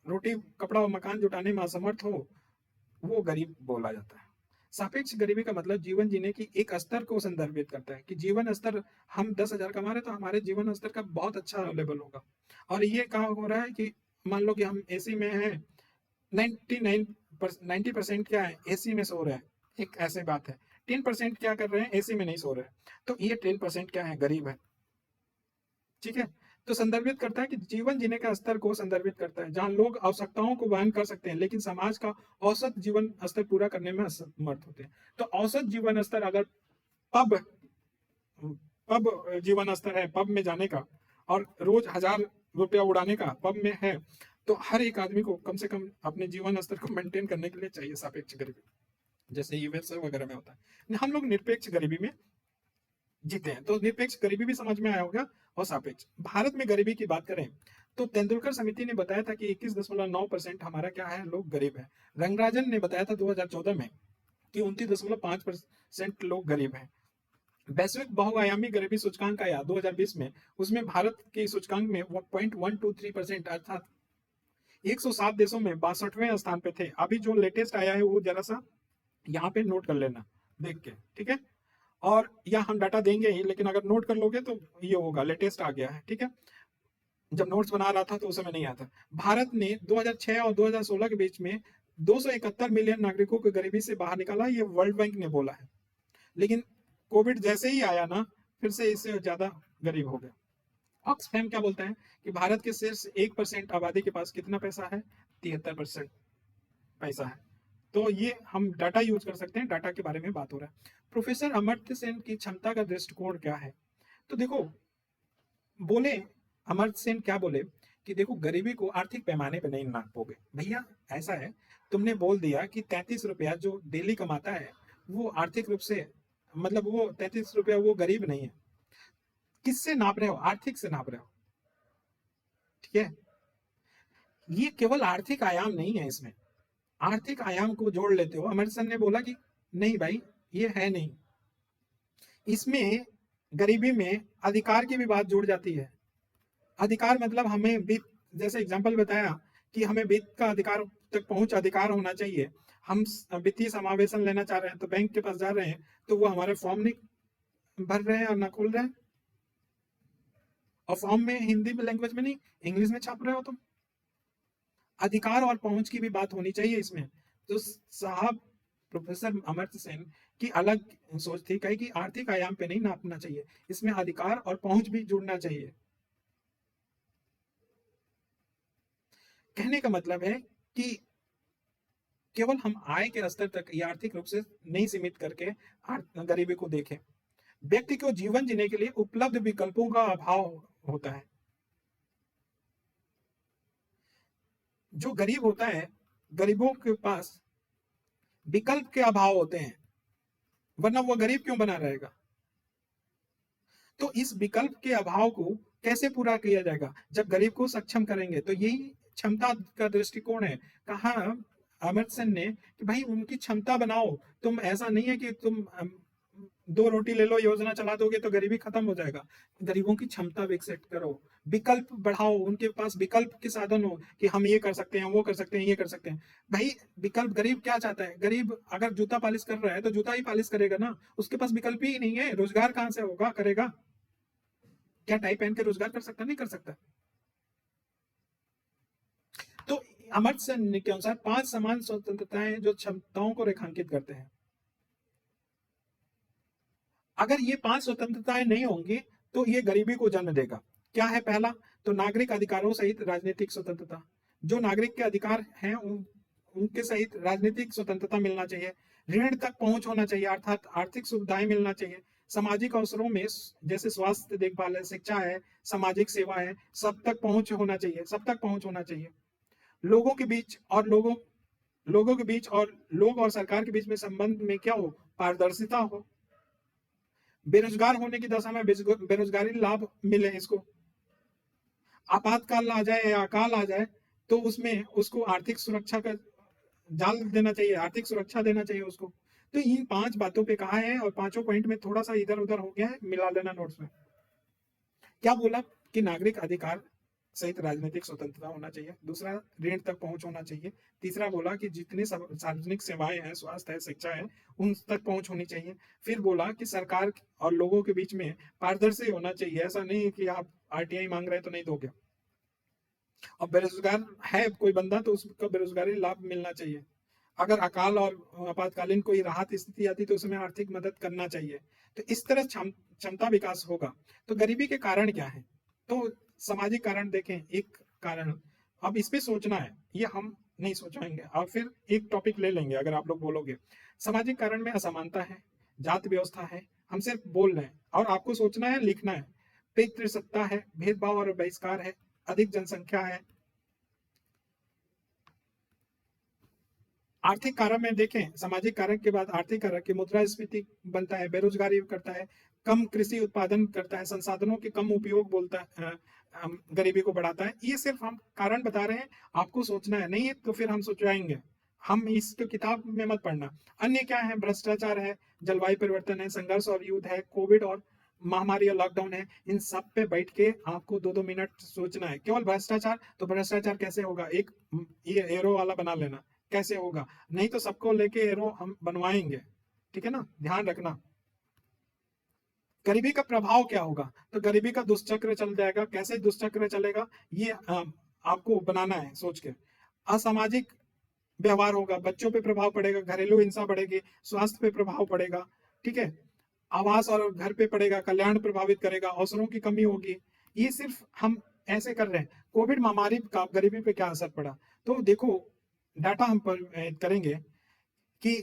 रोटी कपड़ा और मकान जुटाने में असमर्थ हो, वो गरीब बोला जाता है। सापेक्ष गरीबी का मतलब जीवन जीने की एक स्तर को संदर्भित करता है, कि जीवन स्तर, हम 10,000 कमा रहे तो हमारे जीवन स्तर का बहुत अच्छा लेवल होगा। और ये कहा हो रहा है कि मान लो कि हम एसी में हैं, 90% क्या है, एसी में सो रहे हैं, एक ऐसे बात है। 10% क्या कर रहे हैं, एसी में नहीं सो रहे हैं, तो ये 10% क्या है, गरीब है। ठीक है, तो संदर्भित करता है कि जीवन जीने का स्तर को संदर्भित करता है, जहां लोग आवश्यकताओं को वहन कर सकते हैं लेकिन समाज का औसत जीवन स्तर पूरा करने में असमर्थ होते हैं। तो औसत जीवन स्तर, अगर पब पब जीवन स्तर है, पब में जाने का, और रोज 1,000 रुपया उड़ाने का पब में है, तो हर एक आदमी को कम से कम अपने जीवन स्तर को मेंटेन करने के लिए चाहिए सापेक्ष गरीबी, जैसे यूएस वगैरह में होता है। हम लोग निरपेक्ष गरीबी में जीते हैं, तो निरपेक्ष गरीबी भी समझ में आया होगा। और सापेक्ष, भारत में गरीबी की बात करें तो तेंदुलकर समिति ने बताया था कि 21.9% हमारा क्या है, लोग गरीब हैं। रंगराजन ने बताया था 2014 में कि 29.5% लोग गरीब हैं। वैश्विक बहुआयामी गरीबी सूचकांक आया 2020 में, उसमें भारत के सूचकांक में 0.123%, अर्थात 107 देशों में 62वें स्थान पे थे। अभी जो लेटेस्ट आया है वो जरा सा यहाँ पे नोट कर लेना देख के, ठीक है। और या हम डाटा देंगे ही, लेकिन अगर नोट कर लोगे तो ये होगा, लेटेस्ट आ गया है, ठीक है। जब नोट्स बना रहा था तो उस समय नहीं आता। भारत ने 2006 और 2016 के बीच में 271 मिलियन नागरिकों को गरीबी से बाहर निकाला, ये वर्ल्ड बैंक ने बोला है। लेकिन कोविड जैसे ही आया ना, फिर से इससे ज्यादा गरीब हो गए। ऑक्सफैम क्या बोलता है कि भारत के सिर्फ 1% आबादी के पास कितना पैसा है, 73% पैसा है। तो ये हम डाटा यूज कर सकते हैं, डाटा के बारे में बात हो रहा है। प्रोफेसर अमर्त्य सेन की क्षमता का दृष्टिकोण क्या है? तो देखो, बोले अमर्त्य सेन क्या बोले कि देखो, गरीबी को आर्थिक पैमाने पे नहीं नापोगे भैया। ऐसा है, तुमने बोल दिया कि 33 रुपया जो डेली कमाता है वो आर्थिक रूप से, मतलब वो 33 रुपया वो गरीब नहीं है। किससे नाप रहे हो? आर्थिक से नाप रहे हो, ठीक है। ये केवल आर्थिक आयाम नहीं है, इसमें आर्थिक आयाम को जोड़ लेते हो। अमरसन ने बोला कि नहीं भाई, ये है नहीं, इसमें गरीबी में अधिकार की भी बात जुड़ जाती है। अधिकार मतलब हमें वित्त, जैसे एग्जांपल बताया कि हमें वित्त का अधिकार तक पहुंच अधिकार होना चाहिए। हम वित्तीय समावेशन लेना चाह रहे हैं तो बैंक के पास जा रहे हैं, तो वो हमारे फॉर्म नहीं भर रहे हैं और ना खोल रहे हैं, और फॉर्म में हिंदी में लैंग्वेज में नहीं, इंग्लिश में छाप रहे हो तुम। अधिकार और पहुंच की भी बात होनी चाहिए इसमें। तो साहब, प्रोफेसर अमर्त्य सेन की अलग सोच थी, कही कि आर्थिक आयाम पे नहीं नापना चाहिए, इसमें अधिकार और पहुंच भी जुड़ना चाहिए। कहने का मतलब है कि केवल हम आय के स्तर तक या आर्थिक रूप से नहीं सीमित करके गरीबी को देखें। व्यक्ति को जीवन जीने के लिए उपलब्ध विकल्पों का अभाव होता है। जो गरीब होता है, गरीबों के पास विकल्प के अभाव होते हैं, वरना वो गरीब क्यों बना रहेगा? तो इस विकल्प के अभाव को कैसे पूरा किया जाएगा? जब गरीब को सक्षम करेंगे, तो यही क्षमता का दृष्टिकोण है। कहा अमर्त्य ने कि भाई उनकी क्षमता बनाओ। तुम ऐसा नहीं है कि तुम 2 रोटी ले लो योजना चला दोगे तो गरीबी खत्म हो जाएगा। गरीबों की क्षमता विकसित करो, विकल्प बढ़ाओ, उनके पास विकल्प के साधन हो कि हम ये कर सकते हैं, वो कर सकते हैं, ये कर सकते हैं। भाई विकल्प, गरीब क्या चाहता है? गरीब अगर जूता पालिश कर रहा है तो जूता ही पालिश करेगा ना, उसके पास विकल्प ही नहीं है। रोजगार कहां से होगा, करेगा क्या? टाई पहन के रोजगार कर सकता? नहीं कर सकता। तो अमर्त्य सेन के अनुसार 5 समान स्वतंत्रताएं जो क्षमताओं को रेखांकित करते हैं। अगर ये 5 स्वतंत्रताएं नहीं होंगी तो ये गरीबी को जन्म देगा। क्या है? पहला तो नागरिक अधिकारों सहित राजनीतिक स्वतंत्रता। जो नागरिक के अधिकार हैं उनके सहित राजनीतिक स्वतंत्रता मिलना चाहिए। ऋण तक पहुंच होना चाहिए, अर्थात आर्थिक सुविधाएं मिलना चाहिए। सामाजिक अवसरों में जैसे स्वास्थ्य देखभाल है, शिक्षा है, सामाजिक सेवा है, सब तक पहुंच होना चाहिए, सब तक पहुंच होना चाहिए। लोगों के बीच और लोगों के बीच और लोग और सरकार के बीच में संबंध में क्या हो? पारदर्शिता हो। बेरोजगार होने की दशा में बेरोजगारी लाभ मिले इसको। आपातकाल आ जाए या अकाल आ जाए तो उसमें उसको आर्थिक सुरक्षा का जाल देना चाहिए, आर्थिक सुरक्षा देना चाहिए उसको। तो इन 5 बातों पे कहा है, और पांचों पॉइंट में थोड़ा सा इधर उधर हो गया है, मिला लेना नोट्स में। क्या बोला कि नागरिक अधिकार सहित राजनीतिक स्वतंत्रता होना चाहिए। दूसरा, ऋण तक पहुंच होना चाहिए। तीसरा बोला कि जितनी सार्वजनिक सेवाएं हैं, स्वास्थ्य है, शिक्षा है, उन तक पहुंच होनी चाहिए। फिर बोला कि सरकार और लोगों के बीच में पारदर्शी होना चाहिए। ऐसा नहीं कि आप आरटीआई मांग रहे हैं तो नहीं दोगे। और बेरोजगार है कोई बंदा तो उसको बेरोजगारी लाभ मिलना चाहिए। अगर अकाल और आपातकालीन कोई राहत स्थिति आती तो उसमें आर्थिक मदद करना चाहिए। तो इस तरह क्षमता विकास होगा। तो गरीबी के कारण क्या है? तो सामाजिक कारण देखें, एक कारण अब इस पे सोचना है, ये हम नहीं सोचेंगे और फिर एक टॉपिक ले लेंगे अगर आप लोग बोलोगे। सामाजिक कारण में असमानता है, जाति व्यवस्था है, हम सिर्फ बोल रहे हैं और आपको सोचना है, लिखना है। पितृसत्ता है, भेदभाव और बहिष्कार है, अधिक जनसंख्या है। आर्थिक कारण में देखें, सामाजिक कारण के बाद आर्थिक कारक की मुद्रास्फीति बनता है, बेरोजगारी करता है, कम कृषि उत्पादन करता है, संसाधनों के कम उपयोग बोलता है, गरीबी को बढ़ाता है। ये सिर्फ हम कारण बता रहे हैं, आपको सोचना है, नहीं है तो फिर हम सोचाएंगे। हम इसको किताब में मत पढ़ना। अन्य क्या है? भ्रष्टाचार है, जलवायु परिवर्तन है, संघर्ष और युद्ध है, कोविड और महामारी और लॉकडाउन है। इन सब पे बैठ के आपको 2-2 मिनट सोचना है। केवल भ्रष्टाचार, तो भ्रष्टाचार कैसे होगा? एक ये एरो वाला बना लेना, कैसे होगा? नहीं तो सबको लेके एरो हम बनवाएंगे, ठीक है ना? ध्यान रखना। गरीबी का प्रभाव क्या होगा? तो गरीबी का दुष्चक्र चल जाएगा। कैसे दुष्चक्र चलेगा ये आपको बनाना है सोच के। असामाजिक व्यवहार होगा, बच्चों पे प्रभाव पड़ेगा, घरेलू हिंसा बढ़ेगी, स्वास्थ्य पे प्रभाव पड़ेगा, ठीक है, आवास और घर पे पड़ेगा, कल्याण प्रभावित करेगा, अवसरों की कमी होगी। ये सिर्फ हम ऐसे कर रहे हैं। कोविड महामारी का गरीबी पे क्या असर पड़ा? तो देखो, डाटा हम पर करेंगे कि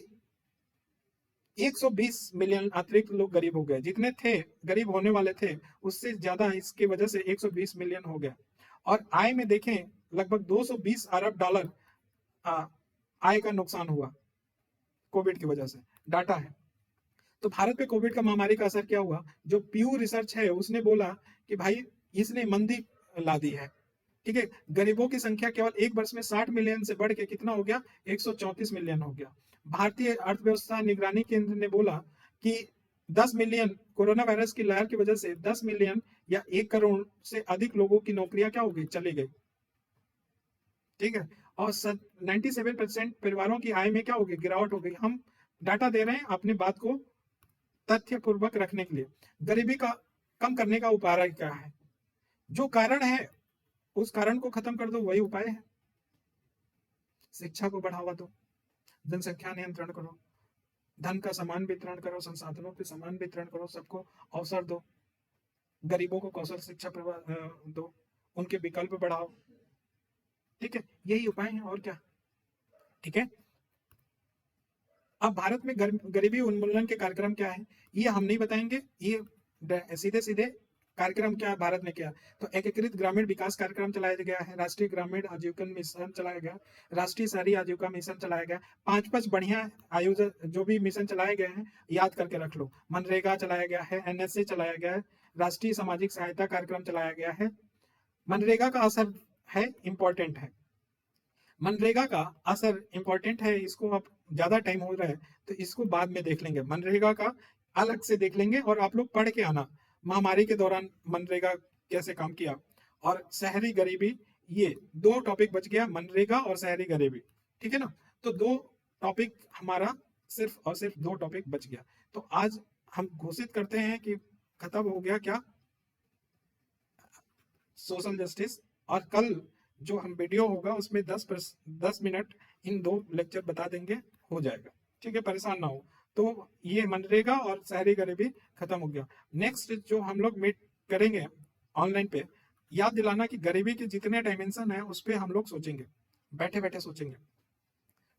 120 मिलियन अतिरिक्त लोग गरीब हो गए, जितने थे गरीब होने वाले थे उससे ज्यादा इसकी वजह से 120 मिलियन हो गया। और आय में देखें लगभग 220 अरब डॉलर आय का नुकसान हुआ कोविड की वजह से, डाटा है। तो भारत पे कोविड का महामारी का असर क्या हुआ? जो प्यू रिसर्च है उसने बोला कि भाई इसने मंदी ला दी है। ठीक है, गरीबों की संख्या केवल एक वर्ष में 60 मिलियन से बढ़ के कितना हो गया? 134 मिलियन हो गया। भारतीय अर्थव्यवस्था निगरानी केंद्र ने बोला कि 10 मिलियन कोरोना वायरस की लहर की वजह से 10 मिलियन या 1 करोड़ से अधिक लोगों की नौकरियां क्या हो गई? चली गई। ठीक है, और 97% परिवारों की आय में क्या हो गई? गिरावट हो गई। हम डाटा दे रहे हैं अपनी बात को तथ्य पूर्वक रखने के लिए। गरीबी का कम करने का उपाय क्या है? जो कारण है उस कारण को खत्म कर दो, वही उपाय है। शिक्षा को बढ़ावा दो, जनसंख्या नियंत्रण करो, धन का समान वितरण करो, संसाधनों पे समान वितरण करो, सबको अवसर दो, गरीबों को कौशल शिक्षा दो, उनके विकल्प बढ़ाओ। ठीक है, यही उपाय है और क्या। ठीक है, अब भारत में गरीबी उन्मूलन के कार्यक्रम क्या है ये हम नहीं बताएंगे, ये सीधे सीधे कार्यक्रम क्या है भारत में क्या। तो एकीकृत ग्रामीण विकास कार्यक्रम चलाया गया है, राष्ट्रीय ग्रामीण आजीविका मिशन चलाया गया, राष्ट्रीय शहरी आजीविका मिशन चलाया गया। 5 बढ़िया आयोजन जो भी मिशन चलाए गए हैं याद करके रख लो। मनरेगा चलाया गया है, NSA चलाया गया है, राष्ट्रीय सामाजिक सहायता कार्यक्रम चलाया गया है। मनरेगा का असर है इंपॉर्टेंट है, मनरेगा का असर इंपॉर्टेंट है, इसको अब ज्यादा टाइम हो रहा है तो इसको बाद में देख लेंगे, मनरेगा का अलग से देख लेंगे। और आप लोग पढ़ के आना महामारी के दौरान मनरेगा कैसे काम किया। और शहरी गरीबी, ये 2 टॉपिक बच गया, मनरेगा और शहरी गरीबी। ठीक है ना, तो 2 टॉपिक हमारा सिर्फ और सिर्फ 2 टॉपिक बच गया। तो आज हम घोषित करते हैं कि खत्म हो गया क्या? Social justice. और कल जो हम वीडियो होगा उसमें 10 मिनट इन 2 लेक्चर बता देंगे, हो जाएगा। ठीक है, परेशान ना हो। तो ये मनरेगा और शहरी गरीबी खत्म हो गया। नेक्स्ट जो हम लोग मीट करेंगे ऑनलाइन पे, याद दिलाना कि गरीबी के जितने डायमेंशन है उस पर हम लोग सोचेंगे, बैठे बैठे सोचेंगे।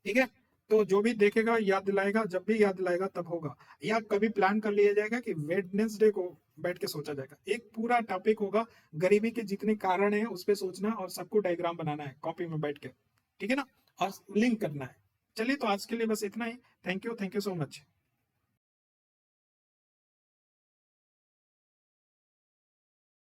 ठीक है, तो जो भी देखेगा याद दिलाएगा, जब भी याद दिलाएगा तब होगा। या कभी प्लान कर लिया जाएगा कि वेडनेसडे को बैठ के सोचा जाएगा, एक पूरा टॉपिक होगा गरीबी के जितने कारण हैं उस पर सोचना और सबको डायग्राम बनाना है कॉपी में बैठ के। ठीक है ना, और लिंक करना है। चलिए, तो आज के लिए बस इतना ही। Thank you so much.